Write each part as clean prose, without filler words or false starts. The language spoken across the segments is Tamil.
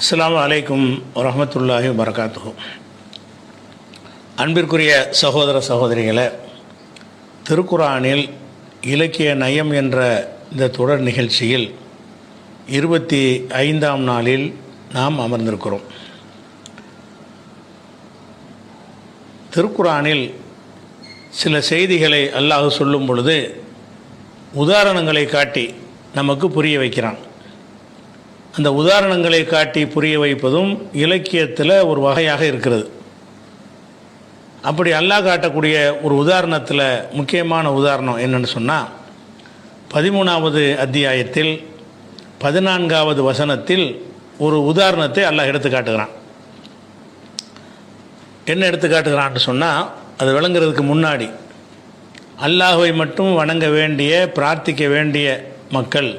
அஸ்ஸலாமு அலைக்கும் வரஹ்மத்துல்லாஹி வபரகாத்துஹு. அன்பிற்குரிய சகோதர சகோதரிகளே, திருக்குர்ஆனில் இலக்கிய நயம் என்ற இந்த தொடர் நிகழ்ச்சியில் 25ஆம் நாளில் நாம் அமர்ந்திருக்கிறோம். திருக்குர்ஆனில் சில செய்திகளை அல்லாஹ் சொல்லும் பொழுது உதாரணங்களை காட்டி நமக்கு புரிய வைக்கிறான். அந்த உதாரணங்களை காட்டி புரிய வைப்பதும் இலக்கியத்தில் ஒரு வகையாக இருக்கிறது. அப்படி அல்லாஹ் காட்டக்கூடிய ஒரு உதாரணத்தில் முக்கியமான உதாரணம் என்னென்னு சொன்னால், 13வது அத்தியாயத்தில் 14வது வசனத்தில் ஒரு உதாரணத்தை அல்லாஹ் எடுத்து காட்டுகிறான். என்ன எடுத்து காட்டுகிறான்னு சொன்னால், அது விளங்குறதுக்கு முன்னாடி அல்லாஹ்வை மட்டும் வணங்க வேண்டிய, பிரார்த்திக்க வேண்டிய மக்கள்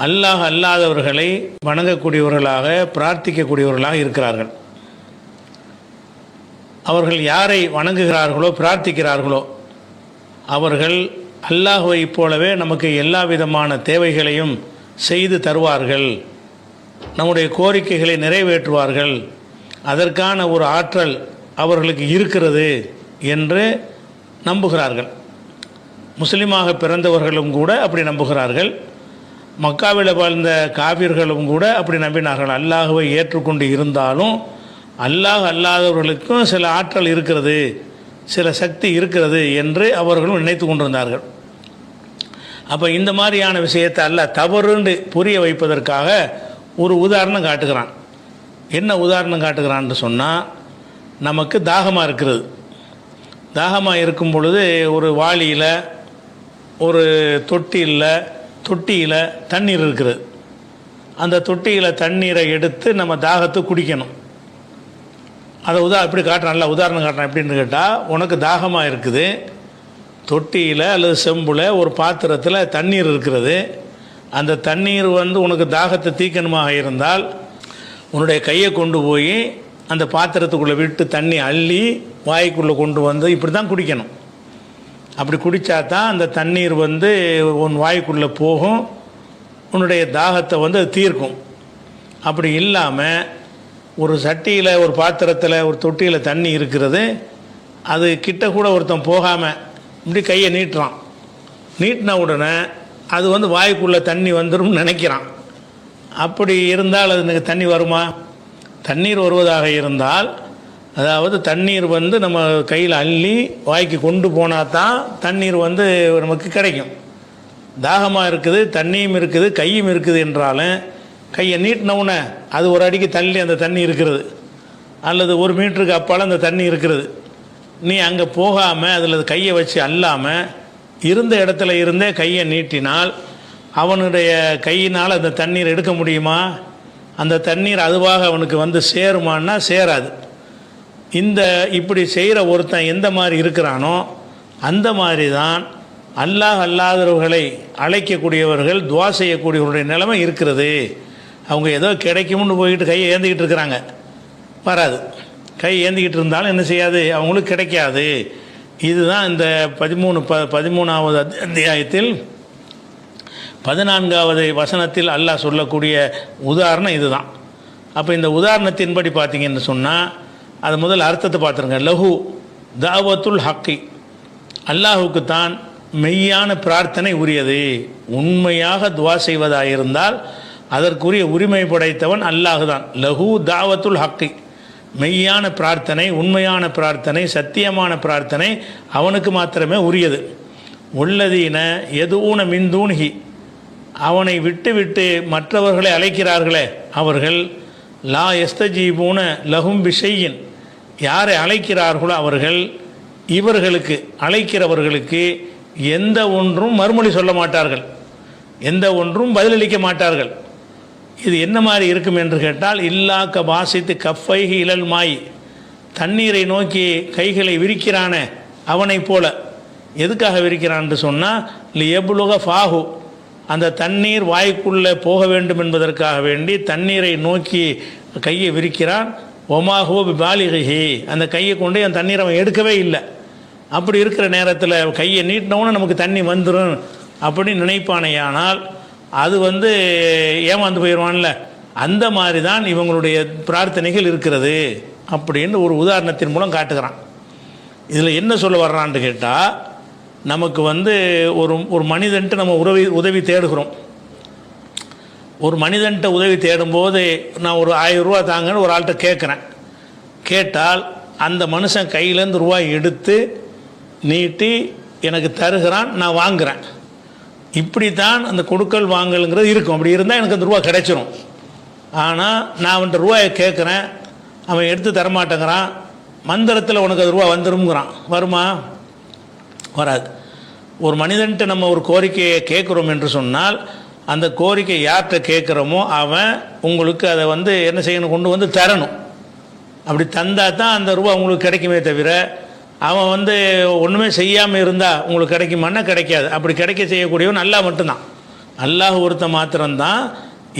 அல்லாஹ் அல்லாதவர்களை வணங்கக்கூடியவர்களாக, பிரார்த்திக்கக்கூடியவர்களாக இருக்கிறார்கள். அவர்கள் யாரை வணங்குகிறார்களோ, பிரார்த்திக்கிறார்களோ, அவர்கள் அல்லாஹ்வைப் போலவே நமக்கு எல்லா விதமான தேவைகளையும் செய்து தருவார்கள், நம்முடைய கோரிக்கைகளை நிறைவேற்றுவார்கள், அதற்கான ஒரு ஆற்றல் அவர்களுக்கு இருக்கிறது என்று நம்புகிறார்கள். முஸ்லீமாக பிறந்தவர்களும் கூட அப்படி நம்புகிறார்கள். மக்காவில் வாழ்ந்த காபிர்களும் கூட அப்படி நம்பினார்கள். அல்லாஹ்வை ஏற்றுக்கொண்டு இருந்தாலும் அல்லாஹ் அல்லாதவர்களுக்கும் சில ஆற்றல் இருக்கிறது, சில சக்தி இருக்கிறது என்று அவர்களும் நினைத்து கொண்டிருந்தார்கள். அப்போ இந்த மாதிரியான விஷயத்தை அல்லாஹ் தவறுன்னு புரிய வைப்பதற்காக ஒரு உதாரணம் காட்டுகிறான். என்ன உதாரணம் காட்டுகிறான்னு சொன்னால், நமக்கு தாகமாக இருக்கிறது. தாகமாக இருக்கும் பொழுது ஒரு வாளியில், ஒரு தொட்டியில் தண்ணீர் இருக்கிறது. அந்த தொட்டியில் தண்ணீரை எடுத்து நம்ம தாகத்தை குடிக்கணும். அதை எப்படி காட்டுறான், நல்லா உதாரணம் காட்டுறான். எப்படின்னு கேட்டால், உனக்கு தாகமாக இருக்குது, தொட்டியில் அல்லது செம்பில் ஒரு பாத்திரத்தில் தண்ணீர் இருக்கிறது. அந்த தண்ணீர் உனக்கு தாகத்தை தீக்கணுமாக இருந்தால், உன்னுடைய கையை கொண்டு போய் அந்த பாத்திரத்துக்குள்ளே விட்டு தண்ணி அள்ளி வாய்க்குள்ளே கொண்டு வந்து இப்படி தான் குடிக்கணும். அப்படி குடித்தா தான் அந்த தண்ணீர் உன் வாய்க்குள்ளே போகும், உன்னுடைய தாகத்தை அது தீர்க்கும். அப்படி இல்லாமல் ஒரு சட்டியில், ஒரு பாத்திரத்தில், ஒரு தொட்டியில் தண்ணி இருக்கிறது, அது கிட்ட கூட ஒருத்தன் போகாமல் இப்படி கையை நீட்டுறான். நீட்டின உடனே அது வாய்க்குள்ளே தண்ணி வந்துடும் நினைக்கிறான். அப்படி இருந்தால் அது எனக்கு தண்ணி வருமா? தண்ணீர் வருவதாக இருந்தால், அதாவது தண்ணீர் நம்ம கையில் அள்ளி வாய்க்கு கொண்டு போனால் தான் தண்ணீர் நமக்கு கிடைக்கும். தாகமாக இருக்குது, தண்ணியும் இருக்குது, கையும் இருக்குது என்றாலும் கையை நீட்டினவுடனே அது ஒரு அடிக்கு தள்ளி அந்த தண்ணி இருக்கிறது, அல்லது 1 மீட்டருக்கு அப்பால் அந்த தண்ணி இருக்கிறது. நீ அங்கே போகாமல் அதில் கையை வச்சு அல்லாமல் இருந்த இடத்துல இருந்தே கையை நீட்டினால் அவனுடைய கையினால் அந்த தண்ணீர் எடுக்க முடியுமா? அந்த தண்ணீர் அதுவாக அவனுக்கு சேருமான்னா சேராது. இப்படி செய்கிற ஒருத்தன் எந்த மாதிரி இருக்கிறானோ அந்த மாதிரி தான் அல்லாஹ் அல்லாதவர்களை அழைக்கக்கூடியவர்கள், துவா செய்யக்கூடியவர்களுடைய நிலைமை இருக்கிறது. அவங்க ஏதோ கிடைக்கும்னு போய்கிட்டு கையை ஏந்திக்கிட்டு இருக்கிறாங்க, வராது. கை ஏந்திக்கிட்டு இருந்தாலும் என்ன செய்யாது, அவங்களுக்கு கிடைக்காது. இதுதான் இந்த 13வது அத்தியாயத்தில் 14வது வசனத்தில் அல்லாஹ் சொல்லக்கூடிய உதாரணம் இதுதான். அப்போ இந்த உதாரணத்தின்படி பார்த்தீங்கன்னு சொன்னால், அது முதல் அர்த்தத்தை பார்த்துருங்க. லஹு தாவத்துல் ஹக்கி, அல்லாஹுக்கு தான் மெய்யான பிரார்த்தனை உரியது. உண்மையாக துவா செய்வதாக இருந்தால் அதற்குரிய உரிமை படைத்தவன் அல்லாஹு தான். லஹு தாவத்துல் ஹக்கி, மெய்யான பிரார்த்தனை, உண்மையான பிரார்த்தனை, சத்தியமான பிரார்த்தனை அவனுக்கு மாத்திரமே உரியது. உள்ளதீன எதுவுன மின்தூன்ஹி, அவனை விட்டு விட்டு மற்றவர்களை அழைக்கிறார்களே அவர்கள், லா எஸ்தஜீபூன லஹும் பிஷையின், யாரை அழைக்கிறார்களோ அவர்கள், இவர்களுக்கு அழைக்கிறவர்களுக்கு எந்த ஒன்றும் மறுமொழி சொல்ல மாட்டார்கள், எந்த ஒன்றும் பதிலளிக்க மாட்டார்கள். இது என்ன மாதிரி இருக்கும் என்று கேட்டால், இல்லாக்க பாசித்து கஃபைஹி இலல் மாய், தண்ணீரை நோக்கி கைகளை விரிக்கிறானே அவனை போல. எதுக்காக விரிக்கிறான்னு சொன்னால், லியபுலுக ஃபாஹு, அந்த தண்ணீர் வாய்க்குள்ளே போக வேண்டும் என்பதற்காக வேண்டி தண்ணீரை நோக்கி கையை விரிக்கிறான். ஒமாஹோ பாலிகி, அந்த கையை கொண்டு அந்த தண்ணீரை அவன் எடுக்கவே இல்லை. அப்படி இருக்கிற நேரத்தில் கையை நீட்டினவுன்னு நமக்கு தண்ணி வந்துடும் அப்படின்னு நினைப்பானேயானால் அது ஏமாந்து போயிடுவான்ல. அந்த மாதிரி தான் இவங்களுடைய பிரார்த்தனைகள் இருக்கிறது அப்படின்னு ஒரு உதாரணத்தின் மூலம் காட்டுகிறான். இதில் என்ன சொல்ல வர்றான்னு கேட்டால், நமக்கு வந்து ஒரு மனிதன்ட்டு நம்ம உதவி தேடுகிறோம். ஒரு மனிதன்ட்ட உதவி தேடும்போது நான் ஒரு 1000 ரூபா தாங்கன்னு ஒரு ஆள்கிட்ட கேட்குறேன். கேட்டால் அந்த மனுஷன் கையிலேருந்து ரூபாய் எடுத்து நீட்டி எனக்கு தருகிறான், நான் வாங்குகிறேன். இப்படி தான் அந்த கொடுக்கல் வாங்கலுங்கிறது இருக்கும். அப்படி இருந்தால் எனக்கு அந்த ரூபா கிடைச்சிரும். ஆனால் நான் அவன்கிட்ட ரூபாயை கேட்குறேன், அவன் எடுத்து தரமாட்டேங்கிறான். மந்திரத்தில் உனக்கு அது ரூபா வந்துருங்கிறான். வருமா? வராது. ஒரு மனிதன்ட்டு நம்ம ஒரு கோரிக்கையை கேட்குறோம் என்று சொன்னால், அந்த கோரிக்கை யார்கிட்ட கேட்குறோமோ அவன் உங்களுக்கு அதை வந்து என்ன செய்யணும், கொண்டு வந்து தரணும். அப்படி தந்தால் தான் அந்த ரூபா உங்களுக்கு கிடைக்குமே தவிர, அவன் வந்து ஒன்றுமே செய்யாமல் இருந்தால் உங்களுக்கு கிடைக்குமான்னா கிடைக்காது. அப்படி கிடைக்க செய்யக்கூடியவன் அல்லாஹ் மட்டும்தான். அல்லாஹ் ஒருத்த மாத்திரம்தான்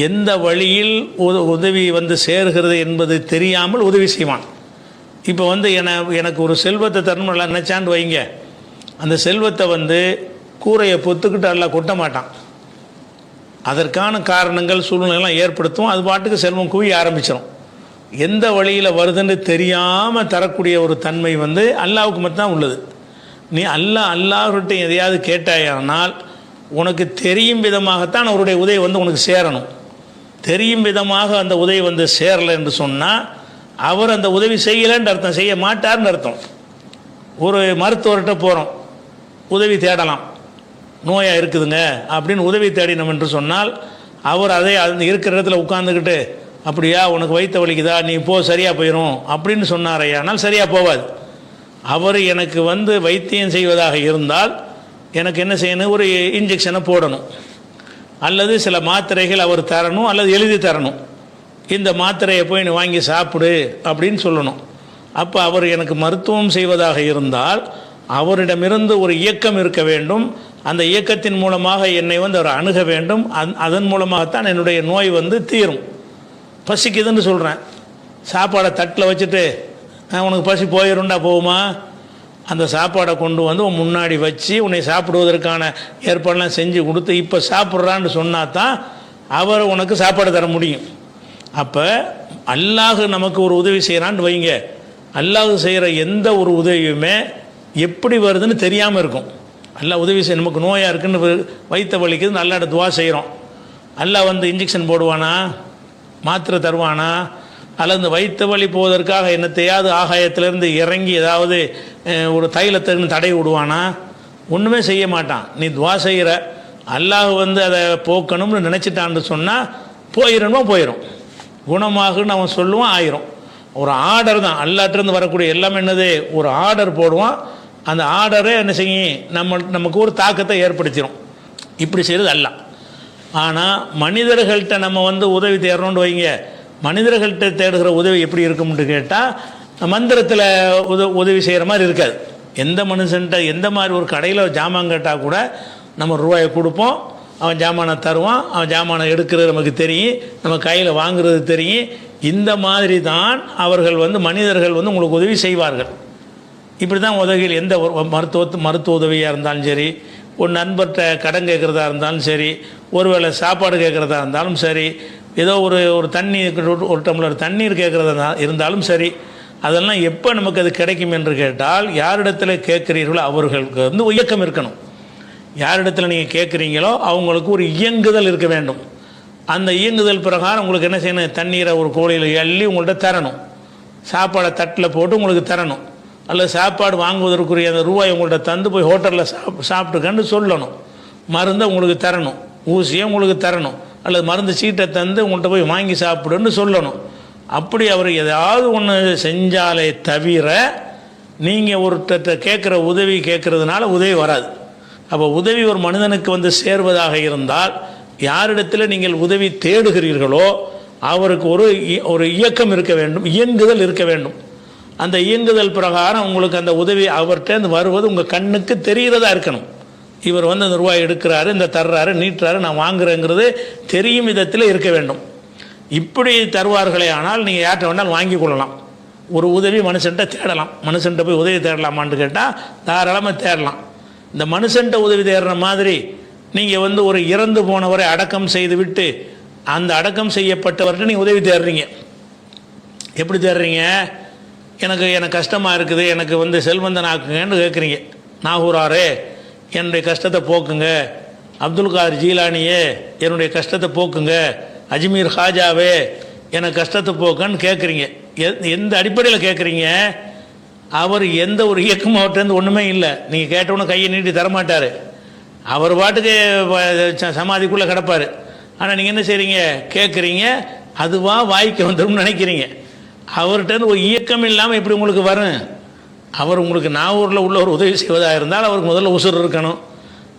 எந்த வழியில் உதவி வந்து சேர்கிறது என்பது தெரியாமல் உதவி செய்வான். இப்போ வந்து எனக்கு ஒரு செல்வத்தை தரணும் நல்லா நினச்சான்னு வைங்க, அந்த செல்வத்தை வந்து கூரையை பொத்துக்கிட்டு அல்லாஹ் கொட்ட மாட்டான். அதற்கான காரணங்கள் சூழ்நிலைலாம் ஏற்படுத்தும். அது பாட்டுக்கு செல்வம் குவிய ஆரம்பிச்சிடும். எந்த வழியில் வருதுன்னு தெரியாமல் தரக்கூடிய ஒரு தன்மை வந்து அல்லாஹ்வுக்கு மட்டும்தான் உள்ளது. நீ அல்லாஹ்கிட்ட எதையாவது கேட்டாயானால் உனக்கு தெரியும் விதமாகத்தான் அவருடைய உதவி வந்து உனக்கு சேரணும். தெரியும் விதமாக அந்த உதவி வந்து சேரலை என்று சொன்னால் அவர் அந்த உதவி செய்யலைன்னு அர்த்தம், செய்ய மாட்டார்னு அர்த்தம். ஒரு மருத்துவர்கிட்ட போகிறோம், உதவி தேடலாம், நோயாக இருக்குதுங்க அப்படின்னு உதவி தேடினோம் என்று சொன்னால் அவர் அதை இருக்கிற இடத்துல உட்கார்ந்துக்கிட்டு அப்படியா உனக்கு வயிற்று வலிக்குதா நீ போ சரியாக போயிடும் அப்படின்னு சொன்னாரையானால் சரியாக போவாது. அவர் எனக்கு வந்து வைத்தியம் செய்வதாக இருந்தால் எனக்கு என்ன செய்யணும், ஒரு இன்ஜெக்ஷனை போடணும், அல்லது சில மாத்திரைகள் அவர் தரணும், அல்லது எழுதி தரணும். இந்த மாத்திரையை போய் நீ வாங்கி சாப்பிடு அப்படின்னு சொல்லணும். அப்போ அவர் எனக்கு மருத்துவம் செய்வதாக இருந்தால் அவரிடமிருந்து ஒரு இயக்கம் இருக்க வேண்டும். அந்த இயக்கத்தின் மூலமாக என்னை வந்து அவர் அணுக வேண்டும். அதன் மூலமாகத்தான் என்னுடைய நோய் வந்து தீரும். பசிக்குதுன்னு சொல்கிறேன், சாப்பாடை தட்டில் வச்சுட்டு உனக்கு பசி போயிருண்டா போகுமா? அந்த சாப்பாடை கொண்டு வந்து உன் முன்னாடி வச்சு உன்னை சாப்பிடுவதற்கான ஏற்பாடெல்லாம் செஞ்சு கொடுத்து இப்போ சாப்பிட்றான்னு சொன்னால் தான் அவர் உனக்கு சாப்பாடு தர முடியும். அப்போ அல்லாஹ் நமக்கு ஒரு உதவி செய்கிறான்னு வைங்க, அல்லாஹ் செய்கிற எந்த ஒரு உதவியுமே எப்படி வருதுன்னு தெரியாமல் இருக்கும். அல்லாஹ் உதவி செய்ய, நமக்கு நோயாக இருக்குன்னு வைத்த வலிக்குது நல்லா துவா செய்கிறோம், அல்லாஹ் வந்து இன்ஜெக்ஷன் போடுவானா, மாத்திரை தருவானா, அல்லது இந்த வயிற்று வலி போவதற்காக என்னத்தையாவது ஆகாயத்திலேருந்து இறங்கி ஏதாவது ஒரு தைலத்திலிருந்து தடை விடுவானா? ஒன்றுமே செய்ய மாட்டான். நீ துவா செய்கிற, அல்லாஹ் வந்து அதை போக்கணும்னு நினச்சிட்டான்னு சொன்னால் போயிடும், குணமாகுன்னு அவன் சொல்லுவான், ஆயிரும். ஒரு ஆர்டர் தான் அல்லாட்டிருந்து வரக்கூடிய எல்லாமே. என்னது? ஒரு ஆர்டர் போடுவான். அந்த ஆர்டரே என்ன செய்யும், நமக்கு ஒரு தாக்கத்தை ஏற்படுத்திடும். இப்படி செய்கிறது அல்ல. ஆனால் மனிதர்கள்ட்ட நம்ம வந்து உதவி தேடணும்னு வைங்க, மனிதர்கள்ட்ட தேடுகிற உதவி எப்படி இருக்கும்னு கேட்டால் மந்திரத்தில் உதவி செய்கிற மாதிரி இருக்காது. எந்த மனுஷன்ட்ட எந்த மாதிரி ஒரு கடையில் ஜாமான் கேட்டால் கூட நம்ம ரூபாயை கொடுப்போம், அவன் ஜாமானை தருவான், அவன் ஜாமானை எடுக்கிறது நமக்கு தெரியும், நம்ம கையில் வாங்குறது தெரியும். இந்த மாதிரி தான் அவர்கள் வந்து மனிதர்கள் வந்து உங்களுக்கு உதவி செய்வார்கள். இப்படி தான் உதவிகள் எந்த மருத்துவ உதவியாக இருந்தாலும் சரி, ஒரு நண்பர்கிட்ட கடன் கேட்குறதா இருந்தாலும் சரி, ஒருவேளை சாப்பாடு கேட்குறதா இருந்தாலும் சரி, ஏதோ ஒரு தண்ணி ஒரு டம்ளர் தண்ணீர் கேட்குறதா இருந்தாலும் சரி, அதெல்லாம் எப்போ நமக்கு அது கிடைக்கும் என்று கேட்டால் யாரிடத்தில் கேட்குறீர்களோ அவர்களுக்கு வந்து இயக்கம் இருக்கணும். யாரிடத்தில் நீங்கள் கேட்குறீங்களோ அவங்களுக்கு ஒரு இயங்குதல் இருக்க வேண்டும். அந்த இயங்குதல் பிரகாரம் உங்களுக்கு என்ன செய்யணும், தண்ணீரை ஒரு கோழியில் அள்ளி உங்கள்கிட்ட தரணும், சாப்பாடை தட்டில் போட்டு உங்களுக்கு தரணும், அல்லது சாப்பாடு வாங்குவதற்குரிய அந்த ரூபாய் உங்கள்கிட்ட தந்து போய் ஹோட்டலில் சாப்பிட்டுக்கன்னு சொல்லணும், மருந்தை உங்களுக்கு தரணும், ஊசியை உங்களுக்கு தரணும், அல்லது மருந்து சீட்டை தந்து உங்கள்கிட்ட போய் வாங்கி சாப்பிடுன்னு சொல்லணும். அப்படி அவர் ஏதாவது ஒன்று செஞ்சாலே தவிர நீங்கள் ஒருத்தர் கேட்குற உதவி கேட்குறதுனால உதவி வராது. அப்போ உதவி ஒரு மனிதனுக்கு வந்து சேர்வதாக இருந்தால் யாரிடத்தில் நீங்கள் உதவி தேடுகிறீர்களோ அவருக்கு ஒரு இயக்கம் இருக்க வேண்டும், இயங்குதல் இருக்க வேண்டும். அந்த இயங்குதல் பிரகாரம் உங்களுக்கு அந்த உதவி அவர்கிட்ட வருவது உங்கள் கண்ணுக்கு தெரிகிறதா இருக்கணும். இவர் வந்து அந்த ரூபாய் எடுக்கிறாரு, இந்த தர்றாரு, நீட்டுறாரு, நான் வாங்குறேங்கிறது தெரியும் விதத்தில் இருக்க வேண்டும். இப்படி தருவார்களே ஆனால் நீங்கள் யார்கிட்ட வேணாலும் வாங்கி கொள்ளலாம். ஒரு உதவி மனுஷன்ட்ட தேடலாம். மனுஷன்ட்ட போய் உதவி தேடலாமான்னு கேட்டால் தாராளமாக தேடலாம். இந்த மனுஷன்ட்ட உதவி தேடுற மாதிரி நீங்கள் வந்து ஒரு இறந்து போனவரை அடக்கம் செய்து விட்டு அந்த அடக்கம் செய்யப்பட்டவர்கிட்ட நீங்கள் உதவி தேடுறீங்க. எப்படி தேடுறீங்க? எனக்கு கஷ்டமாக இருக்குது, எனக்கு வந்து செல்வந்தன் ஆக்குங்கன்னு கேட்குறீங்க. நாகூராரே என்னுடைய கஷ்டத்தை போக்குங்க, அப்துல் காதர் ஜீலானியே என்னுடைய கஷ்டத்தை போக்குங்க, அஜ்மீர் ஹாஜாவே எனக்கு கஷ்டத்தை போக்குன்னு கேட்குறீங்க. எந்த அடிப்படையில் கேட்குறீங்க? அவர் எந்த ஒரு இயக்கமும் அவர்கிட்ட ஒன்றுமே இல்லை. நீங்கள் கேட்டவொன்னு கையை நீட்டி தரமாட்டார். அவர் பாட்டுக்கு சமாதிக்குள்ளே கிடப்பார். ஆனால் நீங்கள் என்ன செய்கிறீங்க? கேட்குறீங்க, அதுவாக வாய்க்கு வந்துடும் நினைக்கிறீங்க. அவர்கிட்ட ஒரு இயக்கம் இல்லாமல் எப்படி உங்களுக்கு வரும்? அவர் உங்களுக்கு நாகூரில் உள்ள ஒரு உதவி செய்வதாக இருந்தால் அவருக்கு முதல்ல உசுர் இருக்கணும்.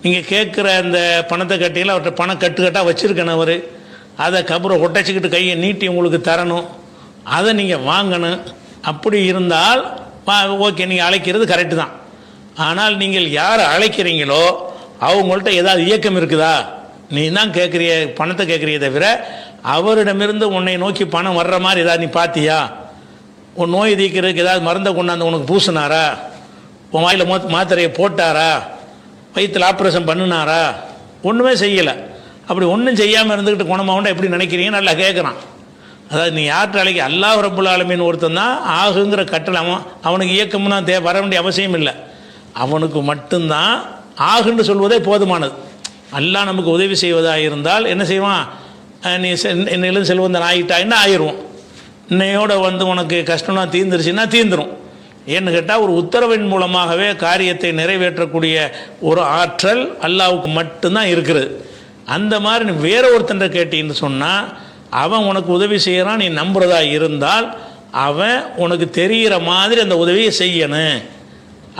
நீங்கள் கேட்குற அந்த பணத்தை கட்டியில் அவர்கிட்ட பணம் கட்டுக்கட்டாக வச்சுருக்கணும். அவர் அதை கபரை ஒட்டச்சிக்கிட்டு கையை நீட்டி உங்களுக்கு தரணும். அதை நீங்கள் வாங்கணும். அப்படி இருந்தால் ஓகே, நீங்கள் அழைக்கிறது கரெக்டு தான். ஆனால் நீங்கள் யார் அழைக்கிறீங்களோ அவங்கள்ட்ட ஏதாவது இயக்கம் இருக்குதா? நீ தான் கேட்குறிய, பணத்தை கேட்குறிய தவிர அவரிடமிருந்து உன்னை நோக்கி பணம் வர்ற மாதிரி ஏதாவது நீ பார்த்தியா? உன் நோய் தீக்கிறதுக்கு ஏதாவது மருந்தை கொண்டாந்து உனக்கு பூசினாரா? உன் வாயில் மாத்திரையை போட்டாரா? வயிற்றில் ஆப்ரேஷன் பண்ணினாரா? ஒன்றுமே செய்யலை. அப்படி ஒன்றும் செய்யாமல் இருந்துக்கிட்டு குணமாகண்டா எப்படி நினைக்கிறீங்க? நல்லா கேட்குறான். அதாவது நீ யார்கிட்ட அழைக்க? அல்லாஹ் ரப்புல் ஆலமீன் ஒருத்தன் தான் ஆகுங்கிற கட்டளை. அவனுக்கு இயக்கம்னா வர வேண்டிய அவசியம் இல்லை. அவனுக்கு மட்டும்தான் ஆகுன்னு சொல்வதே போதுமானது. அல்லாஹ் நமக்கு உதவி செய்வதாக இருந்தால் என்ன செய்வான்? நீ என்னிலும் செல்வந்தன் ஆகிட்டாயின்னா ஆயிடுவோம். இன்னையோட வந்து உனக்கு கஷ்டம்னா தீர்ந்துருச்சுன்னா தீர்ந்துடும். ஏன்னு கேட்டால் ஒரு உத்தரவின் மூலமாகவே காரியத்தை நிறைவேற்றக்கூடிய ஒரு ஆற்றல் அல்லாஹ்வுக்கு மட்டும்தான் இருக்கிறது. அந்த மாதிரி நீ வேற ஒருத்தன் கேட்டீன்னு சொன்னால் அவன் உனக்கு உதவி செய்கிறான், நீ நம்புறதா இருந்தால் அவன் உனக்கு தெரிகிற மாதிரி அந்த உதவியை செய்யணும்.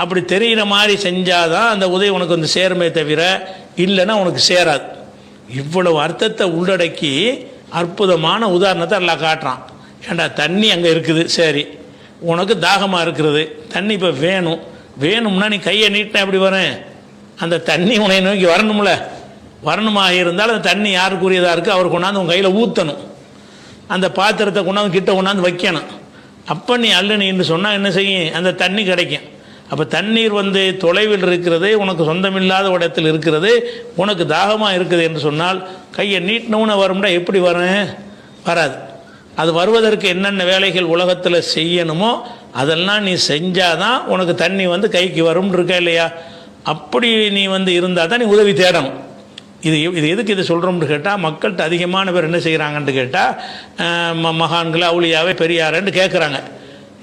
அப்படி தெரிகிற மாதிரி செஞ்சாதான் அந்த உதவி உனக்கு வந்து சேருமே தவிர இல்லைன்னா உனக்கு சேராது. இவ்வளவு அர்த்தத்தை உள்ளடக்கி அற்புதமான உதாரணத்தை எல்லாம் காட்டுறான். ஏண்டா, தண்ணி அங்கே இருக்குது, சரி, உனக்கு தாகமாக இருக்கிறது, தண்ணி இப்போ வேணும்னா நீ கையை நீட்டினா எப்படி வரும்? அந்த தண்ணி உன்னை நோக்கி வரணும்ல. வரணுமாக இருந்தால் அந்த தண்ணி யாருக்குரியதாக இருக்குது அவர் கொண்டாந்து உன் கையில் ஊற்றணும். அந்த பாத்திரத்தை கொண்டாந்து கிட்ட கொண்டாந்து வைக்கணும். அப்போ நீ அள்ளுனின்னு சொன்னால் என்ன செய்யும்? அந்த தண்ணி கிடைக்கும். அப்போ தண்ணீர் வந்து தொலைவில் இருக்கிறது, உனக்கு சொந்தமில்லாத இடத்தில் இருக்கிறது, உனக்கு தாகமாக இருக்குது என்று சொன்னால் கையை நீட்டினவுன்னு வரும்னா எப்படி வரும்? வராது. அது வருவதற்கு என்னென்ன வேலைகள் உலகத்தில் செய்யணுமோ அதெல்லாம் நீ செஞ்சாதான் உனக்கு தண்ணி வந்து கைக்கு வரும் இருக்கா இல்லையா? அப்படி நீ வந்து இருந்தால் தான் நீ உதவி தேடணும். இது எதுக்கு இதை சொல்கிறோம்னு கேட்டால், மக்கள்கிட்ட அதிகமான பேர் என்ன செய்கிறாங்கன்னு கேட்டால் மகான்களை அவுளியாவே பெரியாரன்னு கேட்குறாங்க.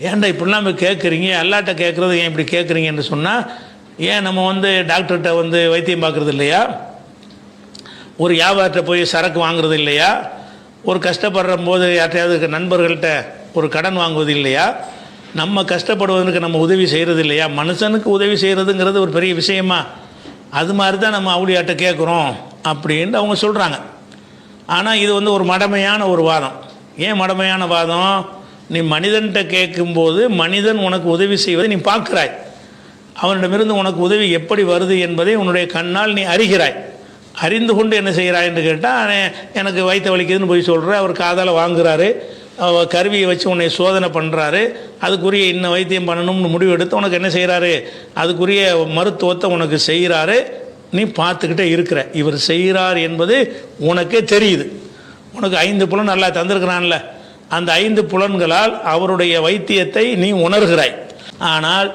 ஏன்டா இப்படிலாம் போய் கேட்குறீங்க? அல்லாட்ட கேட்குறது ஏன் இப்படி கேட்குறீங்கன்னு சொன்னால், ஏன் நம்ம வந்து டாக்டர்கிட்ட வந்து வைத்தியம் பார்க்குறது இல்லையா? ஒரு வியாபாரத்தை போய் சரக்கு வாங்குறது இல்லையா? ஒரு கஷ்டப்படுற போது யார்ட்டையாவது நண்பர்கள்ட்ட ஒரு கடன் வாங்குவது இல்லையா? நம்ம கஷ்டப்படுவதற்கு நம்ம உதவி செய்கிறது இல்லையா? மனுஷனுக்கு உதவி செய்கிறதுங்கிறது ஒரு பெரிய விஷயமா? அது மாதிரி தான் நம்ம அவுளியாட்ட கேட்குறோம் அப்படின்ட்டு அவங்க சொல்கிறாங்க. ஆனால் இது வந்து ஒரு மடமையான ஒரு வாதம். ஏன் மடமையான வாதம்? நீ மனிதன்கிட்ட கேட்கும்போது மனிதன் உனக்கு உதவி செய்வதை நீ பார்க்குறாய். அவனிடமிருந்து உனக்கு உதவி எப்படி வருது என்பதை உன்னுடைய கண்ணால் நீ அறிகிறாய். அறிந்து கொண்டு என்ன செய்கிறாய் என்று கேட்டால், எனக்கு வயிற்று வலிக்குதுன்னு போய் சொல்கிற, அவர் காதால் வாங்குறாரு, கருவியை வச்சு உன்னை சோதனை பண்ணுறாரு, அதுக்குரிய இன்னும் வைத்தியம் பண்ணணும்னு முடிவெடுத்து உனக்கு என்ன செய்கிறாரு? அதுக்குரிய மருத்துவத்தை உனக்கு செய்கிறாரு. நீ பார்த்துக்கிட்டே இருக்கிற. இவர் செய்கிறார் என்பது உனக்கே தெரியுது. உனக்கு 5 புலன் நல்லா தந்திருக்கிறான்ல, அந்த 5 புலன்களால் அவருடைய வைத்தியத்தை நீ உணர்கிறாய். ஆனால்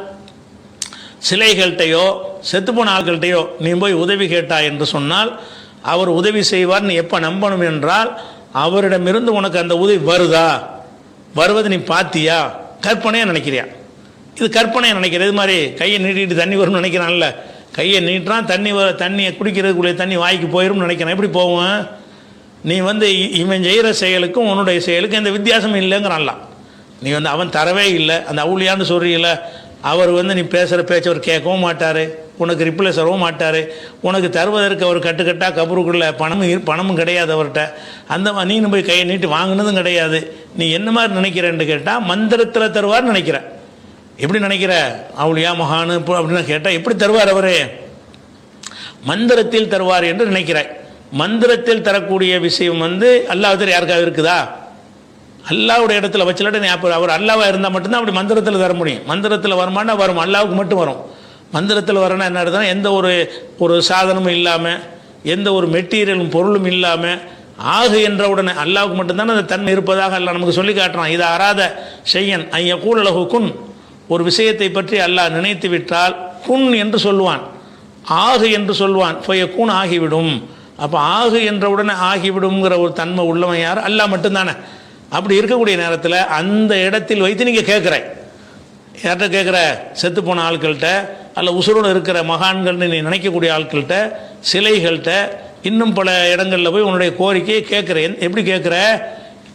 சிலைகள்கிட்டையோ செத்துப்போன ஆள்கள்கிட்டையோ நீ போய் உதவி கேட்டாய் என்று சொன்னால் அவர் உதவி செய்வார். நீ எப்போ நம்பணும் என்றால், அவரிடமிருந்து உனக்கு அந்த உதவி வருவது நீ பார்த்தியா? கற்பனையாக நினைக்கிறியா? இது கற்பனையாக நினைக்கிற. இது மாதிரி கையை நீட்டிட்டு தண்ணி வரும்னு நினைக்கிறான்ல, கையை நீட்டுறான், தண்ணியை குடிக்கிறதுக்குள்ளே தண்ணி வாய்க்கு போயிடும்னு நினைக்கிறேன். எப்படி போவோம்? நீ வந்து இவன் செய்கிற செயலுக்கும் உன்னுடைய செயலுக்கும் எந்த வித்தியாசமும் இல்லைங்கிறான்ல. நீ வந்து அவன் தரவே இல்லை, அந்த அவுளியான்னு சொல்கிறீங்கள, அவர் வந்து நீ பேசுகிற பேச்சு அவர் கேட்கவும் மாட்டார், உனக்கு ரிப்ளை சொல்லவும் மாட்டார், உனக்கு தருவதற்கு அவர் கட்டுக்கட்டாக கபருக்குள்ள பணமும் கிடையாது அவர்கிட்ட. அந்த நீ போய் கையை நீட்டி வாங்கினதும் கிடையாது. நீ என்ன மாதிரி நினைக்கிறேன்னு கேட்டால், மந்திரத்தில் தருவார்னு நினைக்கிற. எப்படி நினைக்கிற? அவுளியா மகானு அப்படின்னு கேட்டால் எப்படி தருவார் அவர்? மந்திரத்தில் தருவார் என்று நினைக்கிறாய். மந்திரத்தில் தரக்கூடிய விஷயம் வந்து அல்லாஹ்வுக்கு யாருக்காக இருக்குதா? அல்லாஹ்வுடைய இடத்துல வச்சுலாட்ட நீ அவர் அல்லாஹ்வா இருந்தால் மட்டும்தான் அப்படி மந்திரத்தில் தர முடியும். மந்திரத்தில் வருமானா வரும், அல்லாஹ்வுக்கு மட்டும் வரும். மந்திரத்தில் வரனா என்ன அர்த்தம்? எந்த ஒரு சாதனமும் இல்லாமல், எந்த ஒரு மெட்டீரியலும் பொருளும் இல்லாமல் ஆகு என்ற உடனே அல்லாவுக்கு மட்டும்தானே அந்த தன்மை இருப்பதாக அல்லாஹ் நமக்கு சொல்லி காட்டுறான். இதை அராத ஷையன் ஐய கூலலகு குன், ஒரு விஷயத்தை பற்றி அல்லாஹ் நினைத்து விட்டால் குன் என்று சொல்லுவான், ஆகு என்று சொல்வான், ஃபயக்கூன் ஆகிவிடும். அப்போ ஆகு என்றவுடனே ஆகிவிடுங்கிற ஒரு தன்மை உள்ளவன் யார்? அல்லாஹ் மட்டும்தானே. அப்படி இருக்கக்கூடிய நேரத்தில் அந்த இடத்தில் வைத்து நீங்கள் கேட்குற, யார்கிட்ட கேட்குற? செத்து போன ஆட்கள்கிட்ட, அல்ல உசுரோடு இருக்கிற மகான்கள்னு நீ நினைக்கக்கூடிய ஆட்கள்கிட்ட, சிலைகள்கிட்ட, இன்னும் பல இடங்களில் போய் உன்னுடைய கோரிக்கையை கேட்குறேன். எப்படி கேட்குற?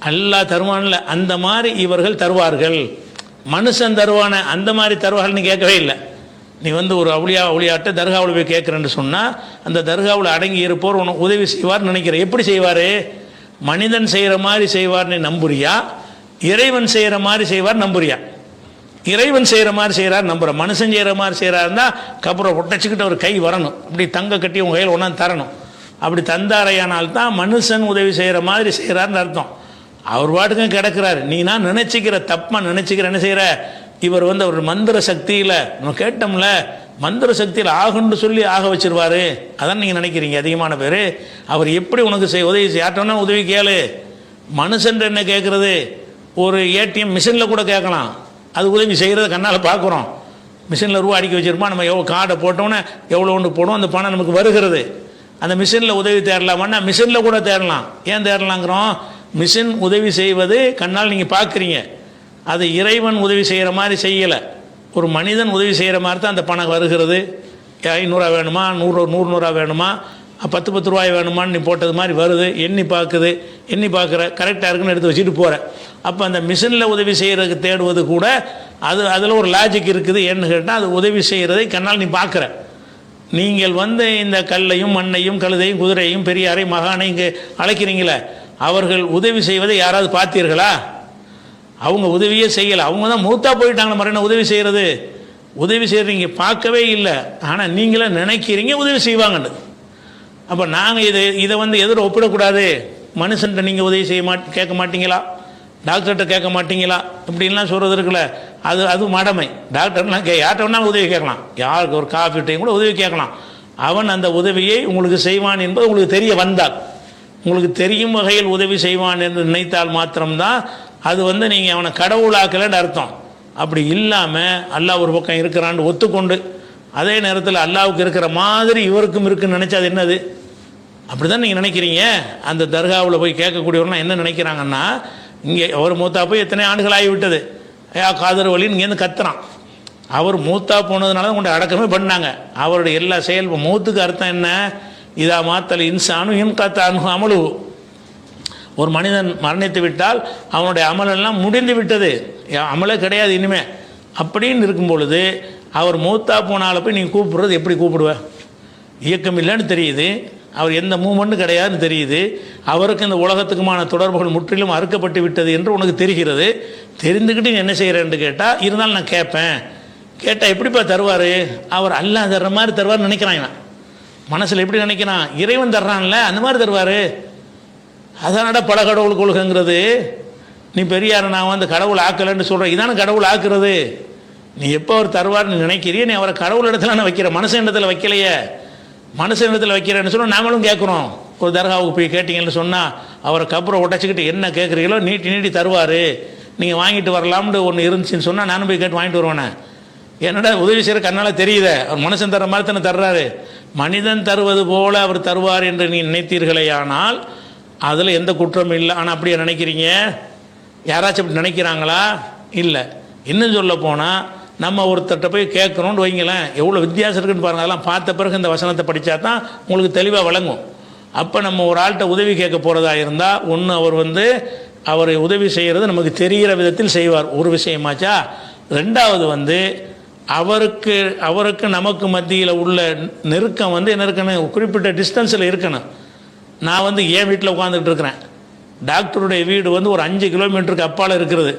அல்லாஹ் தருவான்ல அந்த மாதிரி இவர்கள் தருவார்கள், மனுஷன் தருவான அந்த மாதிரி தருவார்கள்னு கேட்கவே இல்லை. நீ வந்து ஒரு அவுளியாட்ட தர்காவில் போய் கேட்குறேன்னு சொன்னால் அந்த தர்காவில் அடங்கி இருப்போர் உனக்கு உதவி செய்வார்னு நினைக்கிற. எப்படி செய்வார்? மனிதன் செய்கிற மாதிரி செய்வார்னு நம்புறியா? இறைவன் செய்கிற மாதிரி செய்வார் நம்புறியா? இறைவன் செய்கிற மாதிரி செய்கிறார் நம்புற. மனுஷன் செய்கிற மாதிரி செய்கிறாருன்னா கப்புறம் ஒட்டச்சிக்கிட்டு ஒரு கை வரணும், அப்படி தங்க கட்டி உங்கள் கையில் ஒன்றாந்து தரணும். அப்படி தந்தாரையானால்தான் மனுஷன் உதவி செய்கிற மாதிரி செய்கிறாருன்னு அர்த்தம். அவர் பாட்டுக்கும் கிடக்கிறாரு, நீ நான் நினச்சிக்கிற தப்பாக நினச்சிக்கிற என்ன செய்கிற? இவர் வந்து அவர் மந்திர சக்தியில் நம்ம கேட்டோம்ல, மந்திர சக்தியில் ஆகுன்னு சொல்லி ஆக வச்சிருவாரு, அதான் நீங்கள் நினைக்கிறீங்க அதிகமான பேர். அவர் எப்படி உனக்கு உதவி யார்ட்டோன்னா உதவி கேளு. மனுஷன் என்ன கேட்குறது? ஒரு ஏடிஎம் மிஷினில் கூட கேட்கலாம், அது உதவி செய்கிறத கண்ணால் பார்க்குறோம். மிஷினில் ரூபா அடிக்க வச்சுருப்போம், நம்ம எவ்வளோ கார்டை போட்டோன்னே எவ்வளோ ஒன்று போடுவோம், அந்த பணம் நமக்கு வருகிறது. அந்த மிஷினில் உதவி தேடலாமான்னா மிஷினில் கூட தேடலாம். ஏன் தேடலாங்கிறோம்? மிஷின் உதவி செய்வது கண்ணால் நீங்கள் பார்க்குறீங்க, அது இறைவன் உதவி செய்கிற மாதிரி செய்யலை. ஒரு மனிதன் உதவி செய்கிற மாதிரி தான் அந்த பணம் வருகிறது. 500 வேணுமா, 100 வேணுமா, 10 ரூபாய் வேணுமான்னு நீ போட்டது மாதிரி வருது. எண்ணி பார்க்குது, எண்ணி பார்க்குற, கரெக்டாக இருக்குன்னு எடுத்து வச்சுட்டு போகிற. அப்போ அந்த மிஷினில் உதவி செய்கிறதுக்கு தேடுவது கூட அதில் ஒரு லாஜிக் இருக்குது. ஏன்னு கேட்டால் அது உதவி செய்கிறதை கண்ணால் நீ பார்க்குற. நீங்கள் வந்து இந்த கல்லையும் மண்ணையும் கழுதையும் குதிரையும் பெரியாரை மகானை இங்கே அழைக்கிறீங்களே, அவர்கள் உதவி செய்வதை யாராவது பார்த்தீர்களா? அவங்க உதவியே செய்யலை, அவங்க தான் மூத்தா போயிட்டாங்களே, மறுபடியும் உதவி செய்கிறது. உதவி செய்கிறீங்க பார்க்கவே இல்லை, ஆனால் நீங்களே நினைக்கிறீங்க உதவி செய்வாங்கன்னு. அப்போ நாங்கள் இதை வந்து எதிர ஒப்பிடக்கூடாது. மனுஷன்கிட்ட நீங்கள் உதவி கேட்க மாட்டீங்களா? டாக்டர்கிட்ட கேட்க மாட்டீங்களா? இப்படின்லாம் சொல்கிறது இருக்குல்ல, அது மடமை. டாக்டர்லாம் யார்கிட்ட வேணாலும் உதவி கேட்கலாம், யாருக்கு ஒரு காஃபி டைம் கூட உதவி கேட்கலாம். அவன் அந்த உதவியை உங்களுக்கு செய்வான் என்பது உங்களுக்கு தெரிய வந்தால், உங்களுக்கு தெரியும் வகையில் உதவி செய்வான் என்று நினைத்தால் மாத்திரம்தான் அது வந்து நீங்கள் அவனை கடவுளாக்கலன்னு அர்த்தம். அப்படி இல்லாமல் அல்லாஹ் ஒரு பக்கம் இருக்கிறான்னு ஒத்துக்கொண்டு அதே நேரத்தில் அல்லாவுக்கு இருக்கிற மாதிரி இவருக்கும் இருக்குன்னு நினச்சா அது என்னது? அப்படி தான் நீங்கள் நினைக்கிறீங்க. அந்த தர்காவில் போய் கேட்கக்கூடியவர்லாம் என்ன நினைக்கிறாங்கன்னா, இங்கே அவர் மூத்தா போய் எத்தனை ஆண்டுகள் ஆகிவிட்டது, காதர் வலின்னு இங்கேருந்து கத்துறான். அவர் மூத்தா போனதுனால தான் கொண்டு அடக்கமே பண்ணாங்க. அவருடைய எல்லா செயல் மூத்துக்கு அர்த்தம் என்ன? இதா மாத்தல் இன்சானு இன்காத்தானு அமலு. ஒரு மனிதன் மரணித்து விட்டால் அவனுடைய அமலெல்லாம் முடிந்து விட்டது, அமலே கிடையாது இனிமே. அப்படின்னு இருக்கும் பொழுது அவர் மூத்தா போனால போய் நீங்கள் கூப்பிடுறது எப்படி கூப்பிடுவ? இயக்கம் இல்லைன்னு தெரியுது, அவர் எந்த மூமெண்ட்டும் கிடையாதுன்னு தெரியுது, அவருக்கு இந்த உலகத்துக்குமான தொடர்புகள் முற்றிலும் அறுக்கப்பட்டு விட்டது என்று உனக்கு தெரிகிறது. தெரிந்துக்கிட்டு நீ என்ன செய்கிறேன்னு கேட்டால், இருந்தாலும் நான் கேட்பேன். கேட்டால் எப்படிப்பா தருவார்? அவர் அல்லாஹ் தர்ற மாதிரி தருவார்னு நினைக்கிறான். இவன் மனசில் எப்படி நினைக்கிறான்? இறைவன் தர்றான்ல அந்த மாதிரி தருவார். அதனால பல கடவுள் கொள்கைங்கிறது. நீ பெரியார் நான் வந்து கடவுள் ஆக்கலைன்னு சொல்கிற, இதான கடவுள் ஆக்குறது. நீ எப்போ அவர் தருவார்னு நினைக்கிறிய, நீ அவரை கடவுள் இடத்துல வைக்கிற, மனுஷன் இடத்துல வைக்கலையே. மனுஷன் இடத்துல வைக்கிறேன்னு சொன்னால் நாமளும் கேட்குறோம். ஒரு தர்காவுக்கு போய் கேட்டிங்கன்னு சொன்னால் அவரை கப்புறம் உடச்சிக்கிட்டு என்ன கேட்குறீங்களோ நீட்டி தருவார், நீங்கள் வாங்கிட்டு வரலாம்னு ஒன்று இருந்துச்சுன்னு சொன்னால் நானும் போய் கேட்டு வாங்கிட்டு வருவேனே. என்னடா உதவி செய்கிற கண்ணால் தெரியுத, அவர் மனுஷன் தர்ற மாதிரி தானே தர்றாரு. மனிதன் தருவது போல அவர் தருவார் என்று நீ நினைத்தீர்களே, ஆனால் அதில் எந்த குற்றமும் இல்லை. ஆனால் அப்படியே நினைக்கிறீங்க? யாராச்சும் அப்படி நினைக்கிறாங்களா? இல்லை. இன்னும் சொல்ல போனால் நம்ம ஒருத்தர்கிட்ட போய் கேட்குறோன்னு வைங்களேன், எவ்வளோ வித்தியாசம் இருக்குன்னு பாருங்கள். அதெல்லாம் பார்த்த பிறகு இந்த வசனத்தை படித்தா தான் உங்களுக்கு தெளிவாக வழங்கும். அப்போ நம்ம ஒரு ஆள்கிட்ட உதவி கேட்க போகிறதா இருந்தால், ஒன்று அவர் வந்து அவரை உதவி செய்கிறது நமக்கு தெரிகிற விதத்தில் செய்வார், ஒரு விஷயமாச்சா. ரெண்டாவது வந்து அவருக்கு நமக்கு மத்தியில் உள்ள நெருக்கம் வந்து என்ன இருக்கணும், குறிப்பிட்ட டிஸ்டன்ஸில் இருக்கணும். நான் வந்து என் வீட்டில் உட்காந்துக்கிட்டு இருக்கிறேன், டாக்டருடைய வீடு வந்து ஒரு 5 கிலோமீட்டருக்கு அப்பால் இருக்கிறது.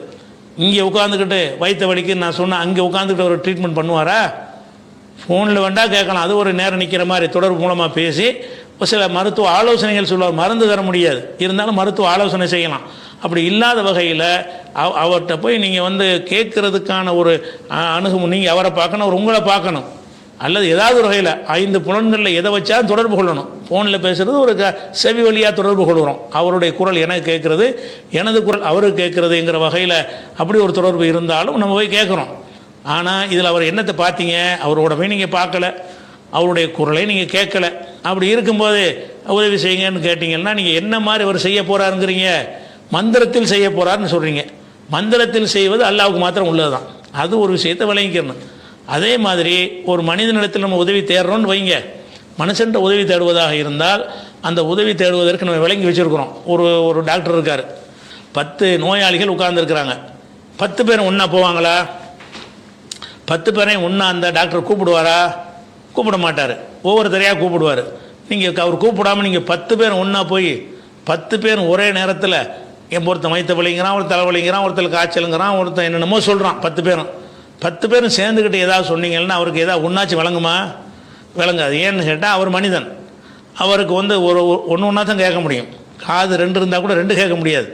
இங்கே உட்காந்துக்கிட்டு வயிற்று வலிக்குன்னு நான் சொன்னால் அங்கே உட்காந்துக்கிட்டு ஒரு ட்ரீட்மெண்ட் பண்ணுவாரா? ஃபோனில் வேண்டாம் கேட்கலாம், அது ஒரு நேரம் நிற்கிற மாதிரி தொடர்பு மூலமாக பேசி சில மருத்துவ ஆலோசனைகள் சொல்லுவார். மருந்து தர முடியாது, இருந்தாலும் மருத்துவ ஆலோசனை செய்யலாம். அப்படி இல்லாத வகையில் அவர்கிட்ட போய் நீங்கள் வந்து கேட்குறதுக்கான ஒரு அணுகுமுறை, நீங்கள் அவரை பார்க்கணும், அவர் உங்களை பார்க்கணும். அல்லது ஏதாவது ஒரு வகையில் 5 புலன்களில் எதை வச்சாலும் தொடர்பு கொள்ளணும். ஃபோனில் பேசுகிறது ஒரு செவி வழியாக தொடர்பு கொள்கிறோம். அவருடைய குரல் எனக்கு கேட்குறது, எனது குரல் அவருக்கு கேட்குறதுங்கிற வகையில் அப்படி ஒரு தொடர்பு இருந்தாலும் நம்ம போய் கேட்குறோம். ஆனால் இதில் அவர் என்னத்தை பார்த்தீங்க, அவரோட போய் நீங்கள் பார்க்கல, அவருடைய குரலை நீங்கள் கேட்கல. அப்படி இருக்கும்போது உதவி செய்யுங்கன்னு கேட்டிங்கன்னா நீங்கள் என்ன மாதிரி அவர் செய்ய போகிறாருங்கிறீங்க? மந்திரத்தில் செய்ய போகிறாருன்னு சொல்கிறீங்க. மந்திரத்தில் செய்வது அல்லாஹ்வுக்கு மாத்திரம் உள்ளது தான். அது ஒரு விஷயத்தை விளங்கிக்கணும். அதே மாதிரி ஒரு மனிதனிடத்தில் நம்ம உதவி தேடுறோன்னு வைங்க, மனுஷன்ட்ட உதவி தேடுவதாக இருந்தால் அந்த உதவி தேடுவதற்கு நம்ம விளங்கி வச்சுருக்கிறோம். ஒரு டாக்டர் இருக்கார், 10 நோயாளிகள் உட்கார்ந்துருக்குறாங்க. 10 பேரும் ஒன்றா போவாங்களா? 10 பேரையும் ஒன்றா அந்த டாக்டர் கூப்பிடுவாரா? கூப்பிட மாட்டார். ஒவ்வொருத்தரையாக கூப்பிடுவார். நீங்கள் அவர் கூப்பிடாமல் நீங்கள் 10 பேர் ஒன்றா போய் 10 பேரும் ஒரே நேரத்தில் ஒருத்தன் வயிற்று வலிங்கிறான், ஒரு தலைவலிங்கிறான், ஒருத்தர் காய்ச்சலுங்கிறான், ஒருத்தன் என்னென்னமோ சொல்கிறான். 10 பேரும் சேர்ந்துக்கிட்டு ஏதாவது சொன்னீங்கன்னா அவருக்கு ஏதாவது ஒன்றாச்சும் விளங்குமா? விளங்காது. ஏன்னு கேட்டால் அவர் மனிதன். அவருக்கு ஒன்றா தான் கேட்க முடியும். காது 2 இருந்தால் கூட 2 கேட்க முடியாது.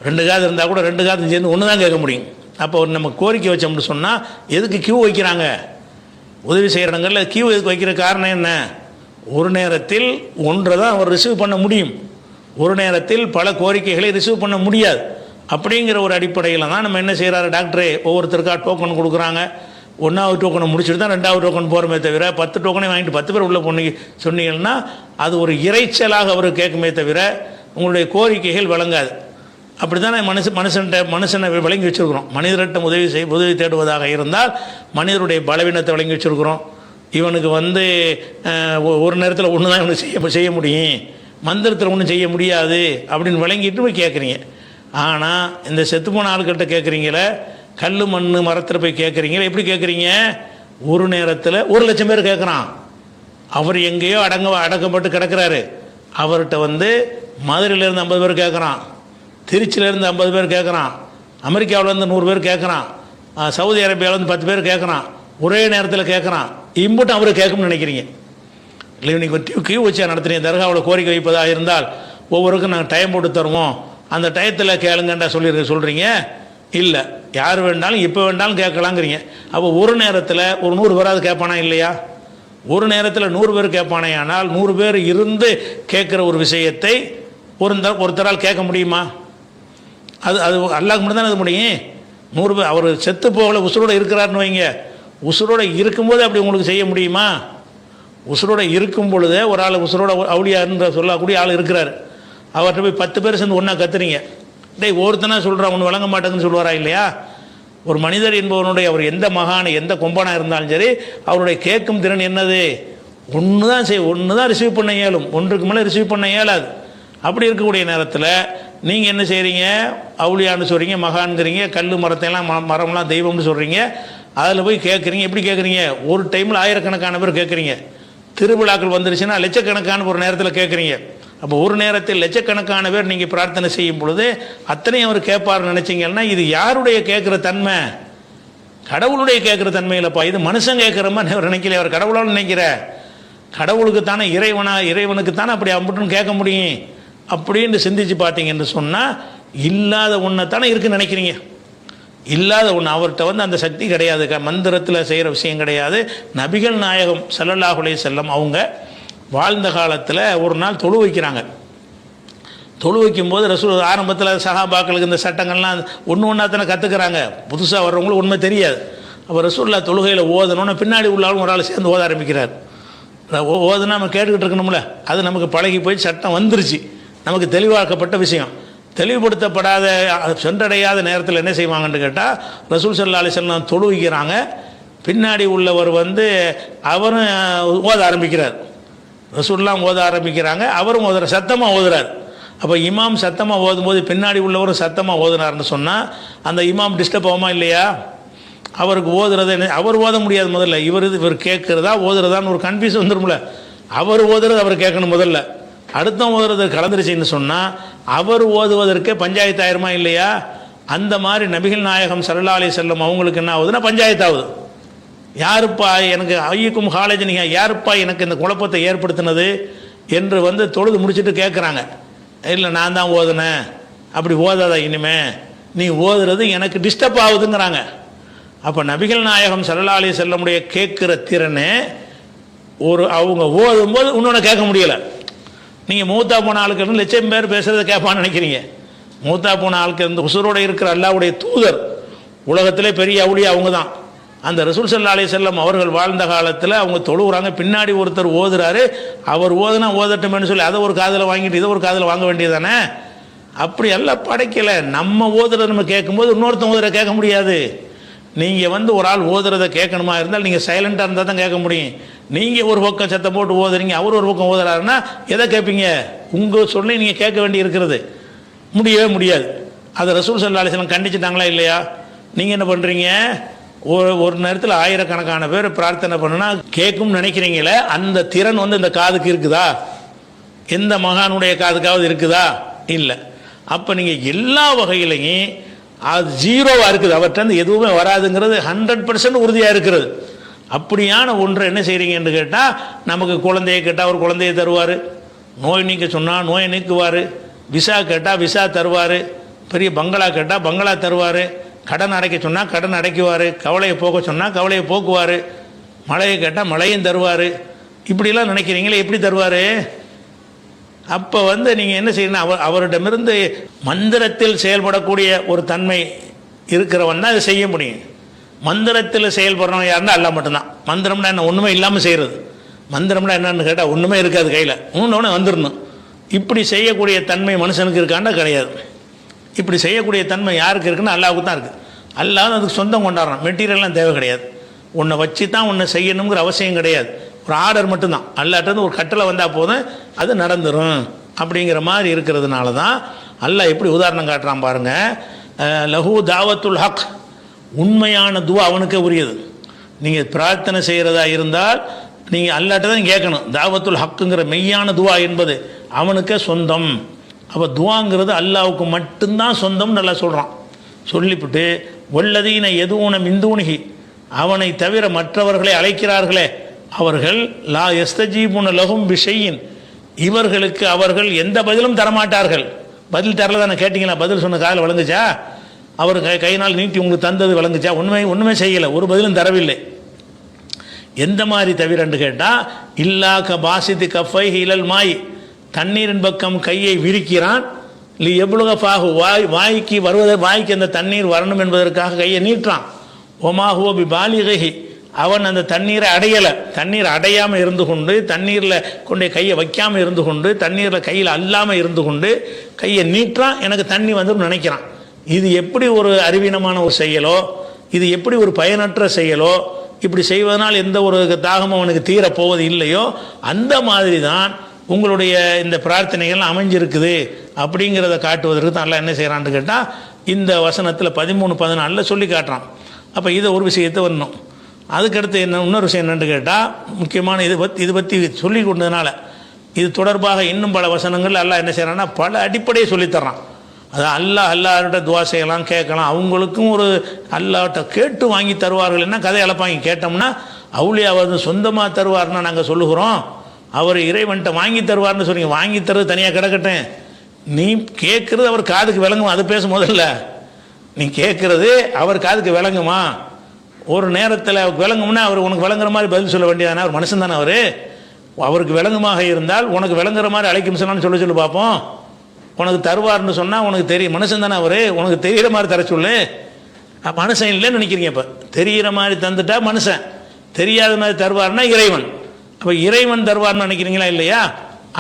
2 காது இருந்தால் கூட 2 காது சேர்ந்து ஒன்று தான் கேட்க முடியும். அப்போ நம்ம கோரிக்கை வச்சோம்னு சொன்னால் எதுக்கு கியூ வைக்கிறாங்க? உதவி செய்கிற இடங்களில் கியூ எதுக்கு வைக்கிற காரணம் என்ன? ஒரு நேரத்தில் ஒன்றை தான் அவர் ரிசீவ் பண்ண முடியும். ஒரு நேரத்தில் பல கோரிக்கைகளை ரிசீவ் பண்ண முடியாது. அப்படிங்கிற ஒரு அடிப்படையில் தான் நம்ம என்ன செய்கிறாரு, டாக்டரே ஒவ்வொருத்தருக்கா டோக்கன் கொடுக்குறாங்க. 1வது டோக்கனை முடிச்சுட்டு தான் 2வது டோக்கன் போகிறோமே தவிர 10 டோக்கனை வாங்கிட்டு 10 பேர் உள்ளே பொண்ணு சொன்னீங்கன்னா அது ஒரு இறைச்சலாக அவர் கேட்குமே தவிர உங்களுடைய கோரிக்கைகள் விளங்காது. அப்படி தானே மனுஷனை விளங்கி வச்சுருக்கிறோம். மனிதர்கிட்ட உதவி தேடுவதாக இருந்தால் மனிதருடைய பலவீனத்தை விளங்கி வச்சுருக்கிறோம். இவனுக்கு ஒரு நேரத்தில் ஒன்று தான் இவனுக்கு செய்ய முடியும், மந்திரத்தில் ஒன்றும் செய்ய முடியாது அப்படின்னு விளங்கிட்டு போய் கேட்குறீங்க. ஆனால் இந்த செத்துப்போன ஆளுக்கிட்ட கேட்குறீங்களே, கல் மண் மரத்தில் போய் கேட்குறீங்களே, எப்படி கேட்குறீங்க? ஒரு நேரத்தில் 1,00,000 பேர் கேட்குறான். அவர் எங்கேயோ அடக்கப்பட்டு கிடக்கிறாரு. அவர்கிட்ட மதுரையிலேருந்து 50 பேர் கேட்குறான், திருச்சியிலேருந்து 50 பேர் கேட்குறான், அமெரிக்காவிலேருந்து 100 பேர் கேட்குறான், சவுதி அரேபியாவிலேருந்து 10 பேர் கேட்குறான். ஒரே நேரத்தில் கேட்குறான். இம்புட்டும் அவரு கேட்கும்னு நினைக்கிறீங்க. இல்லை, நீங்கள் கியூ வச்சா நடத்துறீங்க. தர்காவில் கோரிக்கை வைப்பதாக இருந்தால் ஒவ்வொருக்கும் நாங்கள் டைம் போட்டு தருவோம், அந்த டயத்தில் கேளுங்கண்டா சொல்கிறீங்க. இல்லை, யார் வேண்டாலும் எப்போ வேண்டாலும் கேட்கலாங்கிறீங்க. அப்போ ஒரு நேரத்தில் ஒரு 100 பேராது கேட்பானா இல்லையா? ஒரு நேரத்தில் 100 பேர் கேட்பானே. ஆனால் 100 பேர் இருந்து கேட்குற ஒரு விஷயத்தை ஒருத்தரால் கேட்க முடியுமா? அது அல்லாஹ்க்கு மட்டும் தான் அது முடியும். 100 பேர் அவர் செத்து போகல, உசுரோடு இருக்கிறாருன்னு வைங்க. உசுரோடு இருக்கும்போது அப்படி உங்களுக்கு செய்ய முடியுமா? உசுரோடு இருக்கும் பொழுதே ஒரு ஆள் உசுரோட அவுளியாருன்ற சொல்லக்கூடிய ஆள் இருக்கிறார். அவர்கிட்ட போய் 10 பேர் சேர்ந்து ஒன்றா கத்துறீங்க. டேய் ஒருத்தனா சொல்கிறான், ஒன்று வழங்க மாட்டேங்குன்னு சொல்லுவாரா இல்லையா? ஒரு மனிதர் என்பவனுடைய அவர் எந்த மகான எந்த கொம்பனாக இருந்தாலும் சரி, அவருடைய கேட்கும் திறன் என்னது? ஒன்று தான் ரிசீவ் பண்ண இயலும், ஒன்றுக்கு மேலே ரிசீவ் பண்ண இயலாது. அப்படி இருக்கக்கூடிய நேரத்தில் நீங்கள் என்ன செய்கிறீங்க? அவுளியான்னு சொல்கிறீங்க, மகான்கிறீங்க, கல் மரத்தையெல்லாம் மரம்லாம் தெய்வம்னு சொல்கிறீங்க. அதில் போய் கேட்குறீங்க. எப்படி கேட்குறீங்க? ஒரு டைமில் ஆயிரக்கணக்கான பேர் கேட்குறீங்க. திருவிழாக்கள் வந்துருச்சுன்னா லட்சக்கணக்கான ஒரு நேரத்தில் கேட்குறீங்க. அப்போ ஒரு நேரத்தில் லட்சக்கணக்கான பேர் நீங்கள் பிரார்த்தனை செய்யும் பொழுது அத்தனையும் அவர் கேட்பார்னு நினச்சிங்கன்னா இது யாருடைய கேட்குற தன்மை? கடவுளுடைய கேட்குற தன்மை இல்லைப்பா. இது மனுஷன் கேட்குறமா நினைக்கல. அவர் கடவுளால் நினைக்கிற கடவுளுக்கு தானே இறைவனுக்கு தானே அப்படி அம்புட்டுன்னு கேட்க முடியும் அப்படின்னு சிந்திச்சு பார்த்தீங்கன்னு சொன்னால் இல்லாத ஒன்றை தானே இருக்குன்னு நினைக்கிறீங்க. இல்லாத ஒன்று. அவர்கிட்ட அந்த சக்தி கிடையாது, மந்திரத்தில் செய்கிற விஷயம் கிடையாது. நபிகள் நாயகம் ஸல்லல்லாஹு அலைஹி வஸல்லம் அவங்க வாழ்ந்த காலத்தில் ஒரு நாள் தொழு வைக்கிறாங்க. தொழு வைக்கும்போது ரசூல் ஆரம்பத்தில் சஹாபாக்களுக்கு இந்த சட்டங்கள்லாம் ஒன்றா தானே கற்றுக்கிறாங்க. புதுசாக வர்றவங்களும் உண்மை தெரியாது. அப்போ ரசூல்லா தொழுகையில் ஓதணுன்னு பின்னாடி உள்ளாலும் ஒரு ஆள் சேர்ந்து ஓத ஆரம்பிக்கிறார். ஓதுனா நம்ம கேட்டுக்கிட்டு இருக்கணும்ல, அது நமக்கு பழகி போய் சட்டம் வந்துருச்சு, நமக்கு தெளிவாக்கப்பட்ட விஷயம். தெளிவுபடுத்தப்படாத சென்றடையாத நேரத்தில் என்ன செய்வாங்கன்னு கேட்டால் ரசூல் ஸல்லல்லாஹு அலைஹி வஸல்லம் தொழு வைக்கிறாங்க. பின்னாடி உள்ளவர் அவரும் ஓத ஆரம்பிக்கிறார். ரசூல்லாம் ஓத ஆரம்பிக்கிறாங்க, அவரும் சத்தமாக ஓதுறார். அப்போ இமாம் சத்தமாக ஓதும்போது பின்னாடி உள்ளவரும் சத்தமாக ஓதுனார்னு சொன்னால் அந்த இமாம் டிஸ்டர்ப் ஆகுமா இல்லையா? அவருக்கு ஓதுறது அவர் ஓத முடியாது. முதல்ல இவர் கேட்குறதா ஓதுறதான்னு ஒரு கன்ஃபியூஸ் வந்துடும்ல. அவர் ஓதுறது அவர் கேட்கணும் முதல்ல. அடுத்த ஓதுறது கலந்துருச்சுன்னு சொன்னால் அவர் ஓதுவதற்கே பஞ்சாயத்து ஆயிருமா இல்லையா? அந்த மாதிரி நபிகள் நாயகம் ஸல்லல்லாஹு அலைஹி வஸல்லம் அவங்களுக்கு என்ன ஆகுதுன்னா பஞ்சாயத்து ஆகுது. யாருப்பா எனக்கு ஐயக்கும் காலேஜ் நீங்கள் யாருப்பா எனக்கு இந்த குழப்பத்தை ஏற்படுத்தினது என்று தொழுது முடிச்சுட்டு கேட்குறாங்க. இல்லை நான் தான் ஓதுனேன். அப்படி ஓதாத, இனிமே நீ ஓதுறது எனக்கு டிஸ்டர்ப் ஆகுதுங்கிறாங்க. அப்போ நபிகள் நாயகம் ஸல்லல்லாஹு அலைஹி வஸல்லமுடைய கேட்குற திறனை அவங்க ஓதும்போது இன்னொன்று கேட்க முடியலை. நீங்கள் மூத்தா போன ஆளுக்கு இருந்து லட்சம் பேர் பேசுகிறத கேட்பான்னு நினைக்கிறீங்க. மூத்தா போன ஆளுக்கு இந்த உசுரோடு இருக்கிற அல்லாஹ்வுடைய தூதர், உலகத்திலே பெரிய அவுலியா அவங்க தான். அந்த ரசூல் ஸல்லல்லாஹு அலைஹி வஸல்லம் அவர்கள் வாழ்ந்த காலத்தில் அவங்க தொழுகிறாங்க, பின்னாடி ஒருத்தர் ஓதுறாரு, அவர் ஓதுனா ஓதட்டுமேன்னு சொல்லி அதை ஒரு காதில் வாங்கிட்டு இதை ஒரு காதில் வாங்க வேண்டியது தானே. அப்படி எல்லாம் படைக்கலை. நம்ம ஓதுறத நம்ம கேட்கும்போது இன்னொருத்தன் ஓதுற கேட்க முடியாது. நீங்கள் ஒரு ஆள் ஓதுறதை கேட்கணுமா இருந்தால் நீங்கள் சைலண்ட்டாக இருந்தால் தான் கேட்க முடியும். நீங்கள் ஒரு பக்கம் சத்தம் போட்டு ஓதுறீங்க, அவர் ஒரு பக்கம் ஓதுறாருன்னா எதை கேட்பீங்க? உங்கள் சொல்லி நீங்கள் கேட்க வேண்டி இருக்கிறது முடியவே முடியாது. அதை ரசூல் ஸல்லல்லாஹு அலைஹி வஸல்லம் கண்டிச்சிட்டாங்களா இல்லையா? நீங்கள் என்ன பண்ணுறீங்க? ஒரு நேரத்தில் ஆயிரக்கணக்கான பேர் பிரார்த்தனை பண்ணுனா கேட்கும்னு நினைக்கிறீங்களே, அந்த திறன் இந்த காதுக்கு இருக்குதா? எந்த மகானுடைய காதுக்காவது இருக்குதா? இல்லை. அப்போ நீங்கள் எல்லா வகையிலையும் அது ஜீரோவாக இருக்குது, அவர்கிட்ட எதுவுமே வராதுங்கிறது 100% உறுதியாக இருக்கிறது. அப்படியான ஒன்றை என்ன செய்கிறீங்கன்னு கேட்டால், நமக்கு குழந்தையை கேட்டால் அவர் குழந்தையை தருவார், நோய் நீக்க சொன்னால் நோயை நீக்குவார், விசா கேட்டால் விசா தருவார், பெரிய பங்களா கேட்டால் பங்களா தருவார், கடன் அடைக்க சொன்னால் கடன் அடைக்குவார், கவலையை போக்க சொன்னால் கவலையை போக்குவார், மழையை கேட்டால் மழையும் தருவார். இப்படிலாம் நினைக்கிறீங்களே, எப்படி தருவார்? அப்போ நீங்கள் என்ன செய்யணும்? அவரிடமிருந்து மந்திரத்தில் செயல்படக்கூடிய ஒரு தன்மை இருக்கிறவன் தான் அதை செய்ய முடியும். மந்திரத்தில் செயல்படுறவன் யாருன்னா அல்லாஹ் மட்டும்தான். மந்திரம்னா என்ன? ஒன்றுமே இல்லாமல் செய்கிறது. மந்திரம்னா என்னன்னு கேட்டால் ஒன்றுமே இருக்காது கையில், ஒன்று வந்துடணும். இப்படி செய்யக்கூடிய தன்மை மனுஷனுக்கு இருக்காண்டா கிடையாது. இப்படி செய்யக்கூடிய தன்மை யாருக்கு இருக்குன்னா அல்லாஹ்வுக்கு தான் இருக்குது. அல்லாஹ் அதுக்கு சொந்தம் கொண்டாடுறான். மெட்டீரியல்லாம் தேவை கிடையாது. உன்னை வச்சு தான் உன்னை செய்யணுங்கிற அவசியம் கிடையாது. ஒரு ஆர்டர் மட்டும்தான். அல்லாஹ்ட்ட ஒரு கட்டளை வந்தால் போதும், அது நடந்துடும். அப்படிங்கிற மாதிரி இருக்கிறதுனால தான் அல்லாஹ் எப்படி உதாரணம் காட்டுறான் பாருங்கள். லஹு தாவத்துல் ஹக், உண்மையான துவா அவனுக்கே உரியது. நீங்கள் பிரார்த்தனை செய்கிறதா இருந்தால் நீங்கள் அல்லாஹ்ட்ட தான் கேட்கணும். தாவத்துல் ஹக்குங்கிற மெய்யான துவா என்பது அவனுக்கே சொந்தம். அப்போ துவாங்கிறது அல்லாஹ்வுக்கு மட்டும்தான் சொந்தம் நல்லா சொல்கிறான். சொல்லிவிட்டு வல்லதீன எதுவுன மிந்தூனிகி, அவனை தவிர மற்றவர்களை அழைக்கிறார்களே அவர்கள் லா யஸ்தஜீபுன லஹும் பிஷையின், இவர்களுக்கு அவர்கள் எந்த பதிலும் தரமாட்டார்கள். பதில் தரல தானே கேட்டிங்களா? பதில் சொன்ன காதில் விளங்குச்சா? அவர் கையினால் நீட்டி உங்களுக்கு தந்தது விளங்குச்சா? ஒன்றுமே செய்யலை, ஒரு பதிலும் தரவில்லை. எந்த மாதிரி தவிரன்னு கேட்டால், இல்லா க பாசித்து கஃபை ஹீலல் மாய், தண்ணீரின் பக்கம் கையை விரிக்கிறான். இல்லை எவ்வளோ பாகு வாய்க்கு வாய்க்கு அந்த தண்ணீர் வரணும் என்பதற்காக கையை நீட்டுறான். ஒமாஹுவ பி பாலிகி, அவன் அந்த தண்ணீரை அடையலை. தண்ணீர் அடையாமல் இருந்து கொண்டு, தண்ணீரில் கொண்டு கையை வைக்காமல் இருந்து கொண்டு, தண்ணீரில் கையில் அல்லாமல் இருந்து கொண்டு கையை நீட்டுறான். எனக்கு தண்ணி வந்து நினைக்கிறான். இது எப்படி ஒரு அறிவீனமான ஒரு செயலோ, இது எப்படி ஒரு பயனற்ற செயலோ, இப்படி செய்வதனால் எந்த ஒரு தாகமும் அவனுக்கு தீரப்போவது இல்லையோ, அந்த மாதிரி தான் உங்களுடைய இந்த பிரார்த்தனைகள் அமைஞ்சிருக்குது அப்படிங்கிறத காட்டுவதற்கு தான் எல்லாம் என்ன செய்கிறான்னு கேட்டால், இந்த வசனத்தில் 13-14 சொல்லி காட்டுறான். அப்போ இதை ஒரு விஷயத்தை வரணும். அதுக்கடுத்து இன்னொரு விஷயம் என்னென்னு கேட்டால், முக்கியமான இது பற்றி சொல்லி கொண்டதுனால இது தொடர்பாக இன்னும் பல வசனங்கள் அல்லாஹ் என்ன செய்கிறான்னா பல அடிப்படையை சொல்லித்தர்றான். அதான் அல்லாஹ்ட்ட துவா செய்யலாம், கேட்கலாம். அவங்களுக்கும் ஒரு அல்லாஹ்ட்ட கேட்டு வாங்கி தருவார்கள்னா கதை இழப்பாங்க. கேட்டோம்னா அவுலியாவது சொந்தமாக தருவார்னா நாங்கள் சொல்லுகிறோம், அவர் இறைவன்ட்ட வாங்கி தருவார்னு சொல்றீங்க. வாங்கி தருவது தனியாக கிடக்கட்டும், நீ கேட்குறது அவர் காதுக்கு விளங்குமா? அது பேச முதல்ல நீ கேட்குறது அவர் காதுக்கு விளங்குமா? ஒரு நேரத்தில் விளங்கும்னா அவர் உனக்கு விளங்குற மாதிரி பதில் சொல்ல வேண்டியதானே? அவர் மனுஷன் தானே. அவருக்கு விளங்குமாக இருந்தால் உனக்கு விளங்குற மாதிரி அழைக்கும் சொல்லான்னு சொல்லி பார்ப்போம். உனக்கு தருவார்னு சொன்னால் உனக்கு தெரியும், மனுஷன் தானே அவர், உனக்கு தெரிகிற மாதிரி தர சொல்லு. மனுஷன் இல்லைன்னு நினைக்கிறீங்க. இப்போ தெரிகிற மாதிரி தந்துட்டா மனுஷன், தெரியாத மாதிரி தருவார்னா இறைவன். அப்போ இறைவன் தருவார்னு நினைக்கிறீங்களா இல்லையா?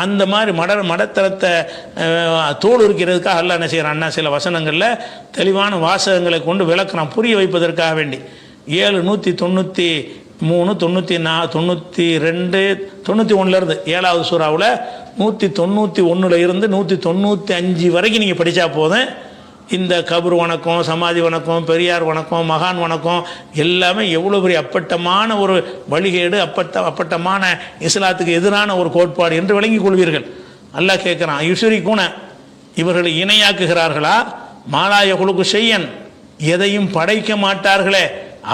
அந்த மாதிரி மடத்தரத்தை தோல் இருக்கிறதுக்காக அல்லாஹ் என்ன செய்கிறான்னா சில வசனங்களில் தெளிவான வாசகங்களை கொண்டு விளக்குறான், புரிய வைப்பதற்காக வேண்டி. 793, 92, 91 7வது சூறாவில் 191 இருந்து 195 வரைக்கும் நீங்கள் படித்தா போதும். இந்த கபர் வணக்கம், சமாதி வணக்கம், பெரியார் வணக்கம், மகான் வணக்கம் எல்லாமே எவ்வளோ பெரிய அப்பட்டமான ஒரு வழிகேடு, அப்பட்டமான இஸ்லாத்துக்கு எதிரான ஒரு கோட்பாடு என்று விளங்கிக் கொள்வீர்கள். அல்லாஹ் கேட்குறான், யுஷ்ரிகூன, இவர்களை இணையாக்குகிறார்களா? மாலாய குலுக்கு செய்யன், எதையும் படைக்க மாட்டார்களே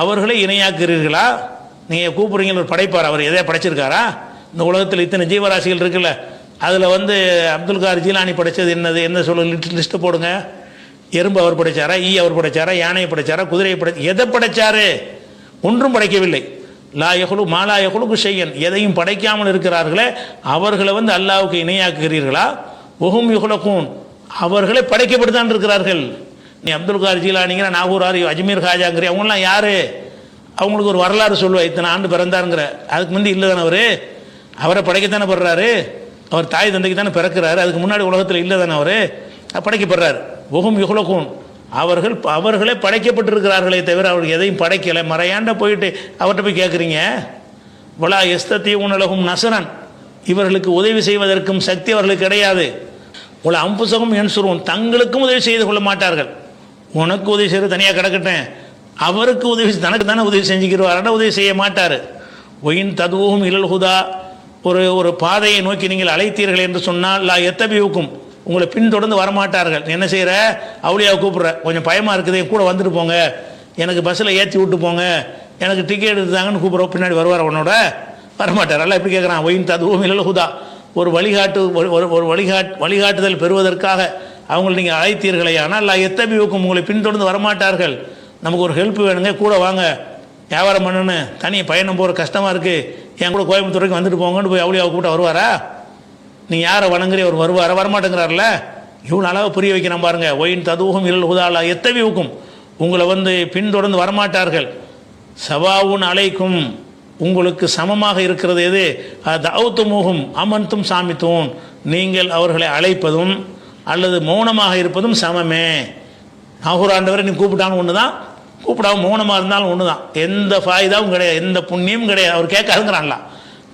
அவர்களை இணையாக்குறீர்களா? நீங்கள் கூப்பிடுறீங்க ஒரு படைப்பார், அவர் எதையா படைச்சிருக்காரா? இந்த உலகத்தில் இத்தனை ஜீவராசிகள் இருக்குல்ல, அதில் அப்துல் கார் ஜீலானி படைச்சது என்ன சொல்ல லிஸ்ட்டு போடுங்க. எறும்பு அவர் படைச்சாரா, ஈ அவர் படைச்சாரா, யானையை படைச்சாரா, குதிரையை எதை படைச்சாரு? ஒன்றும் படைக்கவில்லை. லா யஹ்லு மா லா யஹ்லுகு ஷையன், எதையும் படைக்காமல் இருக்கிறார்களே அவர்களை அல்லாஹ்வுக்கு இணையாக்குகிறீர்களா? வஹும் யுஹ்லகூன், அவர்களே படைக்கப்பட்டு தான் இருக்கிறார்கள். நீ அப்துல் கார் ஜீலானிங்கிற, நாகூர் அஜ்மீர் ஹாஜாங்கிற, அவங்களாம் யாரு? அவங்களுக்கு ஒரு வரலாறு சொல்லுவா, இத்தனை ஆண்டு பிறந்தாருங்கிற. அதுக்கு முந்தி இல்லை தானே அவரை படைக்கத்தானே படுறாரு. அவர் தாய் தந்தைக்கு தானே பிறக்கிறாரு. அதுக்கு முன்னாடி உலகத்தில் இல்லை தானே அவர் படைக்கப்படுறாரு. வஹும் யுஹ்லகூன், அவர்களே படைக்கப்பட்டிருக்கிறார்களே தவிர அவர்கள் எதையும் படைக்கலை. மறையாண்ட போயிட்டு அவர்கிட்ட போய் கேட்குறீங்க. வலா யஸ்தத்தீஊன லஹும் நஸ்ரன், இவர்களுக்கு உதவி செய்வதற்கும் சக்தி அவர்களுக்கு கிடையாது. உல அம்புசகும் யன்சுரூன், தங்களுக்கும் உதவி செய்து கொள்ள மாட்டார்கள். உனக்கு உதவி செய்கிறது தனியாக கிடக்கட்டேன், அவருக்கு உதவி தனக்கு தானே உதவி செஞ்சுக்கிறவார உதவி செய்ய மாட்டார். ஒயின் ததுவும் இலல் ஹுதா, ஒரு பாதையை நோக்கி நீங்கள் அழைத்தீர்கள் என்று சொன்னால் லா எத்தபிவுக்கும், உங்களை பின்தொடர்ந்து வரமாட்டார்கள். என்ன செய்கிற? அவுளியாவை கூப்பிட்ற, கொஞ்சம் பயமாக இருக்குது, கூட வந்துட்டு போங்க, எனக்கு பஸ்ஸில் ஏற்றி விட்டு போங்க, எனக்கு டிக்கெட் எடுத்தாங்கன்னு கூப்பிட்ற, பின்னாடி வருவார் உன்னோட? வரமாட்டார். எல்லாம் எப்படி கேட்குறான்? ஒயின் ததுவும் இலல் ஹுதா, ஒரு வழிகாட்டுதல் பெறுவதற்காக அவங்களை நீங்கள் அழைத்தீர்களே, ஆனால் லா எத்தபிவுக்கும், உங்களை பின்தொடர்ந்து வரமாட்டார்கள். நமக்கு ஒரு ஹெல்ப் வேணுங்க, கூட வாங்க, வியாபாரம் பண்ணுன்னு, தனி பயணம் போகிற கஷ்டமாக இருக்குது, என் கூட கோயம்புத்தூருக்கு வந்துட்டு போங்கன்னு போய் அவுளியாவை கூப்பிட்டு வருவாரா? நீ யாரை வணங்குறீ, அவர் வருவாரா? வரமாட்டேங்கிறார்ல. இவ்வளோ அளவு புரிய வைக்கிறான் பாருங்க. ஒயின் ததுவும் இல் ஹுதாலா எத்தவிவுக்கும், உங்களை பின்தொடர்ந்து வரமாட்டார்கள். சவாவுன் அலைக்கும், உங்களுக்கு சமமாக இருக்கிறது எது? தௌத்துமுகும் அமன்தும் சாமித்தும், நீங்கள் அவர்களை அழைப்பதும் அல்லது மௌனமாக இருப்பதும் சமமே. நாகூராண்டவரை நீ கூப்பிட்டாலும் ஒன்று தான், கூப்பிடாமல் மௌனமாக இருந்தாலும் ஒன்று தான். எந்த ஃபாயுதாவும் கிடையாது, எந்த புண்ணியமும் கிடையாது. அவர் கேட்காதுங்கிறான்ல.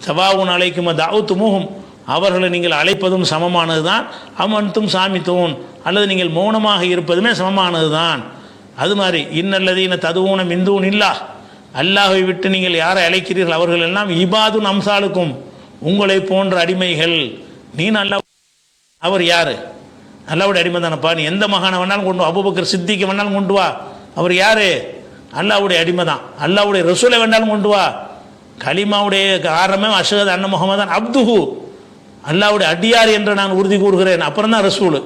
சவாவுன் அலைக்கும் தௌத்துமுகும், அவர்களை நீங்கள் அழைப்பதும் சமமானது தான். அமன்தும் சாமித்தும், அல்லது நீங்கள் மௌனமாக இருப்பதுமே சமமானது தான். அது மாதிரி இன்னல்லதீன ததுவுன மிந்தூன் இல்லா, அல்லாஹை விட்டு நீங்கள் யாரை அழைக்கிறீர்கள் அவர்கள் எல்லாம் இபாதுன் அம்சாலுக்கும், உங்களை போன்ற அடிமைகள். நீ நல்லா, அவர் யாரு? அல்லாவுடைய அடிமை தானப்பா. நீ எந்த மகானை வேணாலும் கொண்டு வா, அபூபக்கர் சித்திக்கு வேணாலும் கொண்டு வா, அவர் யாரு? அல்லாவுடைய அடிமை தான். அல்லாவுடைய ரசூலை வேண்டாலும் கொண்டு வா, கலிமாவுடைய ஆரம்பமே அஷ்ஹது அன்ன முஹம்மதன் அப்துஹு, அல்லாவுடைய அடியார் என்று நான் உறுதி கூறுகிறேன், அப்புறம் தான் ரசூல்.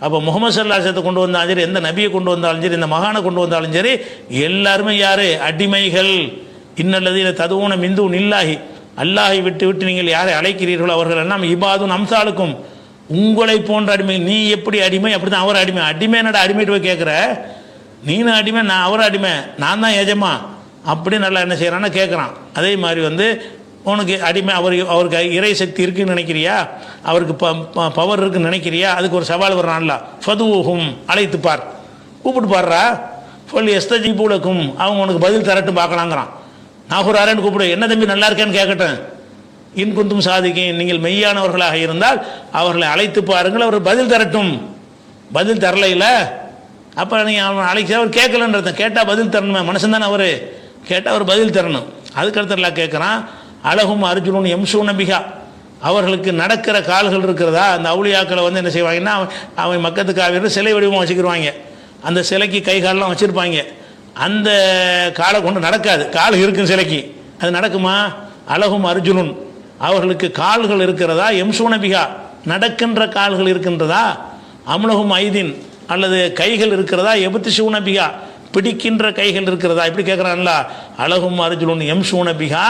அப்போ முகமது ஸல்லல்லாஹு அலைஹி வஸல்லம் கொண்டு வந்தாலும் சரி, எந்த நபியை கொண்டு வந்தாலும் சரி, இந்த மகானை கொண்டு வந்தாலும் சரி, எல்லாருமே யாரு? அடிமைகள். இன்னல்லதீன ததுவுன மிந்தூன் இல்லாஹி, அல்லாஹை விட்டு விட்டு நீங்கள் யாரை அழைக்கிறீர்களோ அவர்கள் எல்லாம் இபாதுன் அம்சாலுக்கும், உங்களை போன்ற அடிமை. நீ எப்படி அடிமை, அப்படி தான் அவர் அடிமை. அடிமை என்னடா? அடிமைட்டு போய் கேட்குற, நீனும் அடிமை, நான் அவர் அடிமை, நான் தான் எஜமா, அப்படி நல்லா என்ன செய்கிறான்னு கேட்குறான். அதே மாதிரி உனக்கு அடிமை, அவருக்கு இறை சக்தி இருக்குன்னு நினைக்கிறியா? அவருக்கு பவர் இருக்குன்னு நினைக்கிறியா? அதுக்கு ஒரு சவால் வர்றான்ல, ஃபதுவுஹும், அழைத்து பார், கூப்பிட்டு பாடுறா, சொல்லி எஸ்தஜீபுலக்கும், அவங்க உனக்கு பதில் தரட்டும் பார்க்கலாங்கிறான். நாகூராரேன்னு கூப்பிடு, என்ன தம்பி நல்லா இருக்கேன்னு கேட்கட்டும். இன்குந்தும் சாதிக்கேன், நீங்கள் மெய்யானவர்களாக இருந்தால் அவர்களை அழைத்து பாருங்கள், அவர் பதில் தரட்டும். பதில் தரலையில் அப்போ நீங்கள் அவன் அழைச்ச, அவர் கேட்கலன்றத, கேட்டால் பதில் தரணுமே, மனுஷன் தானே அவர், கேட்டால் அவர் பதில் தரணும். அதுக்கடுத்தலாம் கேட்குறான். அழகும் அர்ஜுனும் எம்சூன பிகா, அவர்களுக்கு நடக்கிற கால்கள் இருக்கிறதா? அந்த அவுளியாக்களை என்ன செய்வாங்கன்னா, அவன் மக்கத்துக்காக சிலை வடிவமாக வச்சுக்கிடுவாங்க, அந்த சிலைக்கு கை காலெலாம் வச்சுருப்பாங்க. அந்த காலை கொண்டு நடக்காது, கால் இருக்கும் சிலைக்கு, அது நடக்குமா? அழகும் அர்ஜுனுன், அவர்களுக்கு கால்கள் இருக்கிறதா? எம்சூன பிகா, நடக்கின்ற கால்கள் இருக்கின்றதா? அம்லகும் ஐதின், அல்லது கைகள் இருக்கிறதா? எபுத்திஷூன பிகா, பிடிக்கின்ற கைகள் இருக்கிறதா? இப்படி கேட்குறான்ல. அழகும் அர்ஜுனுன் எம்சூன பிகா,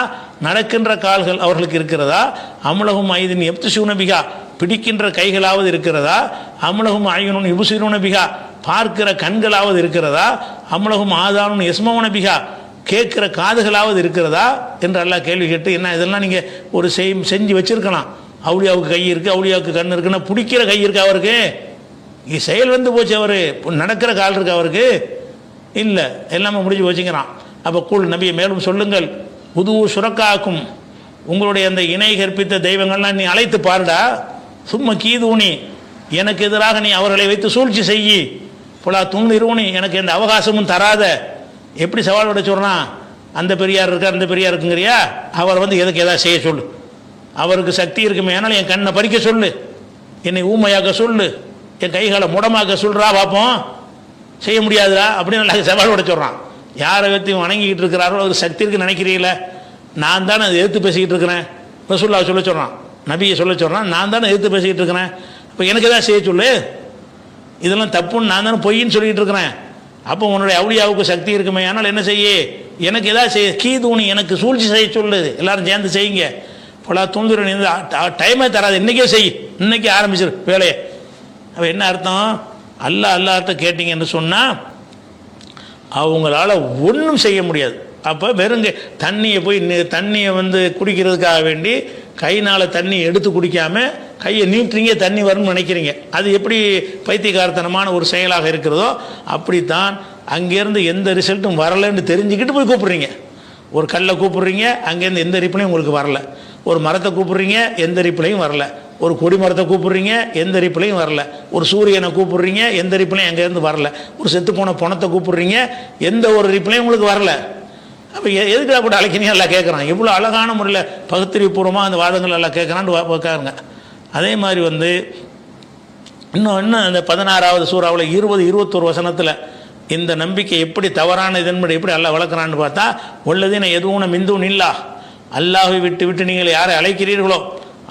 நடக்கின்ற கால்கள் அவர்களுக்கு இருக்கிறதா? அம்லகும் ஐதின் எப்துஷூன பிகா, பிடிக்கின்ற கைகளாவது இருக்கிறதா? அம்லகும் ஐயனுன் யுபுசிரூன பிகா, பார்க்கிற கண்களாவது இருக்கிறதா? அம்லகும் ஆதானுன் எஸ்மவுன பிகா, கேட்குற காதுகளாவது இருக்கிறதா என்று எல்லாம் கேள்வி கேட்டு, என்ன இதெல்லாம் நீங்கள் ஒரு செஞ்சு வச்சுருக்கலாம். அவுளியாவுக்கு கை இருக்குது, அவுளியாவுக்கு கண் இருக்குன்னா, பிடிக்கிற கை இருக்கு அவருக்கு, செயல் போச்சு, அவர் நடக்கிற கால் இருக்கு அவருக்கு இல்லை, எல்லாமே முடிஞ்சு வச்சுக்கிறான். அப்போ கூழ் நபியை மேலும் சொல்லுங்கள், புது சுரக்காக்கும், உங்களுடைய அந்த இணை கற்பித்த தெய்வங்கள்லாம் நீ அழைத்து பாருடா. சும்மா கீதூனி, எனக்கு எதிராக நீ அவர்களை வைத்து சூழ்ச்சி செய்யி, புலா துண்ணிருவுனி, எனக்கு எந்த அவகாசமும் தராத. எப்படி சவால் விட சொல்கிறான்? அந்த பெரியார் இருக்கார், அந்த பெரியார் இருக்குங்கிறியா? அவர் எதுக்கு எதாவது செய்ய சொல்லு, அவருக்கு சக்தி இருக்குமே, ஆனால் என் கண்ணை பறிக்க சொல்லு, என்னை ஊமையாக்க சொல்லு, என் கைகளை முடமாக்க சொல்கிறா, பார்ப்போம். செய்ய முடியாதுடா அப்படின்னு நல்லா சவால் விட சொல்கிறான். யாரை வைத்து வணங்கிக்கிட்டு இருக்கிறாரோ அவர் சக்தி இருக்குன்னு நினைக்கிறீங்கள? நான் தானே அதை எதிர்த்து பேசிக்கிட்டு இருக்கிறேன். ரசூலுல்லாஹ் சொல்ல சொல்கிறான், நபியை சொல்ல சொல்கிறான், நான் தானே எதிர்த்து பேசிக்கிட்டு இருக்கிறேன், இப்போ எனக்கு எதாவது செய்ய சொல்லு, இதெல்லாம் தப்புன்னு நான் தானே பொய்ன்னு சொல்லிகிட்டு இருக்கிறேன். அப்போ உன்னுடைய அவுளியாவுக்கு சக்தி இருக்குமே, ஆனால் என்ன செய்ய, எனக்கு ஏதாவது செய்ய கீதூணி, எனக்கு சூழ்ச்சி செய்ய சொல்லுது, எல்லாரும் சேர்ந்து செய்யுங்க. பல துந்துர டைமே தராது, இன்றைக்கே செய், இன்றைக்கி ஆரம்பிச்சிரு வேலையை. அப்போ என்ன அர்த்தம், அல்லாஹ்ட்ட கேட்டிங்கன்னு சொன்னால் அவங்களால ஒன்றும் செய்ய முடியாது. அப்போ வெறுங்க தண்ணியை வந்து குடிக்கிறதுக்காக வேண்டி கைனால் தண்ணி எடுத்து குடிக்காமல் கையை நீட்டுறீங்க, தண்ணி வரும்னு நினைக்கிறீங்க. அது எப்படி பைத்தியகாரத்தனமான ஒரு செயலாக இருக்கிறதோ அப்படித்தான். அங்கேருந்து எந்த ரிசல்ட்டும் வரலைன்னு தெரிஞ்சுக்கிட்டு போய் கூப்பிட்றீங்க. ஒரு கல்லை கூப்பிட்றீங்க, அங்கேருந்து எந்த ரிப்ளையும் உங்களுக்கு வரல. ஒரு மரத்தை கூப்பிட்றீங்க, எந்த ரிப்ளையும் வரல. ஒரு கொடி மரத்தை கூப்பிட்றீங்க, எந்த ரிப்ளையும் வரல. ஒரு சூரியனை கூப்பிட்றீங்க, எந்த ரிப்ளையும் அங்கேருந்து வரல. ஒரு செத்து போன பணத்தை கூப்பிட்றீங்க, எந்த ஒரு ரிப்ளையும் உங்களுக்கு வரல. அப்போ எதுக்கு கூட அழைக்கினே எல்லாம் கேட்குறான். எவ்வளோ அழகான முறையில் பகுத்தறிவுபூர்வமாக அந்த வாதங்கள் எல்லாம் கேட்குறான்னு பார்க்காருங்க. அதே மாதிரி வந்து இன்னும் அந்த 16வது சூறாவில் 20-21 வசனத்தில் இந்த நம்பிக்கை எப்படி தவறான இதன்படி எப்படி அல்லாஹ் வளர்க்குறான்னு பார்த்தா, உள்ளதின எதுவும் மிந்தும் இல்லா, அல்லாஹை விட்டு நீங்கள் யாரை அழைக்கிறீர்களோ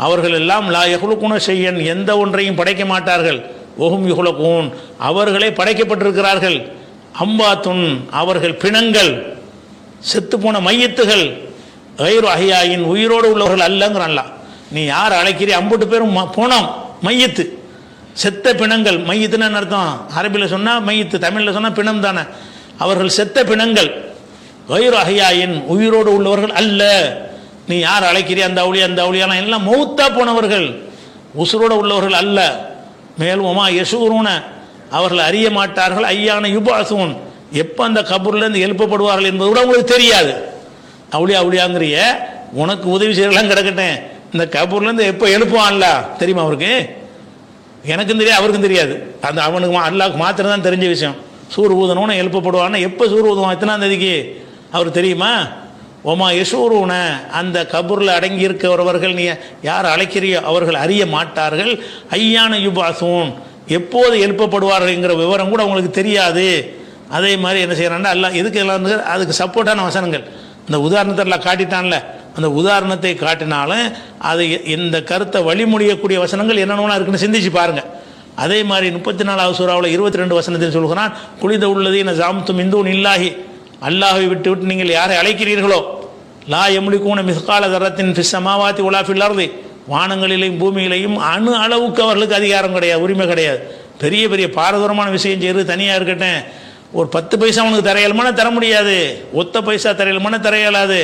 அவர்கள் எல்லாம் லா யஹ்லுகுன ஷையன், எந்த ஒன்றையும் படைக்க மாட்டார்கள். ஒஹும் யுஹ்லகூன், அவர்களே படைக்கப்பட்டிருக்கிறார்கள். அம்பாத்துன், அவர்கள் பிணங்கள், செத்துப்போன மையத்துகள். கைரு அஹ்யாயின், உயிரோடு உள்ளவர்கள் அல்லங்கிறான் அல்லாஹ். நீ யார் அழைக்கிறீ, அம்புட்டு பேரும் போனோம், மையத்து, செத்த பிணங்கள். மையத்துன்னு அர்த்தம், அரபியில் சொன்னால் மையத்து, தமிழில் சொன்னால் பிணம் தானே. அவர்கள் செத்த பிணங்கள். கைரு அஹ்யாயின், உயிரோடு உள்ளவர்கள் அல்ல. நீ யார் அழைக்கிறீ, அந்த அவுளியாலாம் எல்லாம் மௌத்தா போனவர்கள், உசுரோடு உள்ளவர்கள் அல்ல. மேலும் ஒமா யசூரூன, அவர்கள் அறிய மாட்டார்கள். ஐயான யுபாசூன், எப்போ அந்த கபூர்லேருந்து எழுப்பப்படுவார்கள் என்பது கூட உங்களுக்கு தெரியாது. அவுளியாங்கிறிய, உனக்கு உதவி செய்யலாம் கிடக்கட்டேன், இந்த கபூர்லேருந்து எப்போ எழுப்புவான்ல தெரியுமா அவருக்கு? எனக்கும் தெரியாது, அவருக்கும் தெரியாது. அந்த அவனுக்கு அல்லாஹ்க்கு மாத்திரம் தான் தெரிஞ்ச விஷயம். சூர் ஊதணும்னு எழுப்பப்படுவான்னா எப்போ சூர் ஊதுவான், எத்தனாம் தேதிக்கு அவருக்கு தெரியுமா? ஒமா யசூரூன, அந்த கபூரில் அடங்கி இருக்கிறவர்கள் நீ யார் அழைக்கிறியோ அவர்கள் அறிய மாட்டார்கள். ஐயான யுபாசூன், எப்போது எழுப்பப்படுவார்கள்ங்கிற விவரம் கூட அவங்களுக்கு தெரியாது. அதே மாதிரி என்ன செய்கிறான்னா அல்லாஹ் எதுக்கு எல்லாம் அதுக்கு சப்போர்ட்டான வசனங்கள், இந்த உதாரணத்தை எல்லாம் காட்டிட்டான்ல, அந்த உதாரணத்தை காட்டினாலும் அது இந்த கருத்தை வழிமொழியக்கூடிய வசனங்கள் என்னென்னா இருக்குன்னு சிந்திச்சு பாருங்கள். அதே மாதிரி 34வது சூறாவில் 22 வசனத்தில் சொல்கிறான், குளித உள்ளது என ஜாம்தும் இந்தூன் இல்லாஹி, அல்லாஹை விட்டு நீங்கள் யாரை அழைக்கிறீர்களோ, லா யம்லிகூன மிஸ்கால தரத்தின் ஃபிஸ் ஸமாவாத்தி வலா ஃபில் அர்தி, வானங்களிலேயும் பூமியிலையும் அணு அளவுக்கு அவர்களுக்கு அதிகாரம் கிடையாது, உரிமை கிடையாது. பெரிய பெரிய பாரதூரமான விஷயம் செய்கிறது தனியாக இருக்கட்டும், ஒரு 10 பைசா அவனுக்கு தரையலுமான தர முடியாது, ஒத்த பைசா தரையலுமான தர இயலாது,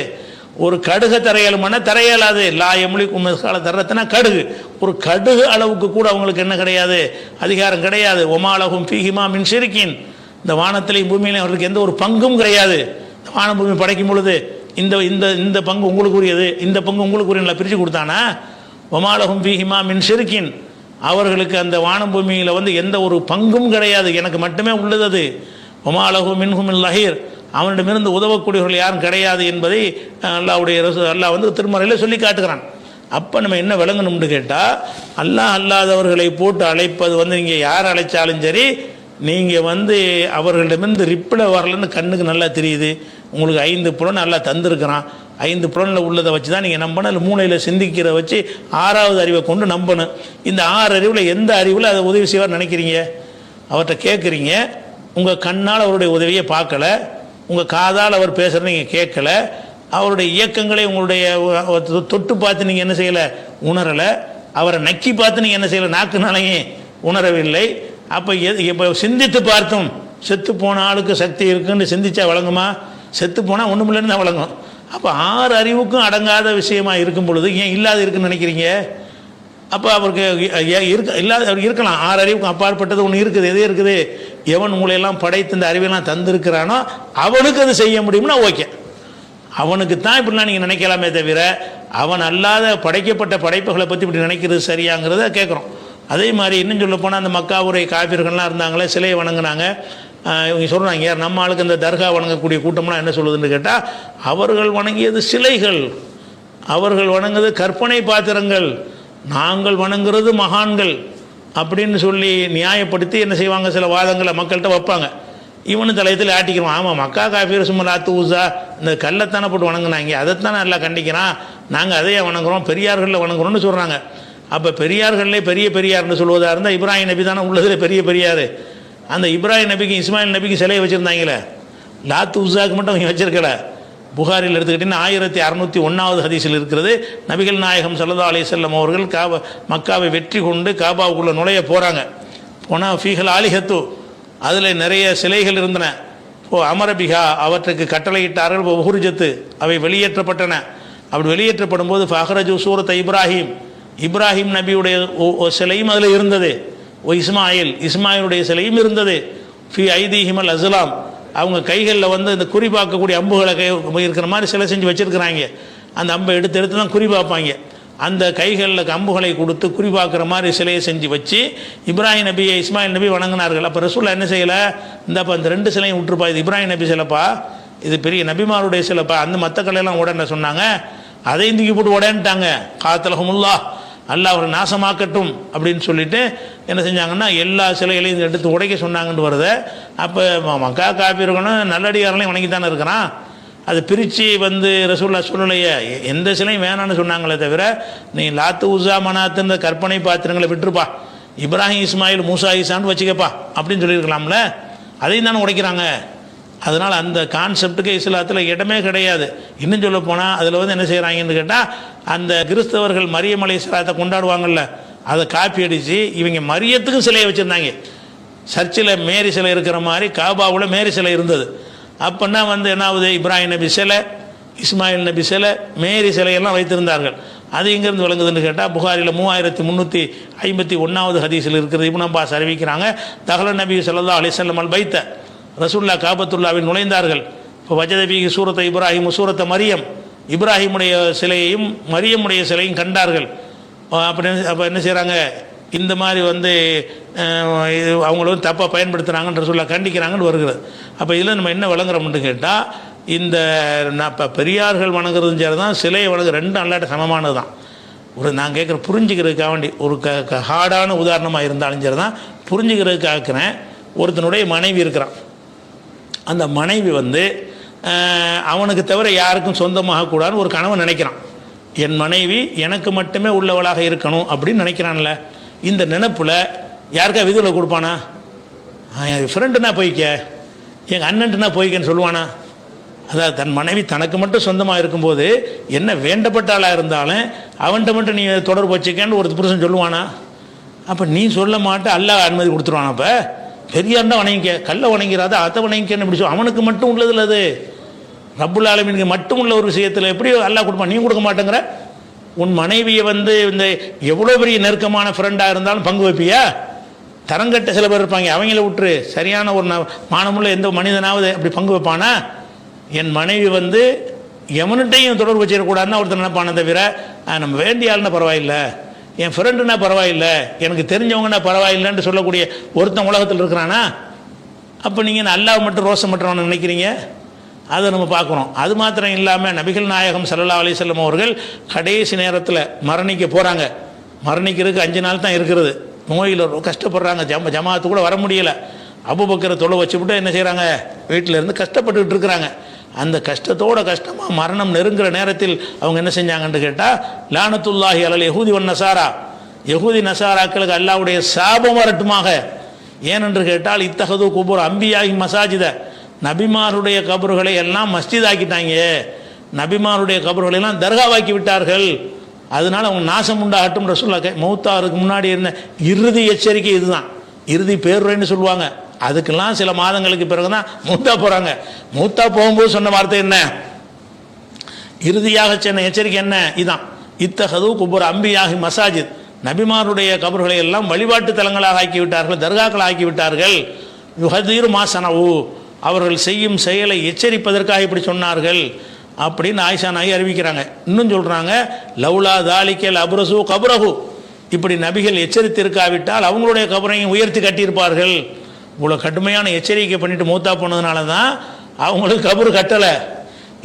ஒரு கடுகு தரையலுமான தர இயலாது. லா யம்லிகூன மிஸ்கால தரத்தினா கடுகு, ஒரு கடுகு அளவுக்கு கூட அவங்களுக்கு என்ன கிடையாது, அதிகாரம் கிடையாது. ஒமாலகும் ஃபீஹிமா மின் ஷிர்கின், இந்த வானத்திலையும் பூமியிலையும் அவர்களுக்கு எந்த ஒரு பங்கும் கிடையாது. வான பூமி படைக்கும் பொழுது இந்த இந்த இந்த பங்கு உங்களுக்கு உரியது, இந்த பங்கு உங்களுக்கு உரிய பிரித்து கொடுத்தானா? ஒமாலகும் ஃபீஹிமா மின் ஷிர்கின், அவர்களுக்கு அந்த வான பூமியில் வந்து எந்த ஒரு பங்கும் கிடையாது, எனக்கு மட்டுமே உள்ளது அது. ஒமாலகு மின்ஹும் லஹீர், அவனிடமிருந்து உதவக்கூடியவர்கள் யாரும் கிடையாது என்பதை அல்லாஹ் வந்து திருமறையில் சொல்லி காட்டுகிறான். அப்போ நம்ம என்ன விளங்கணும்னு கேட்டால், அல்லாஹ் அல்லாதவர்களை போட்டு அழைப்பது வந்து நீங்கள் யார் அழைச்சாலும் சரி, நீங்கள் வந்து அவர்களிடமிருந்து ரிப்ளை வரலன்னு கண்ணுக்கு நல்லா தெரியுது. உங்களுக்கு 5 புலன் நல்லா தந்திருக்கிறான், 5 புலனில் உள்ளதை வச்சு தான் நீங்கள் நம்பணும். இல்லை மூளையில் சிந்திக்கிறத வச்சு 6வது அறிவை கொண்டு நம்பணும். இந்த 6 அறிவில் எந்த அறிவில் அதை உதவி செய்வார் நினைக்கிறீங்க? அவர்கிட்ட கேட்குறீங்க, உங்கள் கண்ணால் அவருடைய உதவியை பார்க்கல, உங்கள் காதால் அவர் பேசுகிறத நீங்கள் கேட்கல, அவருடைய இயக்கங்களை உங்களுடைய தொட்டு பார்த்து நீங்கள் என்ன செய்யலை, உணரலை, அவரை நக்கி பார்த்து நீங்கள் என்ன செய்யலை, நாக்குனாலையும் உணரவில்லை. அப்போ இப்போ சிந்தித்து பார்த்தும் செத்து போன ஆளுக்கு சக்தி இருக்குன்னு சிந்திச்சா வழங்குமா? செத்து போனால் ஒன்றுமில்லைன்னு தான் வழங்கும். அப்போ 6 அறிவுக்கும் அடங்காத விஷயமா இருக்கும் பொழுது ஏன் இல்லாத இருக்குன்னு நினைக்கிறீங்க? அப்போ அவருக்கு இல்லாத இருக்கலாம், 6 அறிவுக்கும் அப்பாற்பட்டது ஒன்று இருக்குது. எது இருக்குது? எவன் உங்களையெல்லாம் படைத்து இந்த அறிவையெல்லாம் தந்திருக்கிறானோ அவனுக்கு அது செய்ய முடியும்னா ஓகே, அவனுக்கு தான் இப்படிலாம் நீங்கள் நினைக்கலாமே தவிர அவன் அல்லாத படைக்கப்பட்ட படைப்புகளை பற்றி இப்படி நினைக்கிறது சரியாங்கிறத கேட்குறோம். அதே மாதிரி இன்னும் சொல்ல போனால் அந்த மக்காவுரை காபிர்கள்லாம் இருந்தாங்களே, சிலையை வணங்கினாங்க. இவங்க சொல்கிறாங்க, யார் நம்ம ஆளுக்கு இந்த தர்கா வணங்கக்கூடிய கூட்டம்லாம் என்ன சொல்லுதுன்னு கேட்டால், அவர்கள் வணங்கியது சிலைகள், அவர்கள் வணங்குவது கற்பனை பாத்திரங்கள், நாங்கள் வணங்குறது மகான்கள் அப்படின்னு சொல்லி நியாயப்படுத்தி என்ன செய்வாங்க, சில வாதங்களை மக்கள்கிட்ட வைப்பாங்க. இவனு தலையத்தில் ஆட்டிக்கிறோம். ஆமாம், மக்கா காஃபீர் சும்மா லாத்து ஊசா இந்த கல்லைத்தானே போட்டு வணங்குனாங்க, அதைத்தானே எல்லாம் கண்டிக்கிறான், நாங்கள் அதையே வணங்குறோம், பெரியார்களில் வணங்குறோம்னு சொல்கிறாங்க. அப்போ பெரியார்கள்லே பெரிய பெரியார்னு சொல்வதாக இருந்தால் இப்ராஹிம் நபி தானே உள்ளதில் பெரிய பெரியார். அந்த இப்ராஹிம் நபிக்கு இஸ்மாயில் நபிக்கு சிலையை வச்சுருந்தாங்களே, லாத்து உஸாக்கு மட்டும் அவங்க வச்சிருக்கல. புகாரில் எடுத்துக்கிட்டிங்கன்னா 1601 ஹதீஸில் இருக்கிறது. நபிகள் நாயகம் ஸல்லல்லாஹு அலைஹி வஸல்லம் அவர்கள் மக்காவை வெற்றி கொண்டு காபாவுக்குள்ளே நுழைய போகிறாங்க. போனால் ஃபீஹல் ஆலிஹத்து, அதில் நிறைய சிலைகள் இருந்தன. அமரபிகா, அவற்றுக்கு கட்டளையிட்டார்கள். உஹுர்ஜத்து, அவை வெளியேற்றப்பட்டன. அப்படி வெளியேற்றப்படும் போது ஃபஹ்ரஜு சூரத் இப்ராஹிம், இப்ராஹிம் நபியுடைய சிலையும் அதில் இருந்தது. இஸ்மாயிலுடைய சிலையும் இருந்தது. ஃபி ஐதீஹிமல் அஸ்லாம், அவங்க கைகளில் வந்து இந்த குறி பார்க்கக்கூடிய அம்புகளை இருக்கிற மாதிரி சிலை செஞ்சு வச்சுருக்கிறாங்க. அந்த அம்பை எடுத்து எடுத்து தான் குறி பார்ப்பாங்க. அந்த கைகளில் அம்புகளை கொடுத்து குறி பார்க்குற மாதிரி சிலையை செஞ்சு வச்சு இப்ராஹிம் நபியை இஸ்மாயில் நபி வணங்கினார்கள். அப்போ ரசூல்லா என்ன செய்யலை, இந்தப்பா இந்த 2 சிலையும் விட்டுருப்பா, இது இப்ராஹிம் நபி சிலைப்பா, இது பெரிய நபிமாருடைய சிலைப்பா, அந்த மற்ற கலையெல்லாம் உடனே சொன்னாங்க. அதையும் தூக்கி போட்டு உடன்ட்டாங்க. காத்தலஹமுல்லா, அல்லாஹ் அவரை நாசமாக்கட்டும் அப்படின்னு சொல்லிட்டு என்ன செஞ்சாங்கன்னா எல்லா சிலைகளையும் எடுத்து உடைக்க சொன்னாங்கன்னு வருது. அப்போ மக்கா காப்பீர்களும் நல்லடியார்களையும் வணங்கி தானே இருக்கிறான். அது பிரித்து வந்து ரசூல்லா சொல்லலையே, எந்த சிலையும் வேணான்னு சொன்னாங்களே தவிர நீ லாத்து உஸா மனாத்துன்ற கற்பனை பாத்திரங்களை விட்டுருப்பா, இப்ராஹிம் இஸ்மாயில் மூசா ஈசான்னு வச்சுக்கப்பா அப்படின்னு சொல்லியிருக்கலாம்ல. அதையும் தானே உடைக்கிறாங்க. அதனால் அந்த கான்செப்டுக்கு இஸ்லாத்தில் இடமே கிடையாது. இன்னும் சொல்ல போனால் அதில் வந்து என்ன செய்கிறாங்கன்னு கேட்டால், அந்த கிறிஸ்தவர்கள் மரியம் அலைஹிஸ்ஸலாத்தை கொண்டாடுவாங்கள்ல, அதை காப்பி அடித்து இவங்க மரியத்துக்கும் சிலையை வச்சுருந்தாங்க. சர்ச்சில் மேரி சிலை இருக்கிற மாதிரி காபாவில் மேரி சிலை இருந்தது. அப்போன்னா வந்து என்ன ஆகுது, இப்ராஹிம் நபி சிலை, இஸ்மாயில் நபி சிலை, மேரி சிலையெல்லாம் வைத்திருந்தார்கள். அது எங்கேருந்து விளங்குதுன்னு கேட்டால் புகாரில் 3351 ஹதீஸில் இருக்கிறது. இப்னு அப்பாஸ் அறிவிக்கிறாங்க, தஹல நபி ஸல்லல்லாஹு அலைஹி வஸல்லம் அல் பைத்த, ரசூல்லா காபத்துல்லாவில் நுழைந்தார்கள். இப்போ வஜதபி சூரத்தை இப்ராஹிம் சூரத்தை மரியம், இப்ராஹிமுடைய சிலையையும் மரியமுடைய சிலையும் கண்டார்கள். அப்போ என்ன செய்கிறாங்க, இந்த மாதிரி வந்து அவங்கள வந்து தப்பாக பயன்படுத்துகிறாங்கன்ற சொல்ல கண்டிக்கிறாங்கன்னு வருகிறது. அப்போ இதில் நம்ம என்ன விளங்குறோம்னு கேட்டால், இந்த இப்போ பெரியார்கள் வணங்குறதும் சரி தான், சிலையை வணங்குற ரெண்டும் அல்லாட்ட சமமானது தான். நான் கேட்குற புரிஞ்சுக்கிறதுக்காக வேண்டி ஒரு ஹார்டான உதாரணமாக இருந்தாலும் சரி தான் புரிஞ்சுக்கிறதுக்காக்குறேன். ஒருத்தனுடைய மனைவி இருக்கிறான். அந்த மனைவி வந்து அவனுக்கு தவிர யாருக்கும் சொந்தமாக கூடாதுன்னு ஒரு கணவன் நினைக்கிறான். என் மனைவி எனக்கு மட்டுமே உள்ளவளாக இருக்கணும் அப்படின்னு நினைக்கிறான்ல. இந்த நினைப்பில் யாருக்கா விதிவில் கொடுப்பானா? என் ஃப்ரெண்டுனா போய்க்க, எங்கள் அண்ணன்ட்டுனா போய்க்கன்னு சொல்லுவானா? அதாவது தன் மனைவி தனக்கு மட்டும் சொந்தமாக இருக்கும்போது என்ன வேண்டப்பட்ட ஆளாக இருந்தாலும் அவன்கிட்ட மட்டும் நீ தொடர்பு வச்சுக்கன்னு ஒரு புருஷன் சொல்லுவானா? அப்போ நீ சொல்ல மாட்டே, அல்லாஹ் அனுமதி கொடுத்துருவானா? அப்போ பெரியார்னா வணங்கிக்க, கல்லை வணங்கிறாத அதை வணங்கிக்கன்னு எப்படி சொல்ல? அவனுக்கு மட்டும் உள்ளதில்ல, அது ரப்புல் ஆலமீனுக்கு மட்டும் உள்ள ஒரு விஷயத்தில் எப்படி அல்லாஹ் கொடுப்பான்? நீ கொடுக்க மாட்டேங்கிற. உன் மனைவியை வந்து இந்த எவ்வளோ பெரிய நெருக்கமான ஃப்ரெண்டாக இருந்தாலும் பங்கு வைப்பியா? தரங்கட்ட சில பேர் இருப்பாங்க, அவங்கள விட்டுரு. சரியான ஒரு மானமுள்ள எந்த மனிதனாவது அப்படி பங்கு வைப்பானா? என் மனைவி வந்து எவன்கிட்டையும் தொடர்பு வச்சிடக்கூடாதுன்னு ஒருத்தர் நினைப்பானே தவிர, நம்ம வேண்டிய ஆளுன்னா பரவாயில்லை, என் ஃப்ரெண்டுனா பரவாயில்லை, எனக்கு தெரிஞ்சவங்கன்னா பரவாயில்லைன்னு சொல்லக்கூடிய ஒருத்தன் உலகத்தில் இருக்கிறானா? அப்போ நீங்கள் அல்லாஹ் மட்டும் ரோசம் மட்டும் நினைக்கிறீங்க? அதை நம்ம பார்க்குறோம். அது மாத்திரம் இல்லாமல் நபிகள் நாயகம் ஸல்லல்லாஹு அலைஹி வஸல்லம் அவர்கள் கடைசி நேரத்தில் மரணிக்க போகிறாங்க. மரணிக்கிறதுக்கு 5 நாள் தான் இருக்கிறது. நோயில் கஷ்டப்படுறாங்க, ஜமாத்து கூட வர முடியலை. அபூபக்கரை தொலை வச்சுவிட்டு என்ன செய்கிறாங்க, வீட்டில் இருந்து கஷ்டப்பட்டுக்கிட்டு இருக்கிறாங்க. அந்த கஷ்டத்தோட கஷ்டமாக மரணம் நெருங்குற நேரத்தில் அவங்க என்ன செஞ்சாங்கன்னு கேட்டால், லானத்துல்லாஹி அலல் யஹூதி வன் நசாரா, யஹூதி நசாராக்களுக்கு அல்லாஹ்வுடைய சாபம் வரட்டுமாக. ஏனென்று கேட்டால், இத்தகது குபூர் அம்பியாகி மசாஜித, நபிமாருடைய கபறுகளை எல்லாம் மஸ்ஜித் ஆக்கிட்டாங்க, நபிமாருடைய கபறுகளை எல்லாம் தர்காவாக்கி விட்டார்கள். அதனால் அவங்க நாசம் உண்டாகட்டும். ரசூலுல்லாஹ் மௌத்தாருக்கு முன்னாடி என்ன இறுதி எச்சரிக்கை இதுதான், இறுதி பேருரைன்னு சொல்லுவாங்க. அதுக்கெல்லாம் சில மாதங்களுக்கு பிறகு தான் மூத்தா போகிறாங்க. மூத்தா போகும்போது சொன்ன வார்த்தை என்ன? இறுதியாக சொன்ன எச்சரிக்கை என்ன? இதான், இத்தகது குபூர் அம்பியாகி மசாஜித், நபிமாருடைய கபறுகளை எல்லாம் வழிபாட்டு தலங்களாக ஆக்கிவிட்டார்கள், தர்காக்கள் ஆக்கிவிட்டார்கள். யுஹதீர் மாசனவு, அவர்கள் செய்யும் செயலை எச்சரிப்பதற்காக இப்படி சொன்னார்கள் அப்படின்னு ஆயிஷா நாயகி அறிவிக்கிறாங்க. இன்னும் சொல்கிறாங்க, லவ்லா தாலிக்கல் அப்ரசு கபரஹு, இப்படி நபிகள் எச்சரித்திருக்காவிட்டால் அவங்களுடைய கபரையும் உயர்த்தி கட்டியிருப்பார்கள். இவ்வளோ கடுமையான எச்சரிக்கை பண்ணிட்டு மூத்தா போனதுனால தான் அவங்களுக்கு கபரு கட்டலை.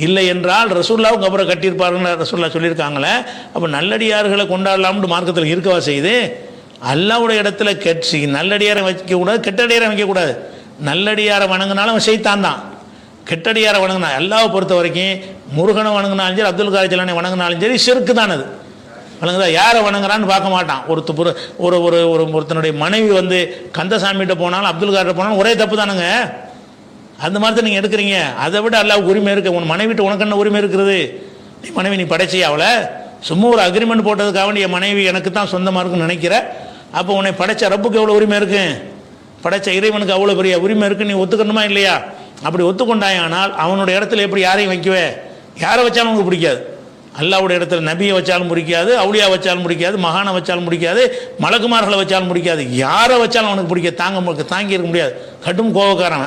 இல்லை என்றால் ரசூல்லாவும் கபரை கட்டியிருப்பாருன்னு ரசூல்லா சொல்லியிருக்காங்களே. அப்போ நல்லடியார்களை கொண்டாடலாம்னு மார்க்கத்தில் இருக்கவா செய்யுது? அல்லாஹ்வுடைய இடத்துல நல்லடியாரை வைக்கக்கூடாது, கெட்டடியாரை வைக்கக்கூடாது. நல்லடியாரை வணங்கினாலும் அவன் ஷைத்தான் தான். கெட்டடியாரை வணங்கினா, அல்லாஹ்வை பொறுத்த வரைக்கும் முருகனை வணங்கினாலும் சரி, அப்துல் காதர் ஜிலானி வணங்கினாலும் சரி, ஷிர்க்கு தான். அது வணங்குதா? யாரை வணங்குறான்னு பார்க்க மாட்டான். ஒரு ஒரு ஒருத்தனுடைய மனைவி வந்து கந்தசாமிகிட்ட போனாலும் அப்துல் கார்ட்ட போனாலும் ஒரே தப்பு தானுங்க. அந்த மாதிரி தான் நீங்கள் எடுக்கிறீங்க. அதை விட அல்லாவுக்கு உரிமை இருக்குது. உன் மனைவிட்டு உனக்கு என்ன உரிமை இருக்கிறது? நீ மனைவி நீ படைச்சியா? அவளை சும்மா ஒரு அக்ரிமெண்ட் போட்டதுக்காக வேண்டிய மனைவி எனக்கு தான் சொந்தமாக இருக்குன்னு நினைக்கிற. அப்போ உன்னை படைச்ச ரப்புக்கு எவ்வளோ உரிமை இருக்கு? படைச்ச இறைவனுக்கு அவ்வளோ பெரிய உரிமை இருக்குது. நீ ஒத்துக்கணுமா இல்லையா? அப்படி ஒத்துக்கொண்டாயானால் அவனுடைய இடத்துல எப்படி யாரையும் வைக்குவே? யாரை வச்சாலும் உனக்கு பிடிக்காது. அல்லாவுடைய இடத்துல நபியை வச்சாலும் பிடிக்காது, அவுளியா வச்சாலும் பிடிக்காது, மகானை வச்சாலும் பிடிக்காது, மலக்குமார்களை வச்சாலும் பிடிக்காது. யாரை வச்சாலும் அவனுக்கு பிடிக்காது. தாங்கி இருக்க முடியாது. கடும் கோபக்காரன்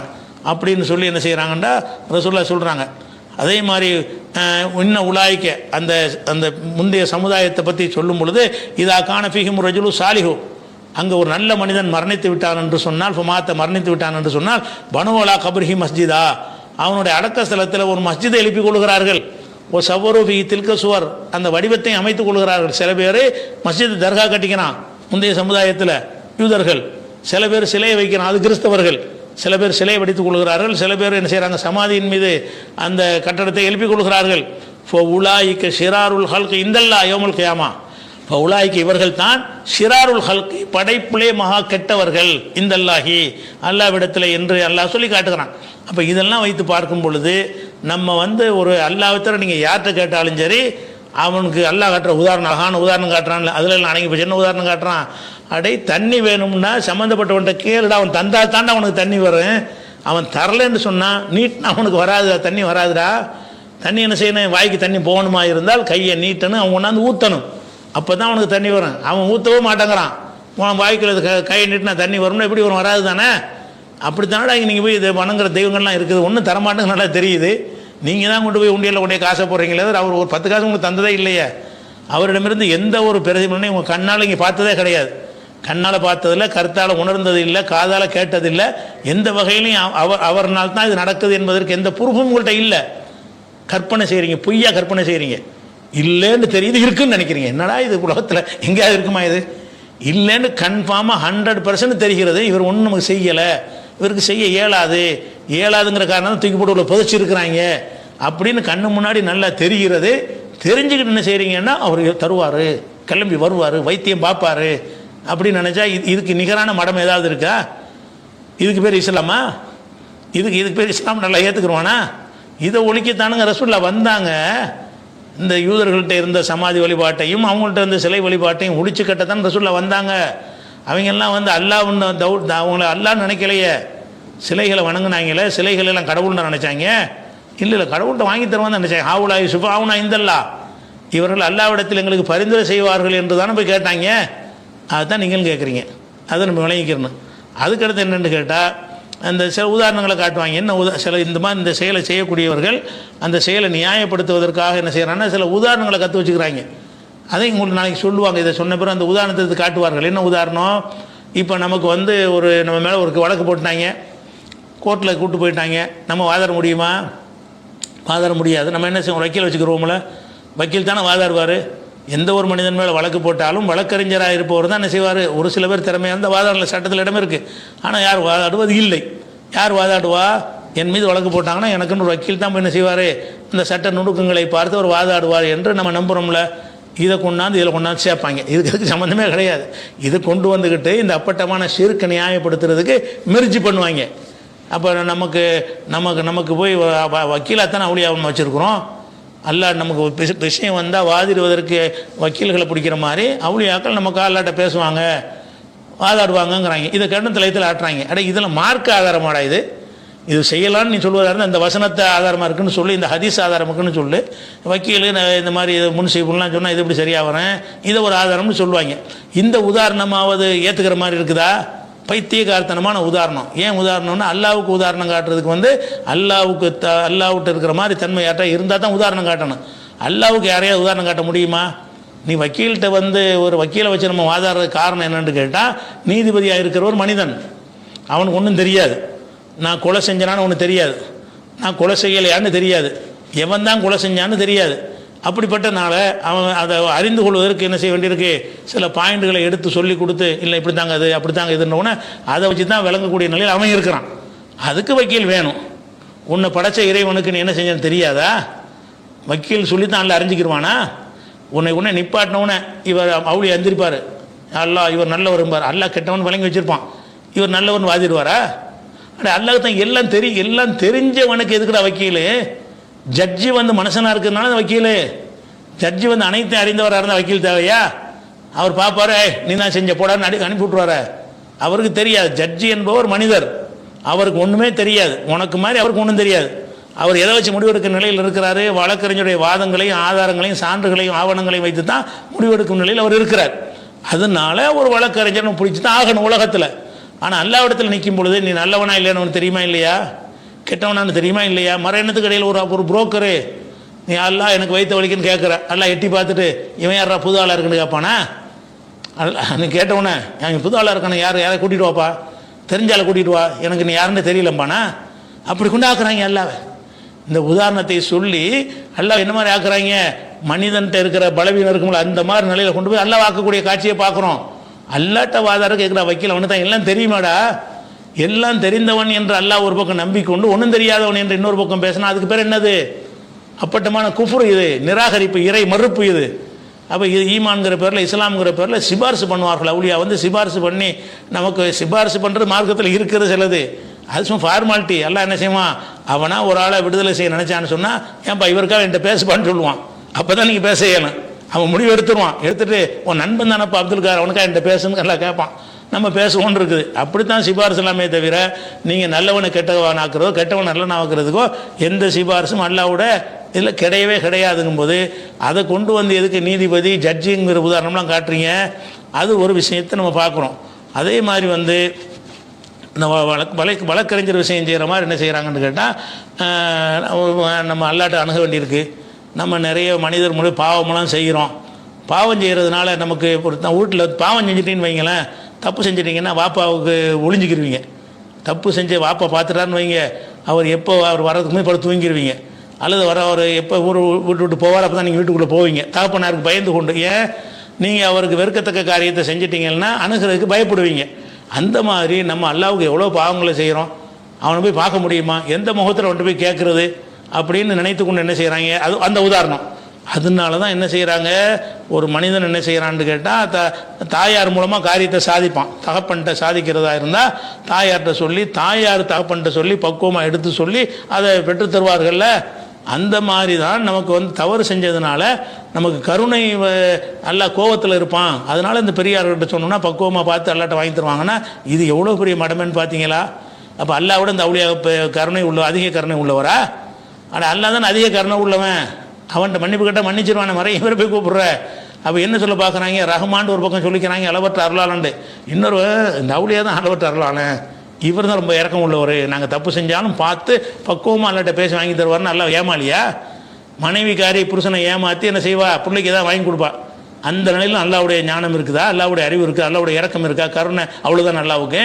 அப்படின்னு சொல்லி என்ன செய்கிறாங்கண்டா ரசூலுல்லாஹ் சொல்கிறாங்க. அதே மாதிரி இன்னும் உலாய்க்க அந்த அந்த முந்தைய சமுதாயத்தை பற்றி சொல்லும் பொழுது இதா கான ஃபீஹிம் ரஜுலு சாலிஹு, அங்கே ஒரு நல்ல மனிதன் மரணித்து விட்டான் என்று சொன்னால், மரணித்து விட்டான் என்று சொன்னால் பனுவலா கபர்ஹி மஸ்ஜிதா, அவனுடைய அடக்க ஸ்தலத்தில் ஒரு மஸ்ஜிதை எழுப்பிக் கொள்கிறார்கள். ஓ சவரூபி தில்க சுவர், அந்த வடிவத்தை அமைத்துக் கொள்கிறார்கள். சில பேர் மஸ்ஜித் தர்கா கட்டிக்கிறான் முந்தைய சமுதாயத்தில் யூதர்கள், சில பேர் சிலையை வைக்கிறான் அது கிறிஸ்தவர்கள், சில பேர் சிலையை வடித்துக் கொள்கிறார்கள், சில பேர் என்ன செய்கிறாங்க சமாதியின் மீது அந்த கட்டடத்தை எழுப்பிக் கொள்கிறார்கள். ஃபோ உலாயிக்க ஷிராருல் ஹல்க் இந்தல்லா யோமுல் கியாமா, ஃபோ உலாயிக்க இவர்கள் தான் ஷிராருல் ஹல்க் படைப்பிலே மகா கெட்டவர்கள் இந்தல்லாஹி அல்லாவிடத்தில் என்று அல்லாஹ் சொல்லி காட்டுகிறான். அப்போ இதெல்லாம் வைத்து பார்க்கும் பொழுது நம்ம வந்து ஒரு அல்லாஹ்விட நீங்கள் யார்கிட்ட கேட்டாலும் சரி அவனுக்கு அல்லாஹ் காட்டுற உதாரணம் அழகான உதாரணம் காட்டுறான்ல, அதில் அடங்கி இப்போ என்ன உதாரணம் காட்டுறான்? அடே தண்ணி வேணும்னா சம்மந்தப்பட்டவன்கிட்ட கேளுடா, அவன் தந்தா தாண்டா அவனுக்கு தண்ணி வரும். அவன் தரலன்னு சொன்னான் நீட்னா அவனுக்கு வராது, தண்ணி வராதுடா. தண்ணி என்ன செய்யணும்? வாய்க்கு தண்ணி போகணுமா இருந்தால் கையை நீட்டணும், அவன் கொண்டாந்து ஊற்றணும், அப்போ தான் அவனுக்கு தண்ணி வரும். அவன் ஊற்றவே மாட்டேங்கிறான், அவன் வாய்க்குள்ள கையை நீட்டினா தண்ணி வரும்னா எப்படி வரும்? வராது தானே. அப்படித்தானடா இங்கே நீங்கள் போய் இதை வணங்குற தெய்வங்கள்லாம் இருக்குது, ஒன்றும் தரமாட்டேங்க நல்லா தெரியுது. நீங்கள் தான் கொண்டு போய் உண்டியலில் கொண்டே காசை போடுறீங்களே, அவர் ஒரு 10 காசு உங்களுக்கு தந்ததே இல்லையே. அவரிடமிருந்து எந்த ஒரு பிரதிபலனையும் உங்கள் கண்ணால் இங்கே பார்த்ததே கிடையாது. கண்ணால் பார்த்ததில்லை, கருத்தால் உணர்ந்தது இல்லை, காதால் கேட்டதில்லை. எந்த வகையிலையும் அவர்னால் தான் இது நடக்குது என்பதற்கு எந்த ப்ரூஃபும் உங்கள்கிட்ட இல்லை. கற்பனை செய்கிறீங்க, பொய்யா கற்பனை செய்கிறீங்க. இல்லைன்னு தெரியுது, இருக்குன்னு நினைக்கிறீங்க. என்னடா இது உலகத்தில் எங்கேயாவது இருக்குமா? இது இல்லைன்னு கன்ஃபார்மாக 100% தெரிகிறது. இவர் ஒன்றும் நமக்கு செய்யலை, இவருக்கு செய்ய இயலாதுங்கிற காரணம் தான் தூக்கி போட்டு உள்ள புதைச்சிருக்கிறாங்க அப்படின்னு கண்ணு முன்னாடி நல்லா தெரிகிறது. தெரிஞ்சுக்கிட்டு என்ன செய்கிறீங்கன்னா அவர் தருவார், கிளம்பி வருவார், வைத்தியம் பார்ப்பார் அப்படின்னு நினச்சா இதுக்கு நிகரான மடம் ஏதாவது இருக்கா? இதுக்கு பேர் இஸ்லாமா? இதுக்கு பேர் இஸ்லாம் நல்லா ஏற்றுக்குருவானா? இதை ஒழிக்கத்தானுங்க ரசூலுல்லாஹ் வந்தாங்க. இந்த யூதர்கள்ட்ட இருந்த சமாதி வழிபாட்டையும் அவங்கள்ட்ட இருந்த சிலை வழிபாட்டையும் ஒழிச்சு கட்டத்தான் ரசூலுல்லாஹ் வந்தாங்க. அவங்கெல்லாம் வந்து அல்லாஹ்வுன்னு அவங்கள அல்லாஹ்னு நினைக்கலையே, சிலைகளை வணங்குனாங்களே, சிலைகள் எல்லாம் கடவுள்னு நினைச்சாங்க. இல்லை கடவுள்கிட்ட வாங்கி தருவான்னு நினைச்சாங்க. ஹாவுலா யூசுஃபா ஆவுனா இந்தல்லா, இவர்கள் அல்லாஹ்விடத்தில் எங்களுக்கு பரிந்துரை செய்வார்கள் என்று தானே போய் கேட்டாங்க. அதுதான் நீங்களும் கேட்குறீங்க, அதை நம்ம விளங்கிக்கிறணும். அதுக்கடுத்து என்னென்னு கேட்டால் அந்த சில உதாரணங்களை காட்டுவாங்க. என்ன சில இந்த மாதிரி இந்த செயலை செய்யக்கூடியவர்கள் அந்த செயலை நியாயப்படுத்துவதற்காக என்ன செய்கிறாங்கன்னா சில உதாரணங்களை கற்று வச்சுக்கிறாங்க. அதை உங்களுக்கு நாளைக்கு சொல்லுவாங்க. இதை சொன்ன பிறகு அந்த உதாரணத்தை காட்டுவார்கள். என்ன உதாரணம்? இப்போ நமக்கு வந்து நம்ம மேலே ஒரு வழக்கு போட்டாங்க, கோர்ட்டில் கூப்பிட்டு போயிட்டாங்க. நம்ம வாதாட முடியுமா? வாதாட முடியாது. நம்ம என்ன செய்வோம்? வக்கீல் வச்சுக்கிறோம்ல, வக்கீல் தானே வாதாடுவார். எந்த ஒரு மனிதன் மேலே வழக்கு போட்டாலும் வழக்கறிஞராக இருப்பவர் தான் என்ன செய்வார்? ஒரு சில பேர் திறமையாக இருந்தால் வாதாடல, சட்டத்தில் இடம் இருக்குது. ஆனால் யார் வாதாடுவது இல்லை. யார் வாதாடுவா? என் மீது வழக்கு போட்டாங்கன்னா எனக்குன்னு ஒரு வக்கீல் தான் என்ன செய்வார்? இந்த சட்ட நுணுக்கங்களை பார்த்து அவர் வாதாடுவார் என்று நம்ம நம்புகிறோம்ல. இதை கொண்டாந்து இதில் கொண்டாந்து சேர்ப்பாங்க. இதுக்கு சம்மந்தமே கிடையாது. இது கொண்டு வந்துக்கிட்டு இந்த அப்பட்டமான ஷிர்க்கை நியாயப்படுத்துறதுக்கு முயற்சி பண்ணுவாங்க. அப்போ நமக்கு போய் வக்கீலாகத்தானே அவுளியாவும் வச்சுருக்குறோம். அல்லாஹ் நமக்கு விஷயம் வந்தால் வாதிடுவதற்கு வக்கீல்களை பிடிக்கிற மாதிரி அவுளியாக்கள் நமக்கு அல்லாட்ட பேசுவாங்க, வாதாடுவாங்கங்கிறாங்க. இதை கண்டு தலையத்தில் ஆட்டுறாங்க. இதில் மார்க்க ஆதாரமாடா இது செய்யலான்னு நீ சொல்வதாக இருந்தால் இந்த வசனத்தை ஆதாரமாக இருக்குன்னு சொல்லி, இந்த ஹதீஸ் ஆதாரம் இருக்குன்னு சொல்லு. வக்கீல் இந்த மாதிரி முன்சீப்புலாம் சொன்னால் இது எப்படி சரியாக வரேன், இதை ஒரு ஆதாரம்னு சொல்லுவாங்க. இந்த உதாரணமாவது ஏற்றுக்கிற மாதிரி இருக்குதா? பைத்தியகார்த்தனமான உதாரணம். ஏன் உதாரணம்னா அல்லாவுக்கு உதாரணம் காட்டுறதுக்கு வந்து அல்லாவுக்கு இருக்கிற மாதிரி தன்மை யார்ட்டா இருந்தால் தான் உதாரணம் காட்டணும். அல்லாவுக்கு யாரையாவது உதாரணம் காட்ட முடியுமா? நீ வக்கீல்கிட்ட வந்து ஒரு வக்கீலை வச்சு நம்ம வாதாடுறது காரணம் என்னன்னு கேட்டால், நீதிபதியாக இருக்கிற ஒரு மனிதன், அவனுக்கு ஒன்றும் தெரியாது. நான் கொலை செஞ்சனான்னு ஒன்று தெரியாது, நான் கொலை செய்யலையான்னு தெரியாது, எவன் தான் கொலை செஞ்சான்னு தெரியாது. அப்படிப்பட்டனால அவன் அதை அறிந்து கொள்வதற்கு என்ன செய்ய வேண்டியிருக்கு? சில பாயிண்ட்களை எடுத்து சொல்லி கொடுத்து, இல்லை இப்படி தாங்க அது அப்படி தாங்க இதுன்னு அதை வச்சு தான் விளங்கக்கூடிய நிலையில் அவன் இருக்கிறான். அதுக்கு வக்கீல் வேணும். உன்னை படைச்ச இறைவனுக்கு நீ என்ன செஞ்சன்னு தெரியாதா? வக்கீல் சொல்லி தான் அல்ல அறிஞ்சிக்கிடுவானா? உன்னை நிப்பாட்டினவுடனே இவர் அவுளி எந்திரிப்பார், அல்லாஹ் இவர் நல்லவரும்பார். அல்லாஹ் கெட்டவன் வழங்கி வச்சுருப்பான், இவர் நல்லவன் வாதிடுவாரா? ஆனால் அல்லாஹ் தான் எல்லாம் தெரிஞ்சவனுக்கு எதுக்குடா வக்கீல்? ஜட்ஜி வந்து மனுஷனாக இருக்கிறதுனால வக்கீல். ஜட்ஜி வந்து அனைத்தையும் அறிந்தவராக இருந்தால் வக்கீல் தேவையா? அவர் பார்ப்பாரு, நீ தான் செஞ்ச போடான்னு அனுப்பி விட்ருவாரு. அவருக்கு தெரியாது. ஜட்ஜி என்பவர் மனிதர், அவருக்கு ஒன்றுமே தெரியாது. உனக்கு மாதிரி அவருக்கு ஒன்றும் தெரியாது. அவர் எதை வச்சு முடிவெடுக்கும் நிலையில் இருக்கிறாரு? வழக்கறிஞருடைய வாதங்களையும் ஆதாரங்களையும் சான்றுகளையும் ஆவணங்களையும் வைத்து தான் முடிவெடுக்கும் நிலையில் அவர் இருக்கிறார். அதனால ஒரு வழக்கறிஞர் பிடிச்சி தான் ஆகணும் உலகத்தில். ஆனால் அல்லாஹ்விடத்தில் நிற்கும் பொழுது நீ நல்லவனா இல்லையான்னு உனக்கு தெரியுமா இல்லையா? கெட்டவனான்னு தெரியுமா இல்லையா? மர எண்ணத்துக்கு இடையில் ஒரு புரோக்கரு, நீ அல்லாஹ் எனக்கு வைத்த வலிக்குன்னு கேட்குற, அல்லாஹ் எட்டி பார்த்துட்டு இவன் யாரா புது ஆளாக இருக்குன்னு கேட்பானா? நீ கேட்டவனே என் புது ஆளாக இருக்கானே, யாரை கூட்டிகிட்டு வாப்பா, தெரிஞ்சால கூட்டிகிட்டு வா, எனக்கு நீ யாருன்னு தெரியலம்பானா? அப்படி கொண்டு ஆக்குறாங்க அல்லாஹ்வை. இந்த உதாரணத்தை சொல்லி அல்லாஹ் என்ன மாதிரி ஆக்குறாங்க? மனிதன்கிட்ட இருக்கிற பலவீனம் இருக்கும்போது அந்த மாதிரி நிலையில் கொண்டு போய் அல்லாஹ் ஆக்கக்கூடிய காட்சியை பார்க்குறோம். அல்லாட்ட வாதாரம் கேட்குற வக்கீல் அவனு தான் எல்லாம் தெரியுமாடா, எல்லாம் தெரிந்தவன் என்று அல்லாஹ் ஒரு பக்கம் நம்பிக்கொண்டு ஒன்றும் தெரியாதவன் என்று இன்னொரு பக்கம் பேசினா அதுக்கு பேர் என்னது? அப்பட்டமான குஃப்ரு, இது நிராகரிப்பு, இறை மறுப்பு இது. அப்போ இது ஈமான்கிற பேரில் இஸ்லாம்ங்கிற பேரில் சிபாரிசு பண்ணுவார்கள். அவுலியா வந்து சிபாரிசு பண்ணி, நமக்கு சிபாரிசு பண்ணுறது மார்க்கத்தில் இருக்கிறது சிலது, அது சும்மா ஃபார்மாலிட்டி. எல்லாம் என்ன செய்வான், அவனா ஒரு ஆளை விடுதலை செய்ய நினச்சான்னு சொன்னால், ஏன்பா இவருக்காக என்கிட்ட பேசுப்பான்னு சொல்லுவான். அப்போ தான் நீங்கள் பேச இயலும். அவன் முடிவு எடுத்துருவான். எடுத்துகிட்டு உன் நண்பன் தானப்பா அப்துல்கார், அவனுக்கா என்கிட்ட பேசுன்னு எல்லாம் கேட்பான். நம்ம பேசுவோன்னு இருக்குது. அப்படித்தான் சிபாரிசு எல்லாமே தவிர நீங்கள் நல்லவனை கெட்டவன் ஆக்குறதோ கெட்டவன் நல்லவன் ஆக்குறதுக்கோ எந்த சிபாரிசும் அல்லாஹ்வோட இதில் கிடையாதுங்கும் போது அதை கொண்டு வந்து எதுக்கு நீதிபதி ஜட்ஜிங்கிற உதாரணம்லாம் காட்டுறீங்க? அது ஒரு விஷயத்தை நம்ம பார்க்குறோம். அதே மாதிரி வந்து இந்த வழக்கறிஞர் விஷயம் செய்கிற மாதிரி என்ன செய்கிறாங்கன்னு கேட்டால், நம்ம அல்லாட்ட அணுக வேண்டியிருக்கு. நம்ம நிறைய மனிதர் மூலம் பாவமெல்லாம் செய்கிறோம். பாவம் செய்கிறதுனால நமக்கு ஒரு வீட்டில் பாவம் செஞ்சிட்டின்னு வைங்களேன், தப்பு செஞ்சிட்டிங்கன்னா வாப்பாவுக்கு ஒளிஞ்சிக்கிருவீங்க. தப்பு செஞ்சு வாப்பா பார்த்துட்டாருன்னு வைங்க, அவர் எப்போ அவர் வர்றதுக்கு முன்னாடி படுத்து தூங்கிடுவீங்க. அல்லது அவர் எப்போ விட்டு போவார், அப்போ தான் நீங்கள் வீட்டுக்குள்ளே போவீங்க. தகப்பனாருக்கு பயந்து கொண்டு. ஏன்? நீங்கள் அவருக்கு வெறுக்கத்தக்க காரியத்தை செஞ்சிட்டிங்கன்னா அணுகிறதுக்கு பயப்படுவீங்க. அந்த மாதிரி நம்ம அல்லாவுக்கு எவ்வளோ பாவங்களை செய்கிறோம், அவனை போய் பார்க்க முடியுமா? எந்த முகத்தில் அவன்கிட்ட போய் கேட்குறது அப்படின்னு நினைத்து கொண்டு என்ன செய்கிறாங்க? அது அந்த உதாரணம். அதனால தான் என்ன செய்கிறாங்க, ஒரு மனிதன் என்ன செய்கிறான்னு கேட்டால் தாயார் மூலமாக காரியத்தை சாதிப்பான். தகப்பன்கிட்ட சாதிக்கிறதா இருந்தால் தாயார்கிட்ட சொல்லி, தாயார் தகப்பன்கிட்ட சொல்லி பக்குவமாக எடுத்து சொல்லி அதை பெற்று தருவார்கள்ல. அந்த மாதிரி தான் நமக்கு வந்து தவறு செஞ்சதுனால நமக்கு கருணை, நல்லா கோவத்தில் இருப்பான். அதனால் இந்த பெரியார்கிட்ட சொன்னோம்னா பக்குவமாக பார்த்து அல்லாட்ட வாங்கி தருவாங்கன்னா இது எவ்வளோ பெரிய மடமைன்னு பார்த்தீங்களா? அப்போ அல்லாவோட இந்த அவுளியா கருணை அதிக கருணை உள்ளவரா? ஆனால் அல்லா தான் அதிக கருணை உள்ளவன். அவன்கிட்ட மன்னிப்பு கேட்டால் மன்னிச்சிருவான மறைய இவரை போய் கூப்பிட்ற. அப்போ என்ன சொல்ல பார்க்குறாங்க? ரஹ்மான் ஒரு பக்கம் சொல்லிக்கிறாங்க, அளவற்ற அருளாளண்டு. இன்னொரு இந்த அவுளியா தான் அளவற்ற அருளான, இவர் தான் ரொம்ப இறக்கம் உள்ளவர். நாங்கள் தப்பு செஞ்சாலும் பார்த்து பக்குவமாக அல்லாட்ட பேசி வாங்கி தருவார்னு. நல்லா ஏமாலியா? மனைவிக்காரி புருஷனை ஏமாற்றி என்ன செய்வா? பிள்ளைக்கு தான் வாங்கி கொடுப்பா. அந்த நிலையில் அல்லாவுடைய ஞானம் இருக்குதா? அல்லாவுடைய அறிவு இருக்குது? அல்லாவுடைய இறக்கம் இருக்கா? கருணை அவ்வளோதான் அல்லாவுக்கு.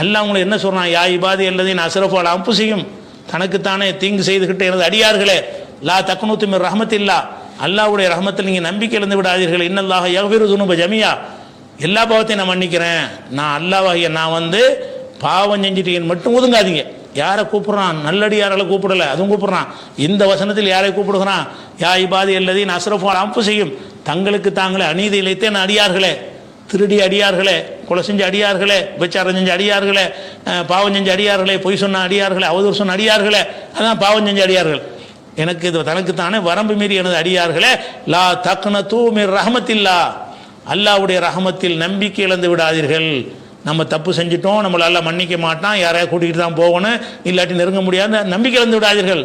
அல்லாஹ் உங்களை என்ன சொல்கிறான்? யா இபாதி அல்லதீன அஸ்ரஃபு அன்ஃபுஸிஹிம், தனக்குத்தானே தீங்கு செய்துகிட்டு எனது அடியார்களே, லா தக்னூது மின் ரஹ்மத்தில்லா, அல்லாஹ்வுடைய ரஹ்மத்தில் நீங்கள் நம்பிக்கை இழந்து விடாதீர்கள். இன்னல்லாஹ யக்ஃபிரு ஸுனூப ஜமீஆ, எல்லா பாவத்தையும் நான் மன்னிக்கிறேன். நான் அல்லாஹ்வாகிய நான் வந்து பாவம் செஞ்சிட்டீங்கன்னு மட்டும் ஒதுங்காதீங்க. யாரை கூப்பிட்றான்? நல்லடியார்களை கூப்பிடலை, அதுவும் கூப்பிட்றான். இந்த வசனத்தில் யாரை கூப்பிடுகிறான்? யா இபாதி அல்லதீன அஸ்ரஃபு அன்ஃபுஸிஹிம், தங்களுக்கு தாங்களே அநீதி இழைத்தேன் அடியார்களே, திருடி அடியார்களே, கொலை செஞ்ச அடியார்களே, விபச்சாரம் செஞ்ச அடியார்களே, பாவம் செஞ்ச அடியார்களே, பொய் சொன்ன அடியார்களே, அவதூறு சொன்ன அடியார்களே, அதான் பாவம் செஞ்ச அடியார்கள். எனக்கு இது தனக்குத்தானே வரம்பு மீறி எனது அடியார்களே, லா தக்னது மின் ரஹ்மத்தில்லா, அல்லாஹ்வுடைய ரஹமத்தில் நம்பிக்கை இழந்து விடாதீர்கள். நம்ம தப்பு செஞ்சிட்டோம், நம்மளால மன்னிக்க மாட்டான், யாரையா கூட்டிகிட்டு தான் போகணும், இல்லாட்டி நெருங்க முடியாத நம்பிக்கை இழந்து விடாதீர்கள்.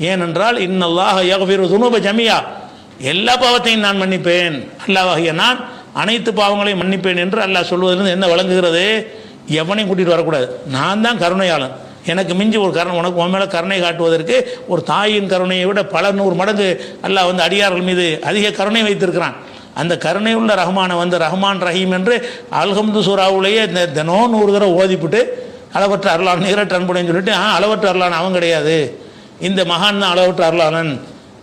ஏனென்றால் இன்னல்லாஹ யக்ஃபிரு ஸுனூப ஜமீஆ, எல்லா பாவத்தையும் நான் மன்னிப்பேன், அல்லாஹ்வாகிய நான் அனைத்து பாவங்களையும் மன்னிப்பேன் என்று அல்லாஹ் சொல்வதிலிருந்து என்ன வழங்குகிறது? எவனையும் கூட்டிகிட்டு வரக்கூடாது, நான் தான் கருணையாளன், எனக்கு மிஞ்சி ஒரு கருணை, உனக்கு உன் மேலே கருணை காட்டுவதற்கு ஒரு தாயின் கருணையை விட பல 100 மடங்கு அல்லாஹ் வந்து அடியார்கள் மீது அதிக கருணை வைத்திருக்கிறான். அந்த கருணை உள்ள ரஹ்மானை வந்து ரஹ்மான் ரஹீம் என்று அல்ஹம்து சூராவுலேயே தினம் 100 தடவை ஓதிப்புட்டு அளவற்ற அருளான் நிகரற்ற அன்புடைன்னு சொல்லிட்டு, அளவற்ற அருளான் அவன் கிடையாது, இந்த மகான் தான் அளவற்ற அருளாளன்,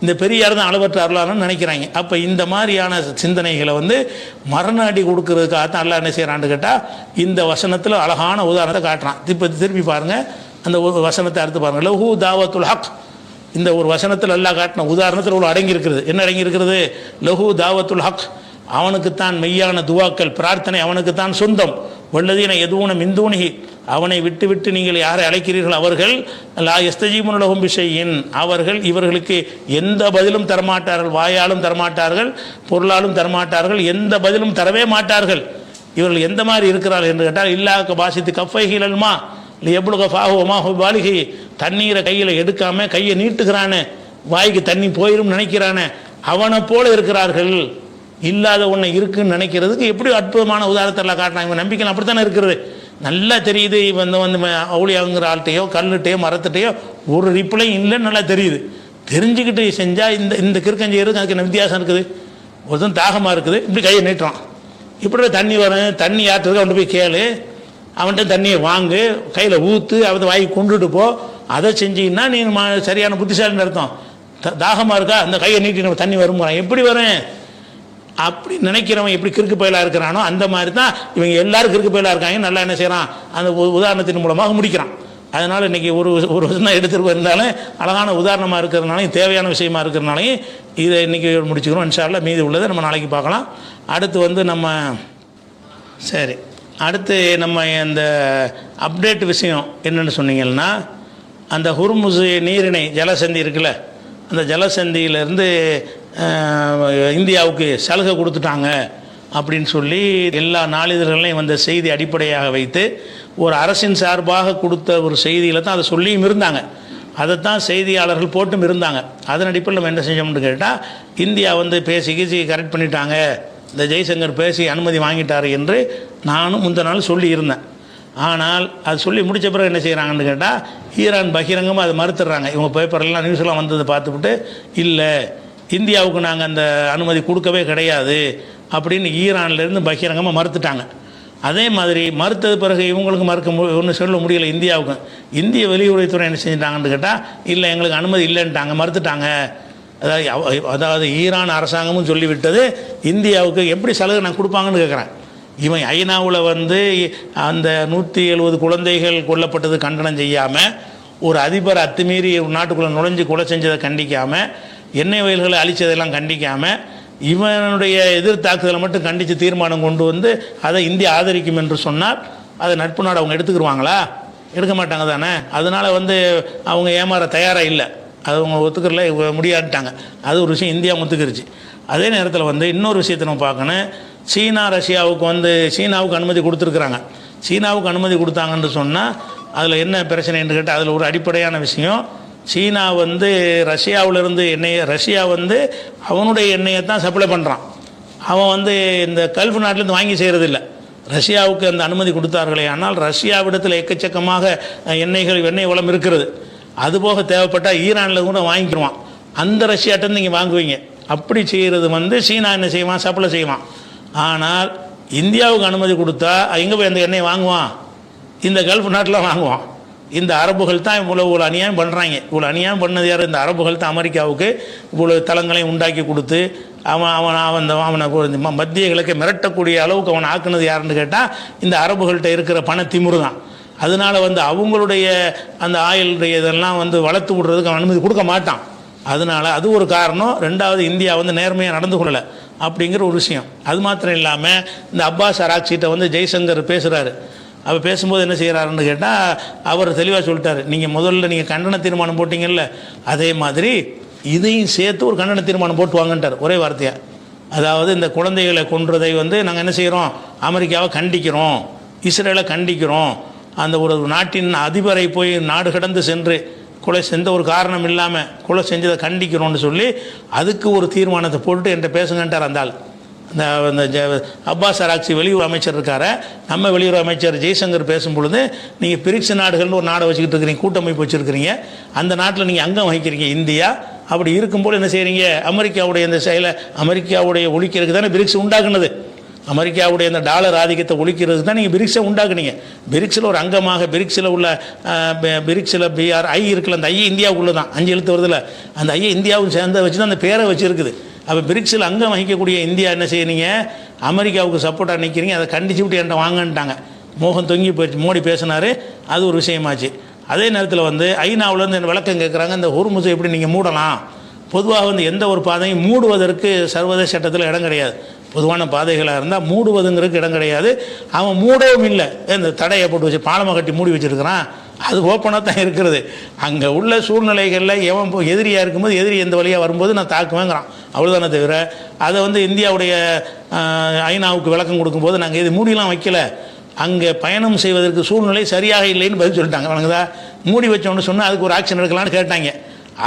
இந்த பெரியார் தான் அளவற்ற அருளாளன்னு நினைக்கிறாங்க. அப்போ இந்த மாதிரியான சிந்தனைகளை வந்து மரண அடி கொடுக்கறதுக்காகத்தான் அல்லாஹ் என்ன செய்கிறான்னு கேட்டால் இந்த வசனத்தில் அழகான உதாரணத்தை காட்டுறான். இப்போ திருப்பி பாருங்கள், அந்த வசனத்தை அடுத்து பாருங்கள். லஹு தாவத்துல் ஹக், இந்த ஒரு வசனத்தில் அல்லாஹ் காட்டின உதாரணத்தில் ஒரு அடங்கியிருக்கிறது. என்ன அடங்கியிருக்கிறது? லஹு தாவத்துல் ஹக், அவனுக்குத்தான் மெய்யான துவாக்கள், பிரார்த்தனை அவனுக்குத்தான் சொந்தம். வல்லதீன எதுவுன மிந்தூனிகி, அவனை விட்டு விட்டு நீங்கள் யாரை அழைக்கிறீர்கள் அவர்கள் லா யஸ்தஜீபுன லஹும் பிஷையின், அவர்கள் இவர்களுக்கு எந்த பதிலும் தரமாட்டார்கள், வாயாலும் தரமாட்டார்கள், பொருளாலும் தரமாட்டார்கள், எந்த பதிலும் தரவே மாட்டார்கள். இவர்கள் எந்த மாதிரி இருக்கிறார்கள் என்று கேட்டால் இல்லாக்க பாசித்து கஃபைஹிலல்மா எவ்வளோ ஃபாஹுமா வாலிகை, தண்ணீரை கையில் எடுக்காம கையை நீட்டுகிறானே, வாய்க்கு தண்ணி போயிடும் நினைக்கிறானே, அவனை போல இருக்கிறார்கள். இல்லாத ஒன்றை இருக்குன்னு நினைக்கிறதுக்கு எப்படி அற்புதமான உதாரணத்தில் காட்டினாங்க. இவன் நம்பிக்கை அப்படித்தானே இருக்கிறது. நல்லா தெரியுது. இவன் வந்து அவுளியாங்கிற ஆள்கிட்டையோ கல்லுட்டையோ மரத்துட்டையோ ஒரு ரிப்ளை இல்லைன்னு நல்லா தெரியுது. தெரிஞ்சுக்கிட்டு செஞ்சால் இந்த கிறுக்கஞ்செய்யறதுக்கு அதுக்கு என்ன வித்தியாசம் இருக்குது? ஒருத்தன் தாகமாக இருக்குது, இப்படி கையை நீட்டுறான், இப்படி தண்ணி வரும், தண்ணி யாற்றுறதுக்கு அவன்கிட்ட போய் கேளு, அவன்கிட்ட தண்ணியை வாங்கு, கையில் ஊற்று, அவன் வாங்கி கொண்டுட்டு போ. அதை செஞ்சீங்கன்னா நீ சரியான புத்திசாலின்னு அர்த்தம். தாகமாக இருக்கா, அந்த கையை நீட்டி நம்ம தண்ணி வரும்போறான், எப்படி வரும்? அப்படி நினைக்கிறவன் எப்படி கிறுக்கு பயிலாக இருக்கிறானோ அந்த மாதிரி தான் இவங்க எல்லாரும் கிறுக்கு பயிலாக இருக்காங்க. நல்லா என்ன செய்கிறான், அந்த உதாரணத்தின் மூலமாக முடிக்கிறான். அதனால் இன்றைக்கி ஒரு வருஷம் எடுத்துகிட்டு போயிருந்தாலும் அழகான உதாரணமாக இருக்கிறதுனாலையும் தேவையான விஷயமா இருக்கிறதுனாலையும் இதை இன்றைக்கி முடிச்சுக்கிறோம். இன்ஷா அல்லாஹ் மீதி உள்ளதை நம்ம நாளைக்கு பார்க்கலாம். அடுத்து வந்து நம்ம சரி அடுத்து நம்ம இந்த அப்டேட் விஷயம் என்னென்னு சொன்னீங்கன்னா, அந்த ஹுர்முஸ் நீரிணை ஜலசந்தி இருக்குல்ல, அந்த ஜலசந்தியிலேருந்து இந்தியாவுக்கு சலுகை கொடுத்துட்டாங்க அப்படின்னு சொல்லி எல்லா நாளிதழ்களையும் வந்த செய்தி அடிப்படையாக வைத்து ஒரு அரசின் சார்பாக கொடுத்த ஒரு செய்தியில் தான் அதை சொல்லியும் இருந்தாங்க. அதைத்தான் செய்தியாளர்கள் போட்டும் இருந்தாங்க. அதன் அடிப்படையில் நம்ம என்ன செஞ்சோம்னு கேட்டால், இந்தியா வந்து பேசி கரெக்ட் பண்ணிட்டாங்க, இந்த ஜெய்சங்கர் பேசி அனுமதி வாங்கிட்டார் என்று நானும் முந்த நாள் சொல்லி இருந்தேன். ஆனால் அது சொல்லி முடித்த பிறகு என்ன செய்கிறாங்கன்னு கேட்டால், ஈரான் பகிரங்கமாக அதை மறுத்துடுறாங்க. இவங்க பேப்பர்லாம் நியூஸ்லாம் வந்ததை பார்த்துவிட்டு, இல்லை இந்தியாவுக்கு நாங்கள் அந்த அனுமதி கொடுக்கவே கிடையாது அப்படின்னு ஈரான்லேருந்து பகிரங்கமாக மறுத்துட்டாங்க. அதே மாதிரி மறுத்தது பிறகு இவங்களுக்கு ஒன்றும் சொல்ல முடியலை இந்தியாவுக்கு. இந்திய வெளியுறவுத்துறை என்ன செஞ்சிட்டாங்கன்னு கேட்டால், இல்லை எங்களுக்கு அனுமதி இல்லைன்ட்டாங்க, மறுத்துட்டாங்க. அதாவது ஈரான் அரசாங்கமும் சொல்லிவிட்டது, இந்தியாவுக்கு எப்படி சலுகை நான் கொடுப்பாங்கன்னு கேட்குறேன். இவன் ஐநாவில் வந்து அந்த 170 குழந்தைகள் கொல்லப்பட்டது கண்டனம் செய்யாமல், ஒரு அதிபர் அத்துமீறி நாட்டுக்குள்ளே நுழைஞ்சு கொலை செஞ்சதை கண்டிக்காமல், எண்ணெய் வயல்களை அழித்ததெல்லாம் கண்டிக்காமல், இவனுடைய எதிர்த்தாக்குதலை மட்டும் கண்டித்து தீர்மானம் கொண்டு வந்து அதை இந்தியா ஆதரிக்கும் என்று சொன்னால் அதை நட்பு நாடு அவங்க எடுத்துக்கிடுவாங்களா? எடுக்க மாட்டாங்க தானே. அதனால் வந்து அவங்க ஏமாற தயாராக இல்லை, அது அவங்க ஒத்துக்கிறல முடியாட்டாங்க. அது ஒரு விஷயம் இந்தியா ஒத்துக்கிருச்சு. அதே நேரத்தில் வந்து இன்னொரு விஷயத்தை நம்ம பார்க்கணும். சீனா ரஷ்யாவுக்கு வந்து சீனாவுக்கு அனுமதி கொடுத்துருக்குறாங்க. சீனாவுக்கு அனுமதி கொடுத்தாங்கன்னு சொன்னால் அதில் என்ன பிரச்சனைன்னு கேட்டால், அதில் ஒரு அடிப்படையான விஷயம், சீனா வந்து ரஷ்யாவிலிருந்து ரஷ்யா வந்து அவனுடைய எண்ணெயை தான் சப்ளை பண்ணுறான். அவன் வந்து இந்த கல்ஃப் நாட்டிலேருந்து வாங்கி செய்கிறதில்ல. ரஷ்யாவுக்கு அந்த அனுமதி கொடுத்தார்களே, ஆனால் ரஷ்யாவிடத்தில் எக்கச்சக்கமாக எண்ணெய் வளம் இருக்கிறது. அதுபோக தேவைப்பட்டால் ஈரானில் கூட வாங்கிக்கிடுவான். அந்த ரஷ்யாட்டேருந்து நீங்கள் வாங்குவீங்க. அப்படி செய்கிறது வந்து சீனா என்ன செய்வான், சப்ளை செய்வான். ஆனால் இந்தியாவுக்கு அனுமதி கொடுத்தா எங்கே போய் அந்த எண்ணெயை வாங்குவான்? இந்த கல்ஃப் நாட்டில் வாங்குவான். இந்த அரபுகள் தான் இவ்வளோ அநியாயம் பண்ணுறாங்க. இவ்வளோ அநியாயம் பண்ணது யார்? இந்த அரபுகள் தான் அமெரிக்காவுக்கு இவ்வளோ தளங்களையும் உண்டாக்கி கொடுத்து அவனை மத்திய கிழக்கை மிரட்டக்கூடிய அளவுக்கு அவனை ஆக்குனது யாருன்னு கேட்டால், இந்த அரபுகள்கிட்ட இருக்கிற பண திமிரு தான். அதனால் வந்து அவங்களுடைய அந்த ஆயிலுடைய இதெல்லாம் வந்து வளர்த்து விடுறதுக்கு அவன் அனுமதி கொடுக்க மாட்டான். அதனால் அது ஒரு காரணம். ரெண்டாவது, இந்தியா வந்து நேர்மையாக நடந்து கொள்ளலை அப்படிங்கிற ஒரு விஷயம். அது மாத்திரம் இல்லாமல் இந்த அப்பாஸ் அராக்சிகிட்ட வந்து ஜெய்சங்கர் பேசுகிறாரு. அவர் பேசும்போது என்ன செய்கிறாருன்னு கேட்டால், அவர் தெளிவாக சொல்லிட்டார், நீங்கள் முதல்ல நீங்கள் கண்டன தீர்மானம் போட்டிங்கல்ல, அதே மாதிரி இதையும் சேர்த்து ஒரு கண்டன தீர்மானம் போட்டு வாங்கன்ட்டார் ஒரே வார்த்தையாக. அதாவது இந்த குழந்தைகளை கொன்றதை வந்து நாங்கள் என்ன செய்கிறோம், அமெரிக்காவை கண்டிக்கிறோம், இஸ்ரேலை கண்டிக்கிறோம், அந்த ஒரு நாட்டின் அதிபரை போய் நாடு கடந்து சென்று கொலை செஞ்ச ஒரு காரணம் இல்லாமல் கொலை செஞ்சதை கண்டிக்கிறோன்னு சொல்லி அதுக்கு ஒரு தீர்மானத்தை போட்டு என்கிட்ட பேசுங்கன்ட்டார் அந்த ஆள். இந்த அப்பாஸ் அராக்சி வெளியுறவு அமைச்சர் இருக்கார, நம்ம வெளியுறவு அமைச்சர் ஜெய்சங்கர் பேசும் பொழுது, நீங்கள் பிரிக்ஸ் நாடுகள்னு ஒரு நாடை வச்சுக்கிட்டு இருக்கிறீங்க, கூட்டமைப்பு வச்சுருக்கிறீங்க, அந்த நாட்டில் நீங்கள் அங்கம் வகிக்கிறீங்க இந்தியா. அப்படி இருக்கும்போது என்ன செய்கிறீங்க, அமெரிக்காவுடைய இந்த செயலை அமெரிக்காவுடைய ஒழிக்கிறதுக்கு தானே பிரிக்ஸ் உண்டாக்குனது. அமெரிக்காவுடைய இந்த டாலர் ஆதிக்கத்தை ஒழிக்கிறது தான் நீங்கள் பிரிக்ஸை உண்டாக்குனீங்க. பிரிக்ஸில் ஒரு அங்கமாக பிரிக்ஸில் உள்ள BRI இருக்குல்ல, அந்த ஐ இந்தியாவுக்குள்ளே தான் 5 எழுத்து வருதில்ல, அந்த ஐயை இந்தியாவும் சேர்ந்த வச்சு தான் அந்த பேரை வச்சுருக்குது. அப்போ பிரிக்ஸில் அங்கம் வகிக்கக்கூடிய இந்தியா என்ன செய்யறீங்க, அமெரிக்காவுக்கு சப்போர்ட்டாக நிற்கிறீங்க. அதை கண்டிச்சு விட்டு என்கிட்ட வாங்கன்ட்டாங்க. மோகன் தொங்கி போயிடுச்சு. மோடி பேசினார், அது ஒரு விஷயமாச்சு. அதே நேரத்தில் வந்து ஐநாவிலேருந்து என்ன விளக்கம் கேட்குறாங்க, இந்த ஹோர்முஸை எப்படி நீங்கள் மூடலாம்? பொதுவாக வந்து எந்த ஒரு பாதையும் மூடுவதற்கு சர்வதேச சட்டத்தில் இடம் கிடையாது. பொதுவான பாதைகளாக இருந்தால் மூடுவதுங்கிறதுக்கு இடம் கிடையாது. அவன் மூடவும் இல்லை, இந்த தடையை போட்டு வச்சு பாலமாக கட்டி மூடி வச்சுருக்கிறான், அது ஓப்பனாக தான் இருக்கிறது. அங்கே உள்ள சூழ்நிலைகளில் எவன் எதிரியாக இருக்கும்போது எதிரி எந்த வழியாக வரும்போது நான் தாக்குவேங்கிறான், அவ்வளோதானே தவிர அதை வந்து இந்தியாவுடைய ஐநாவுக்கு விளக்கம் கொடுக்கும்போது நாங்கள் இது மூடிலாம் வைக்கல, அங்கே பயணம் செய்வதற்கு சூழ்நிலை சரியாக இல்லைன்னு பதில் சொல்லிட்டாங்க. வணங்குதா, மூடி வச்சோன்னு சொன்னால் அதுக்கு ஒரு ஆக்ஷன் எடுக்கலான்னு கேட்டாங்க.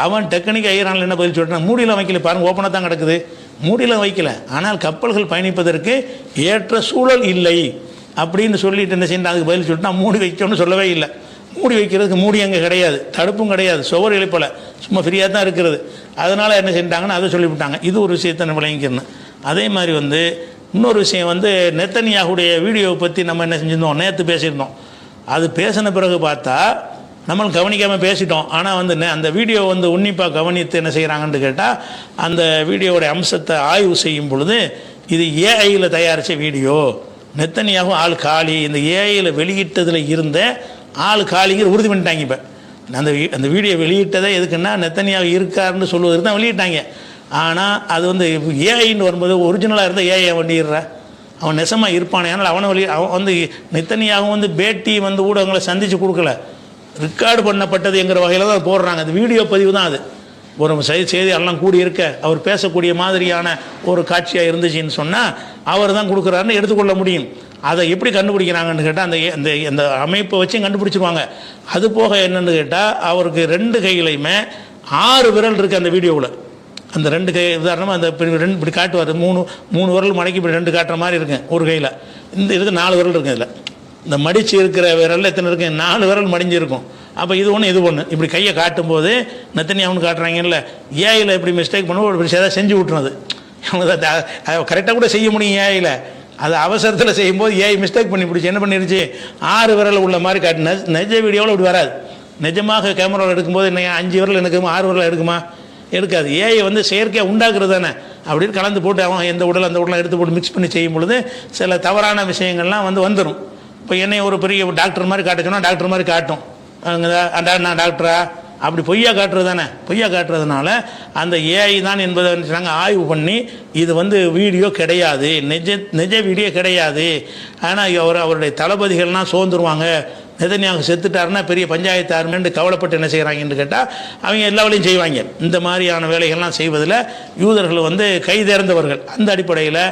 அவன் டெக்னிக் ஐரானில் என்ன பதில் சொல்லிட்டான், மூடியில் வைக்கல, பாருங்கள் ஓப்பனாக தான் கிடக்குது, மூடியில் வைக்கல, ஆனால் கப்பல்கள் பயணிப்பதற்கு ஏற்ற சூழல் இல்லை அப்படின்னு சொல்லிட்டு என்ன செய்யணும், அதுக்கு பதில் சொல்லிட்டு நான் மூடி வைக்கணும்னு சொல்லவே இல்லை. மூடி வைக்கிறதுக்கு மூடி அங்கே கிடையாது, தடுப்பும் கிடையாது, சுவர் எழுப்பலை, சும்மா ஃப்ரீயாக தான் இருக்கிறது. அதனால் என்ன செஞ்சிட்டாங்கன்னு அதை சொல்லிவிட்டாங்க. இது ஒரு விஷயத்தை நம்ம விளங்கிக்கணும். அதே மாதிரி வந்து இன்னொரு விஷயம் வந்து நெத்தனியாகுடைய வீடியோவை பற்றி நம்ம என்ன செஞ்சிருந்தோம், நேற்று பேசியிருந்தோம். அது பேசின பிறகு பார்த்தா நம்மளும் கவனிக்காமல் பேசிட்டோம். ஆனால் வந்து அந்த வீடியோ வந்து உன்னிப்பாக கவனித்து என்ன செய்கிறாங்கன்னு கேட்டால், அந்த வீடியோவுடைய அம்சத்தை ஆய்வு செய்யும் பொழுது இது ஏஐயில் தயாரித்த வீடியோ, நெத்தனியாகவும் ஆள் காலி, இந்த ஏஐயில் வெளியிட்டதில் இருந்த ஆள் காலிங்கிற உறுதி பண்ணிட்டாங்க. இப்போ அந்த வீடியோ வெளியிட்டதே எதுக்குன்னா நெத்தனியாக இருக்காருன்னு சொல்லுவதற்கு தான் வெளியிட்டாங்க. ஆனால் அது வந்து ஏஐன்னு வரும்போது ஒரிஜினலாக இருந்தால் ஏஐ வண்டிடுற அவன் நெசமாக இருப்பானே, ஆனால் அவனை அவன் வந்து நெத்தனியாகவும் வந்து பேட்டி வந்து ஊடகங்களை சந்தித்து கொடுக்கல, ரெக்கார்டு பண்ணப்பட்டது என்கிற வகையில் தான் போடுறாங்க. அது வீடியோ பதிவு தான். அது ஒரு செய்தி எல்லாம் கூடி இருக்க அவர் பேசக்கூடிய மாதிரியான ஒரு காட்சியாக இருந்துச்சுன்னு சொன்னால் அவர் தான் கொடுக்குறாருன்னு எடுத்துக்கொள்ள முடியும். அதை எப்படி கண்டுபிடிக்கிறாங்கன்னு கேட்டால் அந்த அந்த அமைப்பை வச்சு கண்டுபிடிச்சிருவாங்க. அது போக என்னென்னு கேட்டால் அவருக்கு 2 கையிலையுமே 6 விரல் இருக்குது அந்த வீடியோவில். அந்த 2 கை உதாரணமாக அந்த இப்படி காட்டுவார், 3 விரல் மடக்கி இப்படி 2 காட்டுற மாதிரி இருக்குங்க ஒரு கையில். இந்த இதுக்கு 4 விரல் இருக்குது. இதில் இந்த மடித்து இருக்கிற விரல் எத்தனை இருக்கு, 4 விரல் மடிஞ்சு இருக்கும். அப்போ இது ஒன்று இது ஒன்று இப்படி கையை காட்டும்போது நெத்தனியாவுன்னு காட்டுறாங்கல்ல, ஏஐயில் இப்படி மிஸ்டேக் பண்ணுவோம், இப்படி ஏதாவது செஞ்சு விட்டுறது. கரெக்டாக கூட செய்ய முடியும் ஏஐயில், அது அவசரத்தில் செய்யும்போது ஏஐ மிஸ்டேக் பண்ணி பிடிச்சி என்ன பண்ணிருச்சு, 6 விரல் உள்ள மாதிரி காட்டு. நிஜ வீடியோவில் இப்படி வராது. நிஜமாக கேமராவில் எடுக்கும்போது என்ன 5 விரல் எடுக்குமா 6 விரல் எடுக்குமா, எடுக்காது. ஏஐ வந்து செயற்கையாக உண்டாக்குறது தானே, அப்படின்னு கலந்து போட்டு அவன் எந்த உடல் அந்த உடலாம் எடுத்து போட்டு மிக்ஸ் பண்ணி செய்யும் பொழுது சில தவறான விஷயங்கள்லாம் வந்துடும். இப்போ என்னை ஒரு பெரிய டாக்டர் மாதிரி காட்ட சொன்னால் டாக்டர் மாதிரி காட்டும், நான் டாக்டரா அப்படி பொய்யா காட்டுறது தானே. பொய்யா காட்டுறதுனால அந்த ஏஐ தான் என்பதை நாங்கள் ஆய்வு பண்ணி இது வந்து வீடியோ கிடையாது, நிஜ வீடியோ கிடையாது. ஆனால் அவருடைய தளபதிகள்லாம் சோர்ந்துருவாங்க, நெதன்யாகு செத்துட்டாருன்னா பெரிய பஞ்சாயத்து ஆரம்பின்னு கவலைப்பட்டு என்ன செய்கிறாங்கன்னு கேட்டால் அவங்க எல்லா வேலையும் செய்வாங்க. இந்த மாதிரியான வேலைகள்லாம் செய்வதில் யூதர்கள் வந்து கைதேர்ந்தவர்கள். அந்த அடிப்படையில்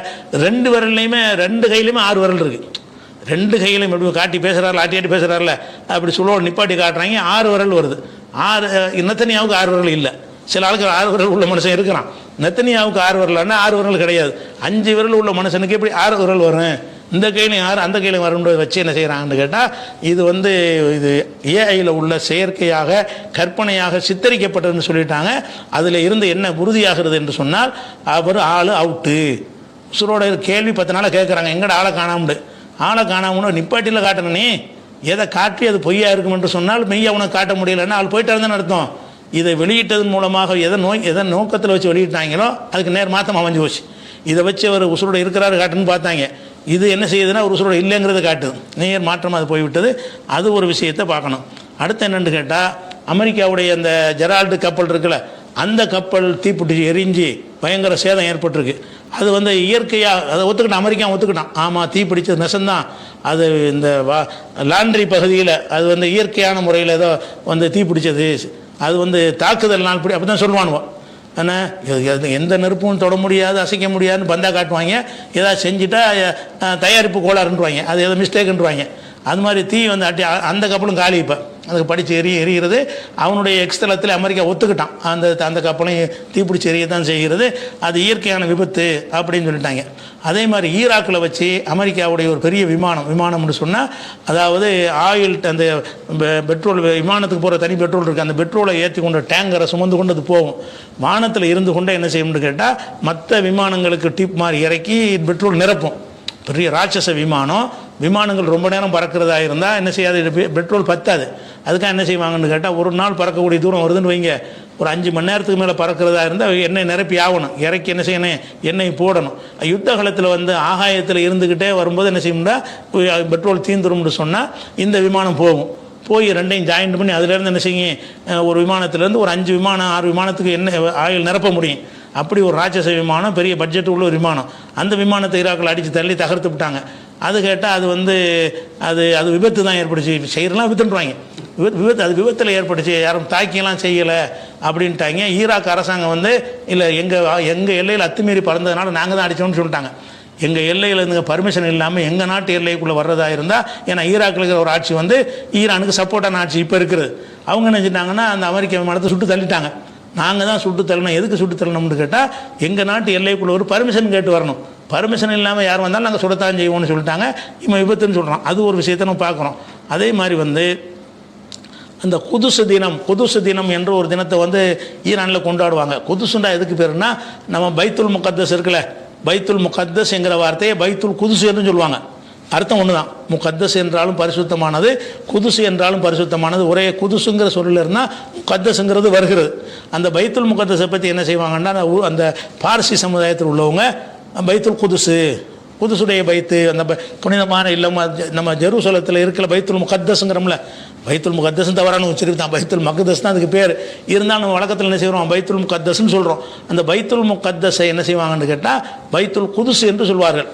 2 விரல்லையுமே 2 கையிலையுமே 6 விரல் இருக்குது. 2 கையிலையும் எப்படி காட்டி பேசுகிறாரில்ல, ஆட்டி பேசுகிறாரில்ல, அப்படி சொல்லுவோம் நிப்பாட்டி காட்டுறாங்க, 6 விரல் வருது. நெத்தனியாவுக்கு 6 விரல் இல்லை. சில ஆளுக்கு 6 விரல் உள்ள மனுஷன் இருக்கிறான், நெத்தனியாவுக்கு 6 விரல்னா 6 விரல் கிடையாது. 5 விரல் உள்ள மனுஷனுக்கு எப்படி 6 விரல் வரும், இந்த கையிலையும் 6 அந்த கையிலையும் வரும்ன்றதை வச்சு என்ன செய்கிறாங்கன்னு கேட்டால் இது வந்து இது ஏஐயில் உள்ள செயற்கையாக கற்பனையாக சித்தரிக்கப்பட்டதுன்னு சொல்லிட்டாங்க. அதில் இருந்து என்ன உறுதியாகிறது என்று சொன்னால் அவர் ஆள் அவுட்டு. உசுரோட கேள்வி 10 நாளாக கேட்குறாங்க, எங்கட ஆளை காணாமட்டு. ஆளை காணாமன்னு நிப்பாட்டியில் காட்டணுனே, எதை காட்டி அது பொய்யா இருக்கும் என்று சொன்னால் மெய்யா உனக்கு காட்ட முடியலன்னா ஆள் போயிட்டாருன்னு அர்த்தம். இதை வெளியிட்டதன் மூலமாக எதை நோக்கத்தில் வச்சு வெளியிட்டாங்களோ அதுக்கு நேர் மாற்றம் அமைஞ்சு போச்சு. இதை வச்சு அவர் உசுரோட இருக்கிறாரு காட்டுன்னு பார்த்தாங்க, இது என்ன செய்யுதுன்னா ஒரு உசுரோட இல்லைங்கிறத காட்டுது, நேர் மாற்றம் அது போய்விட்டது. அது ஒரு விஷயத்தை பார்க்கணும். அடுத்து என்னென்னு கேட்டால் அமெரிக்காவுடைய அந்த ஜெரால்டு கப்பல் இருக்குல்ல, அந்த கப்பல் தீப்பிட்டு எரிஞ்சு பயங்கர சேதம் ஏற்பட்டிருக்கு. அது வந்து இயற்கையாக அதை ஒத்துக்கிட்டான், அமெரிக்கா ஒத்துக்கிட்டான், ஆமாம் தீப்பிடிச்சது நெசந்தான், அது இந்த லாண்ட்ரி பகுதியில் அது வந்து இயற்கையான முறையில் ஏதோ வந்து தீப்பிடிச்சது, அது வந்து தாக்குதல் நாள் அப்படி தான் சொல்லுவானுவோம். ஆனால் எந்த நெருப்பும் தொட முடியாது அசைக்க முடியாதுன்னு பந்தா காட்டுவாங்க. ஏதாவது செஞ்சுட்டா தயாரிப்பு கோளாறுன்றுவாங்க, அது ஏதோ மிஸ்டேக்குன்றுவாங்க. அது மாதிரி தீ வந்து அந்த கப்பலும் காலி. இப்போ அதுக்கு படித்து எரிகிறது. அவனுடைய எக்ஸ்தலத்தில் அமெரிக்கா ஒத்துக்கிட்டான், அந்த கப்பலையும் தீப்பிடிச்சி எரிய தான் செய்கிறது, அது இயற்கையான விபத்து அப்படின்னு சொல்லிட்டாங்க. அதே மாதிரி ஈராக்கில் வச்சு அமெரிக்காவுடைய ஒரு பெரிய விமானம்னு சொன்னால், அதாவது ஆயில் அந்த பெட்ரோல் விமானத்துக்கு போகிற தனி பெட்ரோல் இருக்குது, அந்த பெட்ரோலை ஏற்றி கொண்ட டேங்கரை சுமந்து கொண்டு அது போகும். வானத்தில் இருந்து கொண்டே என்ன செய்யணும்னு கேட்டால் மற்ற விமானங்களுக்கு டிப் மாதிரி இறக்கி பெட்ரோல் நிரப்பும். பெரிய ராட்சச விமானங்கள் ரொம்ப நேரம் பறக்கிறதா இருந்தால் என்ன செய்யாது, பெட்ரோல் பத்தாது. அதுக்காக என்ன செய்வாங்கன்னு கேட்டால் ஒரு நாள் பறக்கக்கூடிய தூரம் வருதுன்னு வைங்க, ஒரு 5 மணி நேரத்துக்கு மேலே பறக்கிறதா இருந்தால் எண்ணெய் நிரப்பி ஆகணும், இறக்கி என்ன செய்யணும், எண்ணெய் போடணும். யுத்த காலத்தில் வந்து ஆகாயத்தில் இருந்துக்கிட்டே வரும்போது என்ன செய்யணும்னா பெட்ரோல் தீந்துரும்னு சொன்னால் இந்த விமானம் போய் ரெண்டையும் ஜாயின்ட் பண்ணி அதுலேருந்து என்ன செய்யும், ஒரு விமானத்துலேருந்து ஒரு 5 விமானம் 6 விமானத்துக்கு என்ன ஆயில் நிரப்ப முடியும். அப்படி ஒரு ராட்சச விமானம், பெரிய பட்ஜெட் உள்ள ஒரு விமானம். அந்த விமானத்தை ஈராக்கில் அடித்து தள்ளி தகர்த்து விட்டாங்க. அது கேட்டால் அது வந்து அது விபத்து தான் ஏற்படுச்சு. செய்யலாம் விபத்துன்றாங்க. அது விபத்தில் ஏற்பட்டுச்சு, யாரும் தாக்கியெல்லாம் செய்யலை அப்படின்ட்டாங்க. ஈராக் அரசாங்கம் வந்து இல்லை, எங்கள் எல்லையில் அத்துமீறி பறந்ததுனால நாங்கள் தான் அடித்தோம்னு சொல்லிட்டாங்க. எங்கள் எல்லையில் இருந்துங்க பர்மிஷன் இல்லாமல் எங்கள் நாட்டு எல்லைக்குள்ளே வர்றதா இருந்தால், ஏன்னா ஈராக்கில் இருக்கிற ஒரு ஆட்சி வந்து ஈரானுக்கு சப்போர்ட்டான ஆட்சி இப்போ இருக்குது. அவங்க என்ன செஞ்சிட்டாங்கன்னா அந்த அமெரிக்க விமானத்தை சுட்டு தள்ளிட்டாங்க. நாங்கள் தான் சுட்டு தள்ளணும். எதுக்கு சுட்டு தள்ளணும்னு கேட்டால், எங்கள் நாட்டு எல்லைக்குள்ளே ஒரு பர்மிஷன் கேட்டு வரணும். பர்மிஷன் இல்லாமல் யார் வந்தாலும் நாங்கள் சுடத்தான் செய்வோம்னு சொல்லிட்டாங்க. இவன் விபத்துன்னு சொல்கிறான். அது ஒரு விஷயத்தை நம்ம பார்க்குறோம். அதே மாதிரி வந்து அந்த குதுசு தினம் என்ற ஒரு தினத்தை வந்து ஈரானில் கொண்டாடுவாங்க. குதுசுண்டா எதுக்கு பேருன்னா, நம்ம பைத்துல் முகத்தஸ் இருக்குல்ல, பைத்துல் முகத்தஸ் என்கிற வார்த்தையை பைத்துல் குதுசு என்று சொல்லுவாங்க. அர்த்தம் ஒன்று தான். முகத்தஸ் என்றாலும் பரிசுத்தமானது, குதுசு என்றாலும் பரிசுத்தமானது. ஒரே குதுசுங்கிற சொல்லில் இருந்தால் முகத்தஸுங்கிறது வருகிறது. அந்த பைத்துல் முகத்தஸை பற்றி என்ன செய்வாங்கன்னா, அந்த பார்சி சமுதாயத்தில் உள்ளவங்க பைத்துல் குதுசுடைய பைத்து, அந்த புனிதமான இல்லம் நம்ம ஜெருசலத்தில் இருக்கிற பைத்துல் முகத்தஸுங்கிறோம்ல, பைத்துல் முகத்தஸ் தவறான உச்சரிப்பு தான். பைத்துல் மக்தஸ் தான் அதுக்கு பேர். இருந்தாலும் நம்ம வழக்கத்தில் என்ன செய்கிறோம், பைத்துல் முகத்தஸ்ன்னு சொல்கிறோம். அந்த பைத்துல் முகத்தஸை என்ன செய்வாங்கன்னு கேட்டால் பைத்துல் குதுசு என்று சொல்வார்கள்.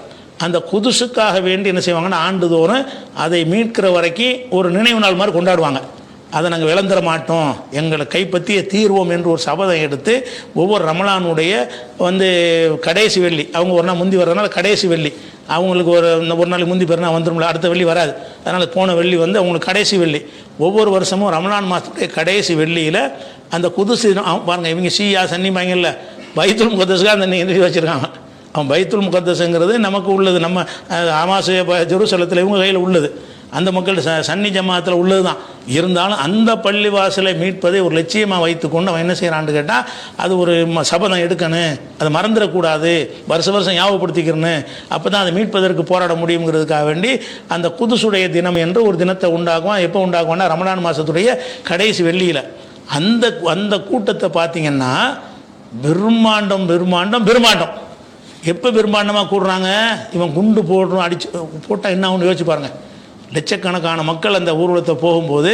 அந்த குதுசுக்காக வேண்டி என்ன செய்வாங்கன்னா, ஆண்டுதோறும் அதை மீட்கிற வரைக்கும் ஒரு நினைவு நாள் மாதிரி கொண்டாடுவாங்க. அதை நாங்கள் விளந்துட மாட்டோம், எங்களை கைப்பற்றிய தீர்வோம் என்று ஒரு சபதம் எடுத்து ஒவ்வொரு ரமலானுடைய வந்து கடைசி வெள்ளி, அவங்க ஒரு நாள் முந்தி வர்றதுனால கடைசி வெள்ளி அவங்களுக்கு ஒரு நாளைக்கு முந்தி பெருனா வந்துடும்ல, அடுத்த வெள்ளி வராது. அதனால் போன வெள்ளி வந்து அவங்களுக்கு கடைசி வெள்ளி. ஒவ்வொரு வருஷமும் ரமலான் மாதத்துடைய கடைசி வெள்ளியில் அந்த குதுசு பாருங்கள், இவங்க ஷியா சன்னிபாங்கல்ல, பைத்துல் முகத்தஸுக்காக அந்த நிறுவி வச்சுருக்காங்க. அவன் பைத்துல் முகத்தஸுங்கிறது நமக்கு உள்ளது, நம்ம ஹமாஸ் ஜெருசலத்தில் இவங்க கையில் உள்ளது, அந்த மக்கள் சன்னி ஜமாத்தில் உள்ளது தான். இருந்தாலும் அந்த பள்ளிவாசலை மீட்பதை ஒரு லட்சியமாக வைத்துக்கொண்டு அவன் என்ன செய்கிறான்னு கேட்டால், அது ஒரு சபதம் எடுக்கணும், அதை மறந்துடக்கூடாது, வருஷம் ஞாபகப்படுத்திக்கிறேன்னு, அப்போ தான் அதை மீட்பதற்கு போராட முடியுங்கிறதுக்காக வேண்டி அந்த குதுசுடைய தினம் என்று ஒரு தினத்தை உண்டாக்குவான். எப்போ உண்டாக்குவான்னா, ரமலான் மாதத்துடைய கடைசி வெள்ளியில். அந்த கூட்டத்தை பார்த்திங்கன்னா பெருமாண்டம் எப்போ பெரும்பாண்டமாக கூடுறாங்க, இவன் குண்டு போட்டால் என்ன ஆகுன்னு யோசிச்சு பாருங்கள். லட்சக்கணக்கான மக்கள் அந்த ஊர்வலத்தை போகும்போது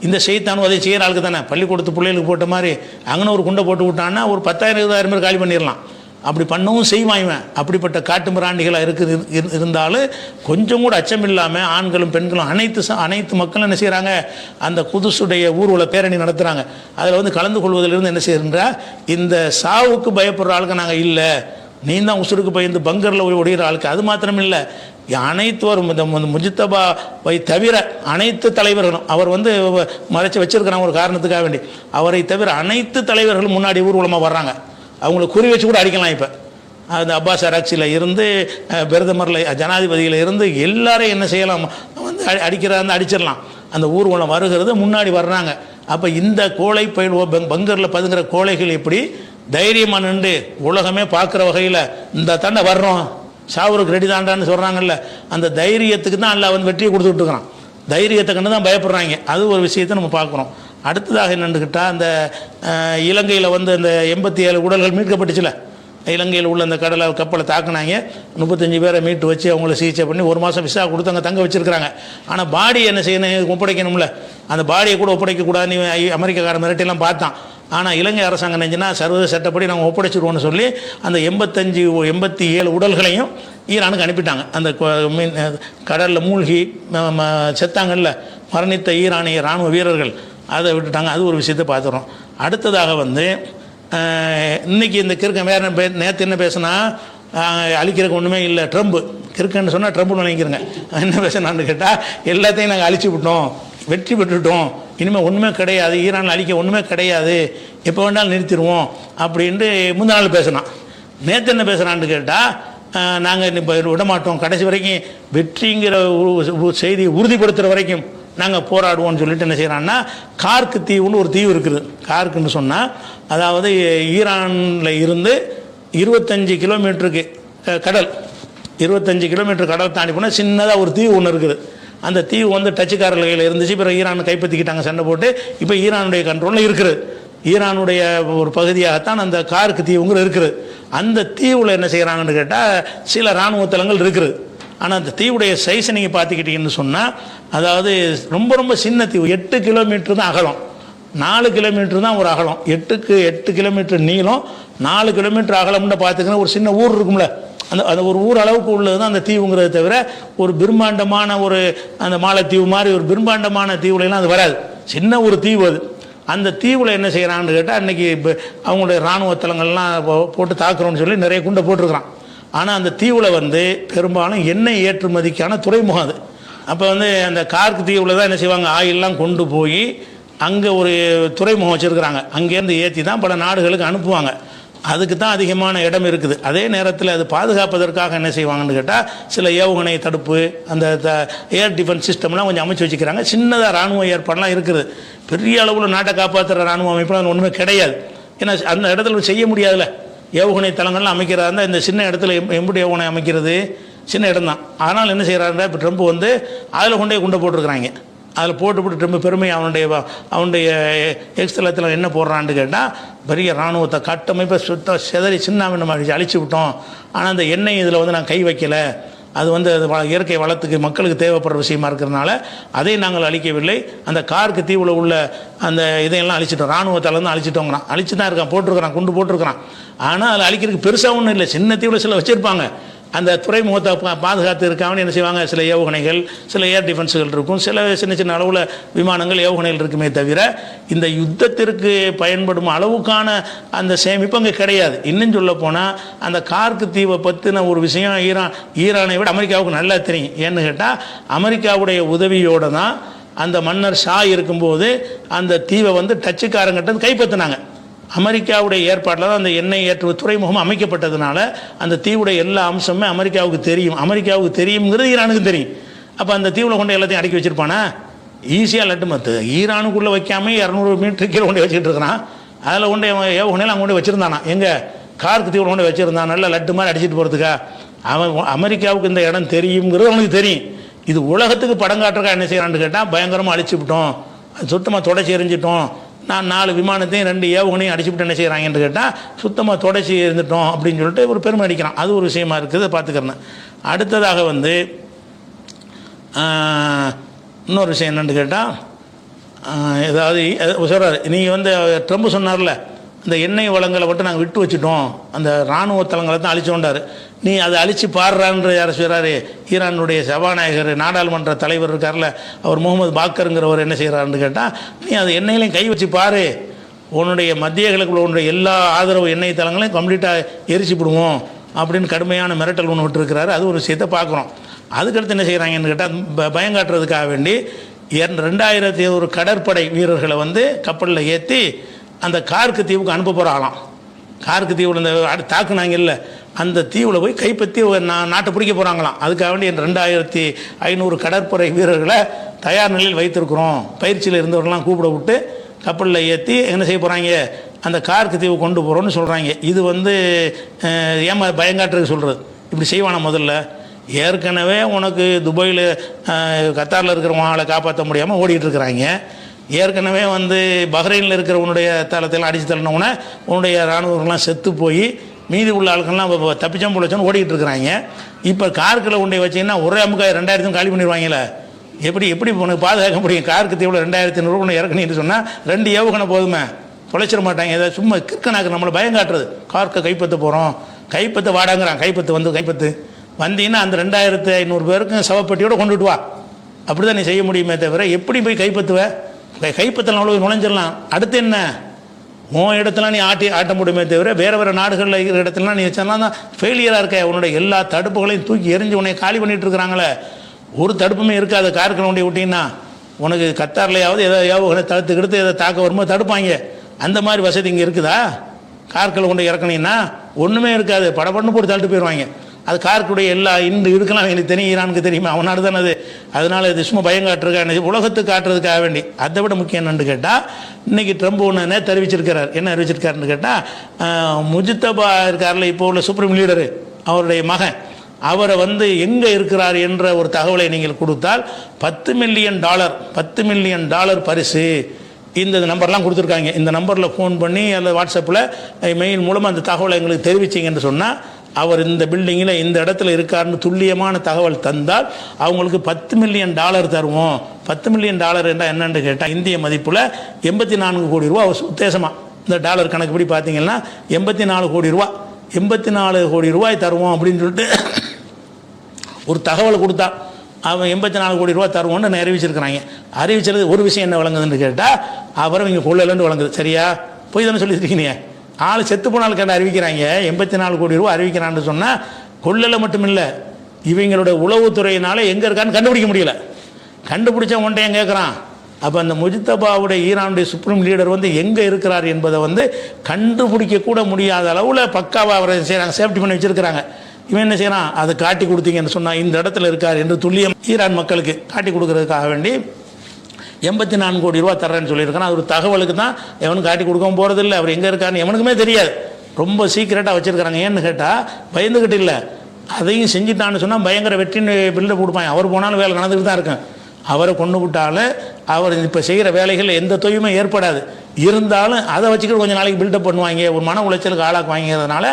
இந்த செய்தானும் அதை செய்கிற ஆளுக்கு தானே, பள்ளிக்கூடத்து பிள்ளைகளுக்கு போட்ட மாதிரி அங்கே ஒரு குண்டை போட்டு விட்டான்னா ஒரு 10,000-20,000 பேர் காலி பண்ணிடலாம். அப்படி பண்ணவும் செய்வான் இவன். அப்படிப்பட்ட காட்டு மிராண்டிகளாக இருந்தாலும் கொஞ்சம் கூட அச்சம் இல்லாமல் ஆண்களும் பெண்களும் அனைத்து மக்களும் என்ன செய்கிறாங்க, அந்த குதுசுடைய ஊர்வல பேரணி நடத்துகிறாங்க. அதில் வந்து கலந்து கொள்வதிலிருந்து என்ன செய்யறா, இந்த சாவுக்கு பயப்படுற ஆளுக்கு நாங்கள் இல்லை, நீ தான் உசுருக்கு பயந்து பங்கரில் ஒடிகிற ஆளுக்கு. அது மாத்திரம் இல்லை, அனைத்துவரும் இந்த முஜித்தபாவை தவிர அனைத்து தலைவர்களும், அவர் வந்து மறைச்சி வச்சிருக்கிறாங்க ஒரு காரணத்துக்காக வேண்டி, அவரை தவிர அனைத்து தலைவர்களும் முன்னாடி ஊர்வலமாக வர்றாங்க. அவங்கள குறி வச்சு கூட அடிக்கலாம். இப்போ அந்த அப்பாஸ் அரக்சியில் இருந்து பிரதமரில் ஜனாதிபதியில் இருந்து எல்லாரையும் என்ன செய்யலாம், வந்து அடிக்கிறதா அடிச்சிடலாம். அந்த ஊர்வலம் வருகிறது, முன்னாடி வர்றாங்க. அப்போ இந்த கோழை பங்கரில் பதுங்கிற கோழைகள் எப்படி தைரியமாக நின்று உலகமே பார்க்குற வகையில் இந்த தாண்டை வர்றோம், சாவுருக்கு ரெடி தாண்டான்னு சொல்கிறாங்கல்ல, அந்த தைரியத்துக்கு தான் எல்லாம் வந்து வெற்றியை கொடுத்துட்டு இருக்கிறான். தைரியத்தை கண்டு தான் பயப்படுறாங்க. அது ஒரு விஷயத்தை நம்ம பார்க்குறோம். அடுத்ததாக என்னென்னுக்கிட்டால், அந்த இலங்கையில் வந்து அந்த 87 உடல்கள் மீட்கப்பட்டுச்சுல, இலங்கையில் உள்ள அந்த கப்பலை தாக்குனாங்க. 35 பேரை மீட்டு வச்சு அவங்கள சிகிச்சை பண்ணி 1 மாதம் விசா கொடுத்து அங்கே தங்க வச்சுருக்கிறாங்க. ஆனால் பாடி என்ன செய்யணும், ஒப்படைக்கணும்ல, அந்த பாடியை கூட ஒப்படைக்கக்கூடாதுன்னு அமெரிக்காக்கார மிரட்டிலாம் பார்த்தான். ஆனால் இலங்கை அரசாங்கம் நினைஞ்சுன்னா சர்வதேச சட்டப்படி நாங்கள் ஒப்படைச்சிடுவோம்னு சொல்லி அந்த 87 உடல்களையும் ஈரானுக்கு அனுப்பிட்டாங்க. அந்த கடலில் மூழ்கி செத்தாங்கல்ல, மரணித்த ஈரானிய இராணுவ வீரர்கள், அதை விட்டுட்டாங்க. அது ஒரு விஷயத்தை பார்த்துறோம். அடுத்ததாக வந்து இன்றைக்கி இந்த கிறுக்கன் வேறு நேற்று என்ன பேசுனா, அழிக்கிறதுக்கு ஒன்றுமே இல்லை, ட்ரம்ப் கிறுக்கன்னு சொன்னால் ட்ரம்ப்னு நினைக்கிறேங்க. என்ன பேசுனான்னு கேட்டால், எல்லாத்தையும் நாங்கள் அழிச்சு விட்டோம், வெற்றி பெற்றுட்டோம், இனிமேல் ஒன்றுமே கிடையாது, ஈரானில் அழிக்க ஒன்றுமே கிடையாது, எப்போ வேண்டாலும் நிறுத்திடுவோம் அப்படின்ட்டு முந்தின நாள் பேசினான். நேற்று என்ன பேசுகிறான்னு கேட்டால், நாங்கள் இப்போ விட மாட்டோம், கடைசி வரைக்கும் வெற்றிங்கிற செய்தியை உறுதிப்படுத்துகிற வரைக்கும் நாங்கள் போராடுவோம்னு சொல்லிட்டு என்ன செய்கிறான்னா, கார்க்கு தீவுன்னு ஒரு தீவு இருக்குது. கார்க்குன்னு சொன்னால் அதாவது ஈரானில் இருந்து 25 கிலோமீட்டருக்கு கடல், 25 கிலோமீட்டர் கடல் தாண்டி போனால் சின்னதாக ஒரு தீவு ஒன்று இருக்குது. அந்த தீவு வந்து டச்சுக்காரர்கள் கையில் இருந்துச்சு, பிறகு ஈரான் கைப்பற்றிக்கிட்டாங்க சண்டை போட்டு. இப்போ ஈரானுடைய கண்ட்ரோலில் இருக்குது. ஈரானுடைய ஒரு பகுதியாகத்தான் அந்த கார்க்கு தீவுங்கிற இருக்குது. அந்த தீவில் என்ன செய்கிறாங்கன்னு கேட்டால், சில இராணுவ தளங்கள் இருக்குது. ஆனால் அந்த தீவுடைய சைஸை நீங்கள் பார்த்துக்கிட்டீங்கன்னு சொன்னால், அதாவது ரொம்ப ரொம்ப சின்ன தீவு, 8 கிலோமீட்டர் தான் அகலம், 4 கிலோமீட்டர் தான் ஒரு அகலம், 8 கிலோமீட்டர் நீளம், 4 கிலோமீட்டர் அகலம்னு பார்த்துக்கினா ஒரு சின்ன ஊர் இருக்கும்ல, அந்த ஒரு ஊர் அளவுக்கு உள்ளது தான் அந்த தீவுங்கிறத தவிர ஒரு பிரம்மாண்டமான ஒரு அந்த மாலத்தீவு மாதிரி ஒரு பிரம்மாண்டமான தீவுலாம் அது வராது. சின்ன ஒரு தீவு அது. அந்த தீவில் என்ன செய்கிறான்னு கேட்டால் அன்றைக்கி அவங்களுடைய இராணுவ தளங்கள்லாம் போட்டு தாக்குறோன்னு சொல்லி நிறைய குண்டை போட்டிருக்கிறான். ஆனால் அந்த தீவில் வந்து பெரும்பாலும் எண்ணெய் ஏற்றுமதிக்கான துறைமுகம் அது. அப்போ வந்து அந்த கார்க் தீவில் தான் என்ன செய்வாங்க, ஆயிலெலாம் கொண்டு போய் அங்கே ஒரு துறைமுகம் வச்சுருக்கிறாங்க, அங்கேருந்து ஏற்றி தான் பல நாடுகளுக்கு அனுப்புவாங்க. அதுக்கு தான் அதிகமான இடம் இருக்குது. அதே நேரத்தில் அது பாதுகாப்பதற்காக என்ன செய்வாங்கன்னு கேட்டால் சில ஏவுகணை தடுப்பு, அந்த ஏர் டிஃபென்ஸ் சிஸ்டம்லாம் கொஞ்சம் அமைச்சு வச்சுக்கிறாங்க. சின்னதாக இராணுவ ஏற்பாடெல்லாம் இருக்குது. பெரிய அளவில் நாட்டை காப்பாற்றுற இராணுவ அமைப்புலாம் ஒன்றுமே கிடையாது. ஏன்னா அந்த இடத்துல செய்ய முடியாதுல்ல, ஏவுகணை தளங்கள்லாம் அமைக்கிறதா இருந்தால் இந்த சின்ன இடத்துல எப்படி ஏவுகணை அமைக்கிறது, சின்ன இடம் தான். அதனால் என்ன செய்கிறாருன்னா இப்போ ட்ரம்ப் வந்து அதில் கொண்டே குண்டை போட்டிருக்கிறாங்க. அதில் போட்டு ட்ரம்ப் பெருமை அவனுடைய எக்ஸ்தலத்தில் என்ன போடுறான்னு கேட்டால் பெரிய இராணுவத்தை கட்டமைப்பை சிதறி சின்னாமின்னமாக அழிச்சு விட்டோம். ஆனால் அந்த எண்ணெய் இதில் வந்து நான் கை வைக்கலை, அது வந்து அது இயற்கை வளத்துக்கு மக்களுக்கு தேவைப்படுற விஷயமா இருக்கிறதுனால அதை நாங்கள் அழிக்கவில்லை. அந்த கார்க்கு தீவில் உள்ள அந்த இதையெல்லாம் அழிச்சிட்டோம், இராணுவத்தால் வந்து அழிச்சிட்டோங்கிறான். அழிச்சு தான் இருக்கான், போட்டிருக்கிறான், குண்டு போட்டிருக்கிறான். ஆனால் அதில் அழிக்கிறதுக்கு பெருசாக ஒன்றும் இல்லை. சின்ன தீவில் சில வச்சுருப்பாங்க. அந்த துறைமுகத்தை பாதுகாத்து இருக்காமல் என்ன செய்வாங்க, சில ஏவுகணைகள், சில ஏர் டிஃபென்ஸுகள் இருக்கும், சில சின்ன சின்ன அளவில் விமானங்கள் ஏவுகணைகள் இருக்குமே தவிர இந்த யுத்தத்திற்கு பயன்படும் அளவுக்கான அந்த சேமிப்பு அங்கே கிடையாது. இன்னும் சொல்ல போனால் அந்த கார்க்கு தீவை பற்றின ஒரு விஷயம் ஈரானை விட அமெரிக்காவுக்கு நல்லா தெரியும். ஏன்னு கேட்டால் அமெரிக்காவுடைய உதவியோடு தான் அந்த மன்னர் ஷா இருக்கும்போது அந்த தீவை வந்து டச்சுக்காரங்கிட்ட கைப்பற்றினாங்க. அமெரிக்காவுடைய ஏற்பாட்டில் தான் அந்த எண்ணெய் ஏற்று துறைமுகம் அமைக்கப்பட்டதுனால அந்த தீவுடைய எல்லா அம்சமே அமெரிக்காவுக்கு தெரியுங்கிறது ஈரானுக்கு தெரியும். அப்போ அந்த தீவில் கொண்டு எல்லாத்தையும் அடக்கி வச்சுருப்பானா, ஈஸியாக லட்டு மத்து ஈரானுக்குள்ளே வைக்காமல் 200 மீட்டர் கீழே கொண்டு வச்சுக்கிட்டு இருக்கிறான். அதில் கொண்டு ஏவுகணையில் அங்கே கொண்டு வச்சுருந்தானா, எங்கே கார்க்கு தீவில் கொண்டு வச்சுருந்தான், நல்லா லட்டு மாதிரி அடிச்சுட்டு போகிறதுக்கா. அவன் அமெரிக்காவுக்கு இந்த இடம் தெரியுங்கிறது அவனுக்கு தெரியும். இது உலகத்துக்கு படம் காட்டுறக்கா என்ன செய்யறான்னு கேட்டால் பயங்கரமாக அழிச்சு விட்டோம், சுத்தமாக தொடச்சி எரிஞ்சிட்டோம், நான் 4 விமானத்தையும் 2 ஏவுகணையும் அடிச்சுவிட்டு என்ன செய்கிறாங்கன்னு கேட்டால் சுத்தமாக தொடச்சி இருந்துட்டோம் அப்படின்னு சொல்லிட்டு ஒரு பெருமை அடிக்கிறான். அது ஒரு விஷயமா இருக்குது, பார்த்துக்கிறேன். அடுத்ததாக வந்து இன்னொரு விஷயம் என்னென்னு கேட்டால் ஏதாவது சொல்கிறார், நீங்கள் வந்து ட்ரம்ப் சொன்னார்ல இந்த எண்ணெய் வளங்களை மட்டும் நாங்கள் விட்டு வச்சுட்டோம், அந்த இராணுவ தளங்களை தான் அழிச்சோண்டார். நீ அதை அழித்து பாடுறான்ற யார் சொல்கிறாரு, ஈரானுடைய சபாநாயகர் நாடாளுமன்ற தலைவர் இருக்கார்ல அவர் முகமது பாக்கருங்கிறவர் என்ன செய்கிறாருன்னு கேட்டால் நீ அது எண்ணெயிலையும் கை வச்சு பாரு, உன்னுடைய மத்திய கிழக்குள்ள உன்னுடைய எல்லா ஆதரவு எண்ணெய் தளங்களையும் கம்ப்ளீட்டாக எரிச்சு விடுவோம் அப்படின்னு கடுமையான மிரட்டல் ஒன்று விட்டுருக்கிறாரு. அது ஒரு விஷயத்தை பார்க்குறோம். அதுக்கடுத்து என்ன செய்கிறாங்கன்னு கேட்டால் பயங்காட்டுறதுக்காக வேண்டி 2100 கடற்படை வீரர்களை வந்து கப்பலில் ஏற்றி அந்த கார்க்கு தீவுக்கு அனுப்ப போகிறாங்களாம். கார்க்கு தீவில் இந்த தாக்குனாங்க இல்லை, அந்த தீவில் போய் கைப்பற்றி நாட்டை பிடிக்க போகிறாங்களாம். அதுக்காக வேண்டி 2500 கடற்படை வீரர்களை தயார் நிலையில் வைத்திருக்கிறோம், பயிற்சியில் இருந்தவர்கள்லாம் கூப்பிட விட்டு கப்பலில் ஏற்றி என்ன செய்ய போகிறாங்க, அந்த கார்க்கு தீவு கொண்டு போகிறோன்னு சொல்கிறாங்க. இது வந்து ஏமா பயங்காட்டுறதுக்கு சொல்கிறது, இப்படி செய்வானா முதல்ல. ஏற்கனவே உனக்கு துபாயில் கத்தாரில் இருக்கிறவங்களை காப்பாற்ற முடியாமல் ஓடிட்டு இருக்கிறாங்க. ஏற்கனவே வந்து பஹ்ரைனில் இருக்கிற உன்னுடைய தளத்தில் அடித்து தள்ளினவுடனே உன்னுடைய இராணுவர்கள்லாம் செத்து போய் மீதி உள்ள ஆட்கள்லாம் தப்பிச்சம் போலச்சோன்னு ஓடிக்கிட்டு இருக்கிறாங்க. இப்போ கார்க்கில் உண்டை வச்சிங்கன்னா ஒரே அமுக்கா 2000 காலி பண்ணிடுவாங்களே, எப்படி உனக்கு பாதுகாக்க முடியும்? கார்க்கு தீவில் 2500 ஒன்று இறக்குன்னு சொன்னால் 2 ஏவுகணை போதுமே, தொலைச்சிட மாட்டாங்க. ஏதாவது சும்மா கிற்கனாக்கு நம்மளை பயம் காட்டுறது. கார்க்கை கைப்பற்ற போகிறோம், கைப்பற்ற வாடாங்கிறான், கைப்பற்று வந்தீங்கன்னா அந்த 2500 பேருக்கும் சவப்பட்டியோடு கொண்டுட்டு வா, அப்படி தான் நீ செய்ய முடியுமே தவிர எப்படி போய் கைப்பற்றுவேன்? கைப்பற்றலாம், அவ்வளோ நுழைஞ்சிடலாம். அடுத்து என்ன, உன் இடத்துலாம் நீ ஆட்ட முடியுமே தவிர வேறு நாடுகளில் இருக்கிற இடத்துலாம் நீ வச்சாலாம் தான் ஃபெயிலியராக இருக்க. உன்னுடைய எல்லா தடுப்புகளையும் தூக்கி எரிஞ்சு உன்னை காலி பண்ணிகிட்டு இருக்கிறாங்களே, ஒரு தடுப்புமே இருக்காது. கார்க்கில் உண்டைய விட்டீங்கன்னா உனக்கு கத்தார்லையாவது ஏதாவது ஏவுகணை தடுத்துக்கிடுத்து எதை தாக்க வரும்போது தடுப்பாங்க. அந்த மாதிரி வசதி இங்கே இருக்குதா? கார்க்கில் கொண்டு இறக்கணின்னா ஒன்றுமே இருக்காது, படப்படன்னு போட்டு தள்ளிட்டு போயிடுவாங்க. அது கார்க்குடைய எல்லா இருக்கலாம் எனக்கு தெரியும், ஈரானுக்கு தெரியுமா, அவனாடு தானே அது. அதனால் இது சும்மா பயம் காட்டுறதுக்காக உலகத்துக்கு காட்டுறதுக்காக வேண்டி. அதை விட முக்கியம் என்னென்னு கேட்டால் இன்றைக்கி ட்ரம்ப் ஒன்று தெரிவிச்சிருக்கிறார். என்ன அறிவிச்சிருக்காருன்னு கேட்டால் முஜித்தபா இருக்கார்ல இப்போ உள்ள சுப்ரீம் லீடரு, அவருடைய மகன், அவரை வந்து எங்கே இருக்கிறார் என்ற ஒரு தகவலை நீங்கள் கொடுத்தால் $10 மில்லியன் பரிசு இந்த நம்பர்லாம் கொடுத்துருக்காங்க. இந்த நம்பரில் ஃபோன் பண்ணி அல்லது வாட்ஸ்அப்பில் மெயில் மூலமாக அந்த தகவலை எங்களுக்கு தெரிவிச்சிங்கன்னு சொன்னால் அவர் இந்த பில்டிங்கில் இந்த இடத்துல இருக்காருன்னு துல்லியமான தகவல் தந்தால் அவங்களுக்கு $10 மில்லியன் தருவோம். $10 மில்லியன் என்றால் என்னென்னு கேட்டால் இந்திய மதிப்பில் 84 கோடி ரூபா உத்தேசமாக. இந்த டாலர் கணக்குப்படி பார்த்தீங்கன்னா 84 கோடி ரூபா, 84 கோடி ரூபாய் தருவோம் அப்படின்னு சொல்லிட்டு ஒரு தகவல் கொடுத்தா அவன் 84 கோடி ரூபா தருவோன்னு அறிவிச்சிருக்கிறாங்க. அறிவிச்சது ஒரு விஷயம் என்ன வழங்குதுன்னு கேட்டால் அவரை இங்கே கொள்ளலன்னு வழங்குது. சரியா? போய் தானே சொல்லியிருக்கீங்க. ஆள் செத்து போனால் கண்டு அறிவிக்கிறாங்க. 84 கோடி ரூபா அறிவிக்கிறான்னு சொன்னால் கொள்ளலை மட்டும் இல்லை, இவங்களோட உளவுத்துறையினால எங்கே இருக்கான்னு கண்டுபிடிக்க முடியல. கண்டுபிடிச்ச ஒன்றை ஏன் கேட்குறான்? அப்போ அந்த முஜ்தபாவுடைய ஈரானுடைய சுப்ரீம் லீடர் வந்து எங்கே இருக்கிறார் என்பதை வந்து கண்டுபிடிக்க கூட முடியாத அளவில் பக்காவாக அவரை செய்கிறாங்க, சேஃப்டி பண்ணி வச்சுருக்கிறாங்க. இவன் என்ன செய்யறான்? அதை காட்டி கொடுத்தீங்கன்னு சொன்னால் இந்த இடத்துல இருக்கார் என்று துல்லியம் ஈரான் மக்களுக்கு காட்டி கொடுக்கறதுக்காக வேண்டி 84 கோடி ரூபா தர்றேன்னு சொல்லியிருக்கான். அது ஒரு தகவலுக்கு தான், எவனும் காட்டி கொடுக்கவும் போகிறதில்லை. அவர் எங்கே இருக்காருன்னு எவனுக்குமே தெரியாது. ரொம்ப சீக்கிரட்டாக வச்சுருக்கிறாங்க. ஏன்னு கேட்டால் பயந்துக்கிட்டு இல்லை, அதையும் செஞ்சுட்டான்னு சொன்னால் பயங்கர வெற்றின்னு பில்டப் கொடுப்பாங்க. அவர் போனாலும் வேலை நடந்துக்கிட்டு தான் இருக்கும். அவரை கொண்டு விட்டாலும் அவர் இப்போ செய்கிற வேலைகளில் எந்த தொய்வுமே ஏற்படாது. இருந்தாலும் அதை வச்சுக்கிட்டு கொஞ்சம் நாளைக்கு பில்டப் பண்ணுவாங்க, ஒரு மன உளைச்சலுக்கு ஆளாக்குவாங்கிறதுனால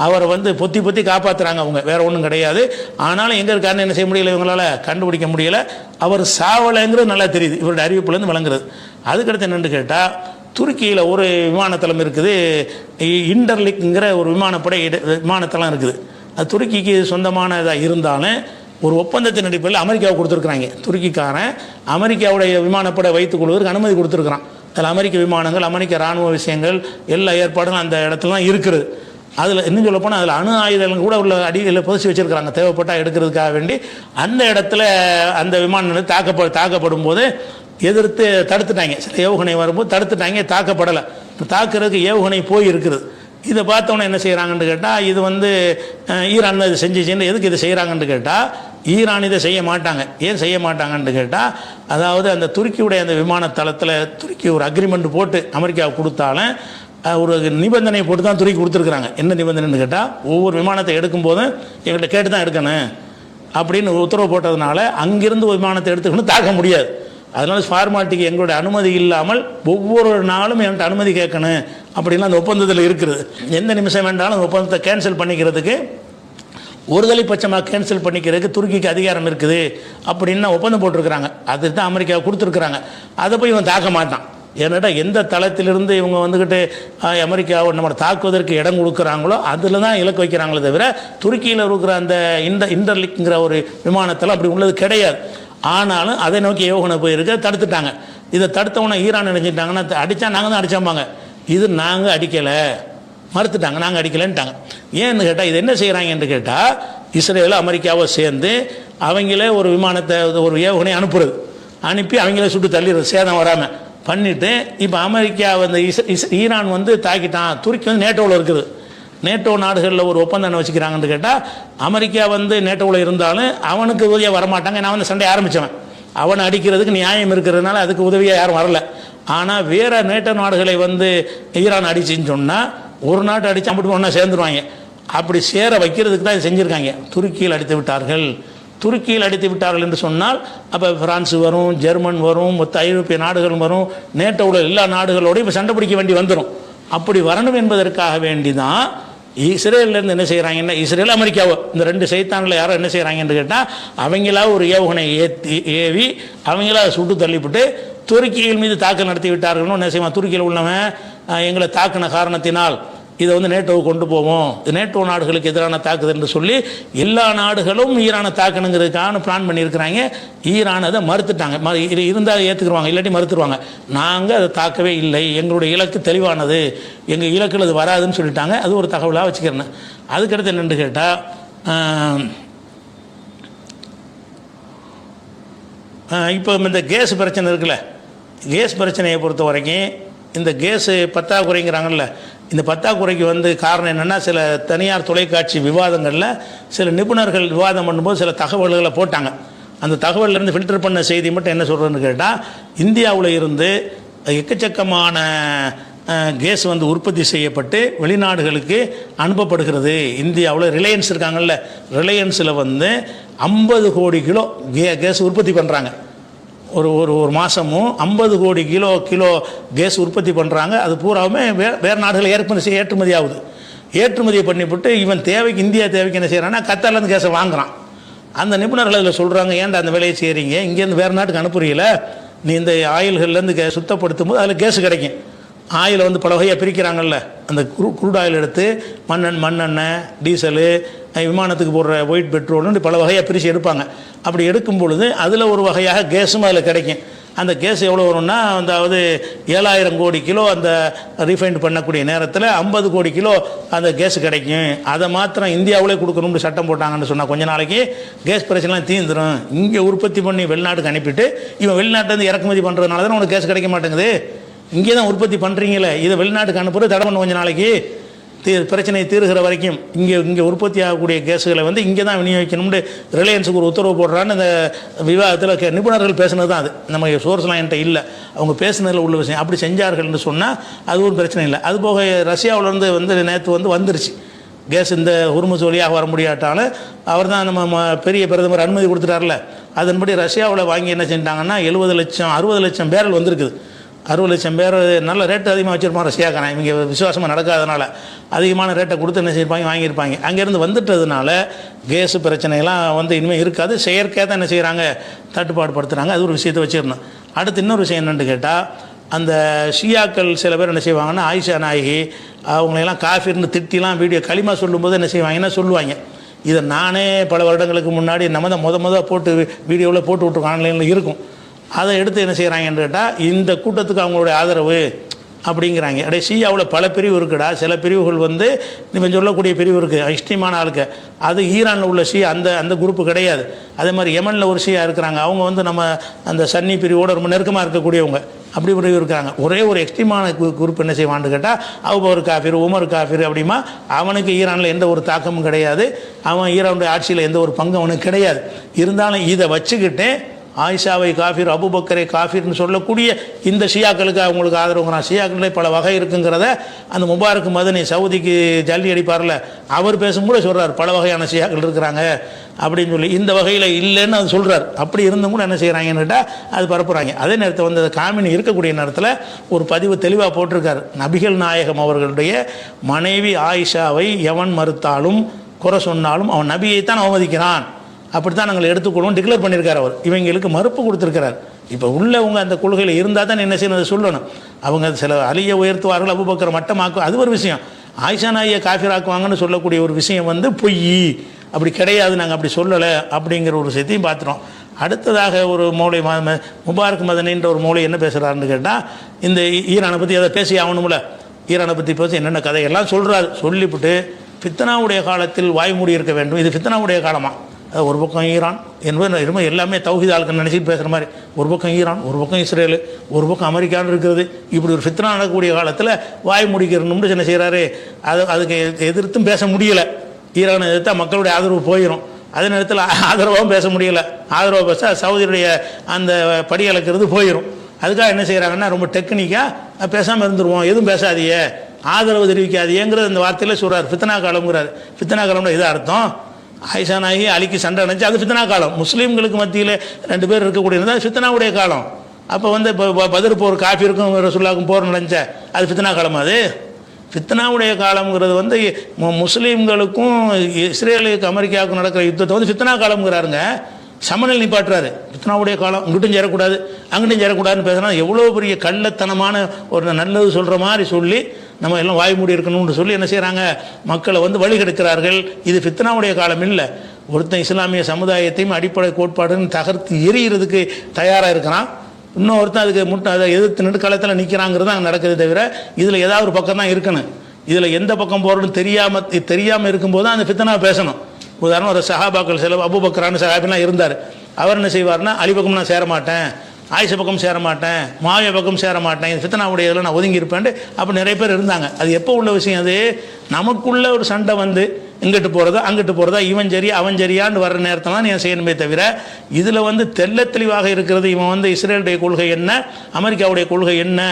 அவரை வந்து பொத்தி பொத்தி காப்பாற்றுறாங்க. அவங்க வேறு ஒன்றும் கிடையாது. ஆனாலும் எங்கே இருக்காருன்னு என்ன செய்ய முடியல, இவங்களால் கண்டுபிடிக்க முடியலை. அவர் சாவலைங்கிறது நல்லா தெரியுது இவருடைய அறிவிப்புலேருந்து விளங்குறது. அதுக்கடுத்து என்னென்னு கேட்டால் துருக்கியில் ஒரு விமானத்தளம் இருக்குது, இன்டர்லிக்ங்கிற ஒரு விமானத்தளம் இருக்குது. அது துருக்கிக்கு சொந்தமானதாக இருந்தாலும் ஒரு ஒப்பந்தத்தின் அடிப்படையில் அமெரிக்காவை கொடுத்துருக்குறாங்க. துருக்கிக்காரன் அமெரிக்காவுடைய விமானப்படை வைத்துக் கொள்வதற்கு அனுமதி கொடுத்துருக்குறான். அதில் அமெரிக்க விமானங்கள், அமெரிக்க இராணுவ விஷயங்கள், எல்லா ஏற்பாடுகளும் அந்த இடத்துலாம் இருக்குது. அதில் இன்னும் சொல்லப்போனால் அதில் அணு ஆயுதங்கள் கூட உள்ள அடியில் புதைச்சி வச்சுருக்கிறாங்க, தேவைப்பட்டால் எடுக்கிறதுக்காக வேண்டி. அந்த இடத்துல அந்த விமானம் தாக்கப்படும் போது எதிர்த்து தடுத்துட்டாங்க. சில ஏவுகணை வரும்போது தடுத்துட்டாங்க, தாக்கப்படலை. தாக்குறதுக்கு ஏவுகணை போய் இருக்குது. இதை பார்த்தோன்னே என்ன செய்கிறாங்கன்னு கேட்டால், இது வந்து ஈரான் தான் இது செஞ்சுச்சுன்னு. எதுக்கு இதை செய்கிறாங்கன்னு கேட்டால், ஈரான் இதை செய்ய மாட்டாங்க. ஏன் செய்ய மாட்டாங்கன்னு கேட்டால், அதாவது அந்த துருக்கியுடைய அந்த விமானத்தளத்தில் துருக்கி ஒரு அக்ரிமெண்ட் போட்டு அமெரிக்காவுக்கு கொடுத்தாலும் ஒரு நிபந்தனை போட்டு தான் துருக்கி கொடுத்துருக்குறாங்க. என்ன நிபந்தனைன்னு கேட்டால், ஒவ்வொரு விமானத்தை எடுக்கும்போதும் எங்கள்கிட்ட கேட்டு தான் எடுக்கணும் அப்படின்னு உத்தரவு போட்டதுனால அங்கிருந்து ஒரு விமானத்தை எடுத்துக்கணும், தாக்க முடியாது. அதனால ஃபார்மாலிட்டிக்கு எங்களுடைய அனுமதி இல்லாமல் ஒவ்வொரு நாளும் என்கிட்ட அனுமதி கேட்கணும் அப்படின்லாம் அந்த ஒப்பந்தத்தில் இருக்குது. எந்த நிமிஷம் வேண்டாலும் ஒப்பந்தத்தை கேன்சல் பண்ணிக்கிறதுக்கு, ஒருதலை பட்சமாக கேன்சல் பண்ணிக்கிறதுக்கு துருக்கிக்கு அதிகாரம் இருக்குது அப்படின்னு ஒப்பந்தம் போட்டிருக்கிறாங்க. அது தான் அமெரிக்கா கொடுத்துருக்குறாங்க. அதை போய் இவன் தாக்க மாட்டான். ஏன்னாட்டா எந்த தளத்திலிருந்து இவங்க வந்துக்கிட்டு அமெரிக்காவை நம்ம தாக்குவதற்கு இடம் கொடுக்குறாங்களோ அதில் தான் இலக்கு வைக்கிறாங்களே தவிர துருக்கியில் இருக்கிற அந்த இன்டர்லிக்ங்கிற ஒரு விமானத்தில் அப்படி உள்ளது கிடையாது. ஆனாலும் அதை நோக்கி ஏவுகணை போயிருக்க தடுத்துட்டாங்க. இதை தடுத்தவனை ஈரான் நினைச்சிட்டாங்கன்னா அடித்தா நாங்கள் தான் அடித்தாம்பாங்க. இது நாங்கள் அடிக்கலை, மறுத்துட்டாங்க, நாங்கள் அடிக்கலைன்ட்டாங்க. ஏன்னு கேட்டால் இது என்ன செய்கிறாங்கன்னு கேட்டால், இஸ்ரேல் அமெரிக்காவை சேர்ந்து அவங்களே ஒரு விமானத்தை ஒரு ஏவுகணை அனுப்புறது, அனுப்பி அவங்களே சுட்டு தள்ளிடுறது சேதம் வராமல் பண்ணிவிட்டு. இப்போ அமெரிக்கா வந்து ஈரான் வந்து தாக்கிட்டான். துருக்கி வந்து நேட்டோவில் இருக்குது. நேட்டோ நாடுகளில் ஒரு ஒப்பந்தம் என்ன வச்சுக்கிறாங்கன்னு கேட்டால், அமெரிக்கா வந்து நேட்டோவில் இருந்தாலும் அவனுக்கு உதவியாக வரமாட்டாங்க. நான் வந்து சண்டை ஆரம்பித்தவன், அவனை அடிக்கிறதுக்கு நியாயம் இருக்கிறதுனால அதுக்கு உதவியாக யாரும் வரல. ஆனால் வேறு நேட்டோ நாடுகளை வந்து ஈரான் அடிச்சுன்னு சொன்னால் ஒரு நாட்டு அடித்து அப்படி ஒன்றா சேர்ந்துருவாங்க. அப்படி சேர வைக்கிறதுக்கு தான் செஞ்சுருக்காங்க. துருக்கியில் அடித்து விட்டார்கள். துருக்கியில் அடித்து விட்டார்கள் என்று சொன்னால் அப்போ பிரான்ஸ் வரும், ஜெர்மன் வரும், மொத்த ஐரோப்பிய நாடுகள் வரும், நேட்டோவில் எல்லா நாடுகளோடையும் இப்போ சண்டை பிடிக்க வேண்டி வந்துடும். அப்படி வரணும் என்பதற்காக வேண்டி தான் இஸ்ரேலேருந்து என்ன செய்கிறாங்கன்னா, இஸ்ரேல் அமெரிக்காவோ இந்த ரெண்டு சைத்தானில் யாரோ என்ன செய்கிறாங்கன்னு கேட்டால், அவங்களா ஒரு ஏவுகணை ஏவி அவங்களா சுட்டு தள்ளிவிட்டு துருக்கிகள் மீது தாக்கல் நடத்தி விட்டார்கள்னு என்ன செய்வான். துருக்கியில் உள்ளவன் எங்களை தாக்கின காரணத்தினால் இதை வந்து நேட்டோவுக்கு கொண்டு போவோம், நேட்டோ நாடுகளுக்கு எதிரான தாக்குதல் என்று சொல்லி எல்லா நாடுகளும் ஈரானை தாக்கணுங்கிறதுக்கான பிளான் பண்ணியிருக்கிறாங்க. ஈரான் அதை மறுத்துட்டாங்க. இருந்தால் ஏற்றுக்குருவாங்க, இல்லாட்டி மறுத்துருவாங்க. நாங்கள் அதை தாக்கவே இல்லை, எங்களுடைய இலக்கு தெளிவானது, எங்கள் இலக்கில் அது வராதுன்னு சொல்லிட்டாங்க. அது ஒரு தகவலாக வச்சுக்கிறேன். அதுக்கடுத்து என்னென்னு கேட்டால், இப்போ இந்த கேஸ் பிரச்சனை இருக்குல்ல, கேஸ் பிரச்சனையை பொறுத்த வரைக்கும் இந்த கேஸு பற்றாக்குறைங்கிறாங்கல்ல, இந்த பற்றாக்குறைக்கு வந்து காரணம் என்னென்னா, சில தனியார் தொலைக்காட்சி விவாதங்களில் சில நிபுணர்கள் விவாதம் பண்ணும்போது சில தகவல்களை போட்டாங்க. அந்த தகவலிருந்து ஃபில்டர் பண்ண செய்தி மட்டும் என்ன சொல்கிறேன்னு கேட்டால், இந்தியாவில் இருந்து எக்கச்சக்கமான கேஸ் வந்து உற்பத்தி செய்யப்பட்டு வெளிநாடுகளுக்கு அனுப்பப்படுகிறது. இந்தியாவில் ரிலையன்ஸ் இருக்காங்கல்ல, ரிலையன்ஸில் வந்து 50 கோடி கிலோ கேஸ் உற்பத்தி பண்ணுறாங்க. ஒரு ஒரு ஒரு மாதமும் 50 கோடி கிலோ கேஸ் உற்பத்தி பண்ணுறாங்க. அது பூராவுமே வேறு நாடுகள் ஏற்றுமதி ஆகுது. ஏற்றுமதியை பண்ணிவிட்டு இவன் தேவைக்கு இந்தியா தேவைக்கு என்ன செய்கிறான்னா கத்தார்லேருந்து கேஸை வாங்குறான். அந்த நிபுணர்கள் அதில் சொல்கிறாங்க, ஏன்டா அந்த வேலையை செய்கிறீங்க, இங்கேருந்து வேறு நாட்டுக்கு அனுப்புறீங்கள, நீ இந்த ஆயில்கள்லேருந்து சுத்தப்படுத்தும் போது அதில் கேஸு கிடைக்கும். ஆயிலை வந்து பல வகையாக பிரிக்கிறாங்கல்ல, அந்த குரூட் ஆயில் எடுத்து மண்ணெண்ணெய், டீசலு, விமானத்துக்கு போடுற ஒயிட் பெட்ரோல்னு பல வகையாக பிரித்து எடுப்பாங்க. அப்படி எடுக்கும் பொழுது அதில் ஒரு வகையாக கேஸும் அதில் கிடைக்கும். அந்த கேஸ் எவ்வளோ வரும்னா, அதாவது 7000 கோடி கிலோ அந்த ரீஃபைண்ட் பண்ணக்கூடிய நேரத்தில் 50 கோடி கிலோ அந்த கேஸ் கிடைக்கும். அதை மாத்திரம் இந்தியாவிலே கொடுக்கணும்னு சட்டம் போட்டாங்கன்னு சொன்னால் கொஞ்ச நாளைக்கு கேஸ் பிரச்சனைலாம் தீர்ந்துடும். இங்கே உற்பத்தி பண்ணி வெளிநாட்டுக்கு அனுப்பிட்டு இவன் வெளிநாட்டிலேருந்து இறக்குமதி பண்ணுறதுனால தான் உனக்கு கேஸ் கிடைக்க மாட்டேங்குது. இங்கே தான் உற்பத்தி பண்ணுறீங்களே, இதை வெளிநாட்டுக்கு அனுப்புறது தடை பண்ண கொஞ்ச நாளைக்கு பிரச்சனை தீர்கிற வரைக்கும் இங்கே உற்பத்தி ஆகக்கூடிய கேஸுகளை வந்து இங்கே தான் விநியோகிக்கணும்னு ரிலையன்ஸுக்கு ஒரு உத்தரவு போடுறான்னு இந்த விவாதத்தில் நிபுணர்கள் பேசுனது தான். அது நம்ம சோர்ஸ்லாம் என்கிட்ட இல்லை, அவங்க பேசுனதில் உள்ள விஷயம். அப்படி செஞ்சார்கள்னு சொன்னால் அது ஒரு பிரச்சனை இல்லை. அதுபோக ரஷ்யாவிலேருந்து வந்து நேற்று வந்துருச்சு கேஸ். இந்த ஹுர்முஸ் வழியாக வர முடியாட்டாலும் அவர் தான் நம்ம பெரிய பிரதமர் அனுமதி கொடுத்துட்டார்ல, அதன்படி ரஷ்யாவில் வாங்கி என்ன செஞ்சிட்டாங்கன்னா 70 லட்சம் 60 லட்சம் பேரல் வந்திருக்குது. 60 லட்சம் பேர் நல்ல ரேட்டு அதிகமாக வச்சுருப்பான் ரஷ்யாக்காரன். இவங்க விசுவாசமாக நடக்காதனால அதிகமான ரேட்டை கொடுத்து என்ன செய்யிருப்பாங்க, வாங்கியிருப்பாங்க. அங்கேருந்து வந்துட்டதுனால கேஸு பிரச்சனைலாம் வந்து இனிமேல் இருக்காது. செயற்கையாக தான் என்ன செய்கிறாங்க, தட்டுப்பாடு படுத்துகிறாங்க. அது ஒரு விஷயத்தை வச்சுருந்தோம். அடுத்து இன்னொரு விஷயம் என்னென்னு கேட்டால், அந்த ஷியாக்கள் சில பேர் என்ன செய்வாங்கன்னா, ஆயிஷா நாயகி அவங்களெல்லாம் காஃபிர்னு திட்டிலாம் வீடியோ களிமா சொல்லும்போது என்ன செய்வாங்கன்னா சொல்லுவாங்க. இதை நானே பல வருடங்களுக்கு முன்னாடி நம்ம தான் முத போட்டு வீடியோவில் போட்டு விட்ருக்கோம், ஆன்லைனில் இருக்கும். அதை எடுத்து என்ன செய்கிறாங்கன்னு கேட்டால், இந்த கூட்டத்துக்கு அவங்களுடைய ஆதரவு அப்படிங்கிறாங்க. அப்படியே ஷியாவில் பல பிரிவு இருக்குடா. சில பிரிவுகள் வந்து நீங்கள் சொல்லக்கூடிய பிரிவு இருக்குது, இஷ்டிமான ஆளுக்கு. அது ஈரானில் உள்ள ஷியா அந்த குரூப்பு கிடையாது. அதே மாதிரி யமனில் ஒரு ஷியா இருக்கிறாங்க, அவங்க வந்து நம்ம அந்த சன்னி பிரிவோடு ரொம்ப நெருக்கமாக இருக்கக்கூடியவங்க. அப்படி பிரிவு இருக்காங்க. ஒரே ஒரு எக்ஸ்ட்ரீமான குரூப் என்ன செய்வான்னு கேட்டால், அபூபக்கர் காஃபிர், உமர் காஃபிர். அப்படிமா அவனுக்கு ஈரானில் எந்த ஒரு தாக்கமும் கிடையாது, அவன் ஈரானுடைய ஆட்சியில் எந்த ஒரு பங்கு அவனுக்கு கிடையாது. இருந்தாலும் இதை வச்சுக்கிட்டு ஆயிஷாவை காஃபிர், அபூபக்கரை காஃபிர்னு சொல்லக்கூடிய இந்த ஷியாக்களுக்கு அவங்களுக்கு ஆதரவுங்கிறான். ஷியாக்களே பல வகை இருக்குங்கிறத அந்த முபாரக் மதனி சவுதிக்கு ஜல்லி அடிப்பார்ல, அவர் பேசும்போது சொல்கிறார், பல வகையான ஷியாக்கள் இருக்கிறாங்க அப்படின்னு சொல்லி. இந்த வகையில் இல்லைன்னு அது சொல்கிறார். அப்படி இருந்தும் கூட என்ன செய்கிறாங்கன்னு கேட்டால் அது பரப்புகிறாங்க. அதே நேரத்தில் வந்து காமினி இருக்கக்கூடிய நேரத்தில் ஒரு பதிவு தெளிவாக போட்டிருக்கார். நபிகள் நாயகம் அவர்களுடைய மனைவி ஆயிஷாவை எவன் மறுத்தாலும் குறை சொன்னாலும் அவன் நபியைத்தான் அவமதிக்கிறான், அப்படித்தான் நாங்கள் எடுத்துக்கொள்வோம் டிக்ளேர் பண்ணியிருக்கார் அவர். இவங்களுக்கு மறுப்பு கொடுத்துருக்கிறார். இப்போ உள்ளவங்க அந்த கொள்கையில் இருந்தால் தான் என்ன செய்யணும், அதை சொல்லணும். அவங்க சில அலியை உயர்த்துவார்கள், அபூபக்கரை மட்டமாக்கும், அது ஒரு விஷயம். ஆயிஷா நாயை காஃபிராக்குவாங்கன்னு சொல்லக்கூடிய ஒரு விஷயம் வந்து பொய், அப்படி கிடையாது, நாங்கள் அப்படி சொல்லலை அப்படிங்கிற ஒரு விஷயத்தையும் பார்த்துட்டோம். அடுத்ததாக ஒரு மௌலை முபாரக் மதனின்ற ஒரு மௌலை என்ன பேசுகிறாருன்னு கேட்டால், இந்த ஈரானை பற்றி அதை பேசி ஆகணும்ல, ஈரானை பற்றி பேசி என்னென்ன கதையெல்லாம் சொல்கிறார். சொல்லிவிட்டு ஃபித்னாவுடைய காலத்தில் வாய்மூடி இருக்க வேண்டும், இது ஃபித்னாவுடைய காலமாக. அது ஒரு பக்கம் ஈரான் என்பது எல்லாமே தௌஹீத் ஆளுக்கு நினச்சிட்டு பேசுகிற மாதிரி, ஒரு பக்கம் ஈரான், ஒரு பக்கம் இஸ்ரேலு, ஒரு பக்கம் அமெரிக்கான்னு இருக்கிறது. இப்படி ஒரு ஃபித்னா நடக்கக்கூடிய காலத்தில் வாய் முடிக்கிறணும்னு என்ன செய்கிறாரு, அதுக்கு எதிர்த்தும் பேச முடியலை. ஈரானை எதிர்த்தா மக்களுடைய ஆதரவு போயிடும். அதே நேரத்தில் ஆதரவாகவும் பேச முடியலை. ஆதரவாக பேச சவுதியுடைய அந்த படி அளக்கிறது போயிடும். அதுக்காக என்ன செய்கிறாங்கன்னா, ரொம்ப டெக்னிக்காக பேசாமல் இருந்துருவோம், எதுவும் பேசாதியே, ஆதரவு தெரிவிக்காதியேங்கிறது அந்த வார்த்தையில் சொல்கிறார். ஃபித்னா காலம்ங்கிறார். ஃபித்னா காலம்னா இது அர்த்தம், ஆயிஷா நாயகி அலிக்கு சண்டை நினச்சி அது ஃபித்னா காலம். முஸ்லீம்களுக்கு மத்தியில் 2 பேர் இருக்கக்கூடியது ஃபித்னாவுடைய காலம். அப்போ வந்து இப்போ பதில் போர் காஃபிருக்கும் ரசூலுல்லாஹ்வுக்கும் போர் நினைச்ச அது ஃபித்னா காலம். அது ஃபித்னாவுடைய காலம்ங்கிறது வந்து முஸ்லீம்களுக்கும் இஸ்ரேலுக்கு அமெரிக்காவுக்கும் நடக்கிற யுத்தத்தை வந்து ஃபித்னா காலம்ங்கிறாருங்க. சமநிலை நிப்பாட்டுறாரு. ஃபித்னாவுடைய காலம், இங்கிட்டும் சேரக்கூடாது அங்கிட்டும் சேரக்கூடாதுன்னு பேசுனா எவ்வளோ பெரிய கள்ளத்தனமான ஒரு நல்லது சொல்கிற மாதிரி சொல்லி நம்ம எல்லாம் வாய் மூடி இருக்கணும்னு சொல்லி என்ன செய்கிறாங்க, மக்களை வந்து வழிகெடுக்கிறார்கள். இது ஃபித்னாவுடைய காலம் இல்லை. ஒருத்தன் இஸ்லாமிய சமுதாயத்தையும் அடிப்படை கோட்பாடுன்னு தகர்த்து எறிகிறதுக்கு தயாராக இருக்கிறான், இன்னொருத்தன் அதுக்கு அதை எதிர்த்து நின்று களத்தில் நிற்கிறாங்கிறது அங்கே நடக்குது. தவிர இதில் ஏதாவது ஒரு பக்கம் தான் இருக்கணும். இதில் எந்த பக்கம் போகிறதுன்னு தெரியாமல் இருக்கும்போது தான் அந்த ஃபித்னா பேசணும். உதாரணம், ஒரு சஹாபாக்கள் சில அபூபக்கரான சஹாபிலாம் இருந்தார். அவர் என்ன செய்வார்னா, அலி பக்கம் நான் சேர மாட்டேன், ஆயிஷா பக்கம் சேர மாட்டேன், மாவியா பக்கம் சேர மாட்டேன், இது ஃபித்னாவுடைய இதில் நான் ஒதுங்கி இருப்பேன். அப்போ நிறைய பேர் இருந்தாங்க. அது எப்போ உள்ள விஷயம், அது நமக்குள்ள ஒரு சண்டை வந்து இங்கிட்டு போகிறதா அங்கிட்டு போகிறதா, இவன் சரி அவன் சரியான்னு வர்ற நேரத்தில் தான் நீ செய்யணுமே தவிர, இதில் வந்து தெள்ள தெளிவாக இருக்கிறது. இவன் வந்து இஸ்ரேலுடைய கொள்கை என்ன, அமெரிக்காவுடைய கொள்கை என்ன,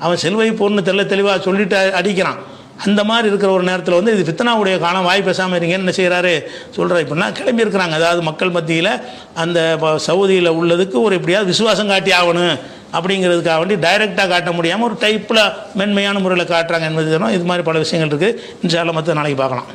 அவன் செல்வை போர்னு தெள்ள தெளிவாக சொல்லிட்டு அடிக்கிறான். அந்த மாதிரி இருக்கிற ஒரு நேரத்தில் வந்து இது ஃபித்னாவுடைய காலம், வாய் பேசாமல் இருங்கன்னு என்ன செய்கிறாரு சொல்கிறார். இப்படின்னா கிளம்பி இருக்கிறாங்க. அதாவது மக்கள் மத்தியில் அந்த சவுதியில் உள்ளதுக்கு ஒரு எப்படியாவது விசுவாசம் காட்டி ஆகணும், அப்படிங்கிறதுக்காக வேண்டி டைரெக்டாக காட்ட முடியாமல் ஒரு டைப்பில் மென்மையான முறையில் காட்டுறாங்க என்பது இது மாதிரி பல விஷயங்கள் இருக்குது. இன்ஷா அல்லாஹ் மற்ற நாளைக்கு பார்க்கலாம்.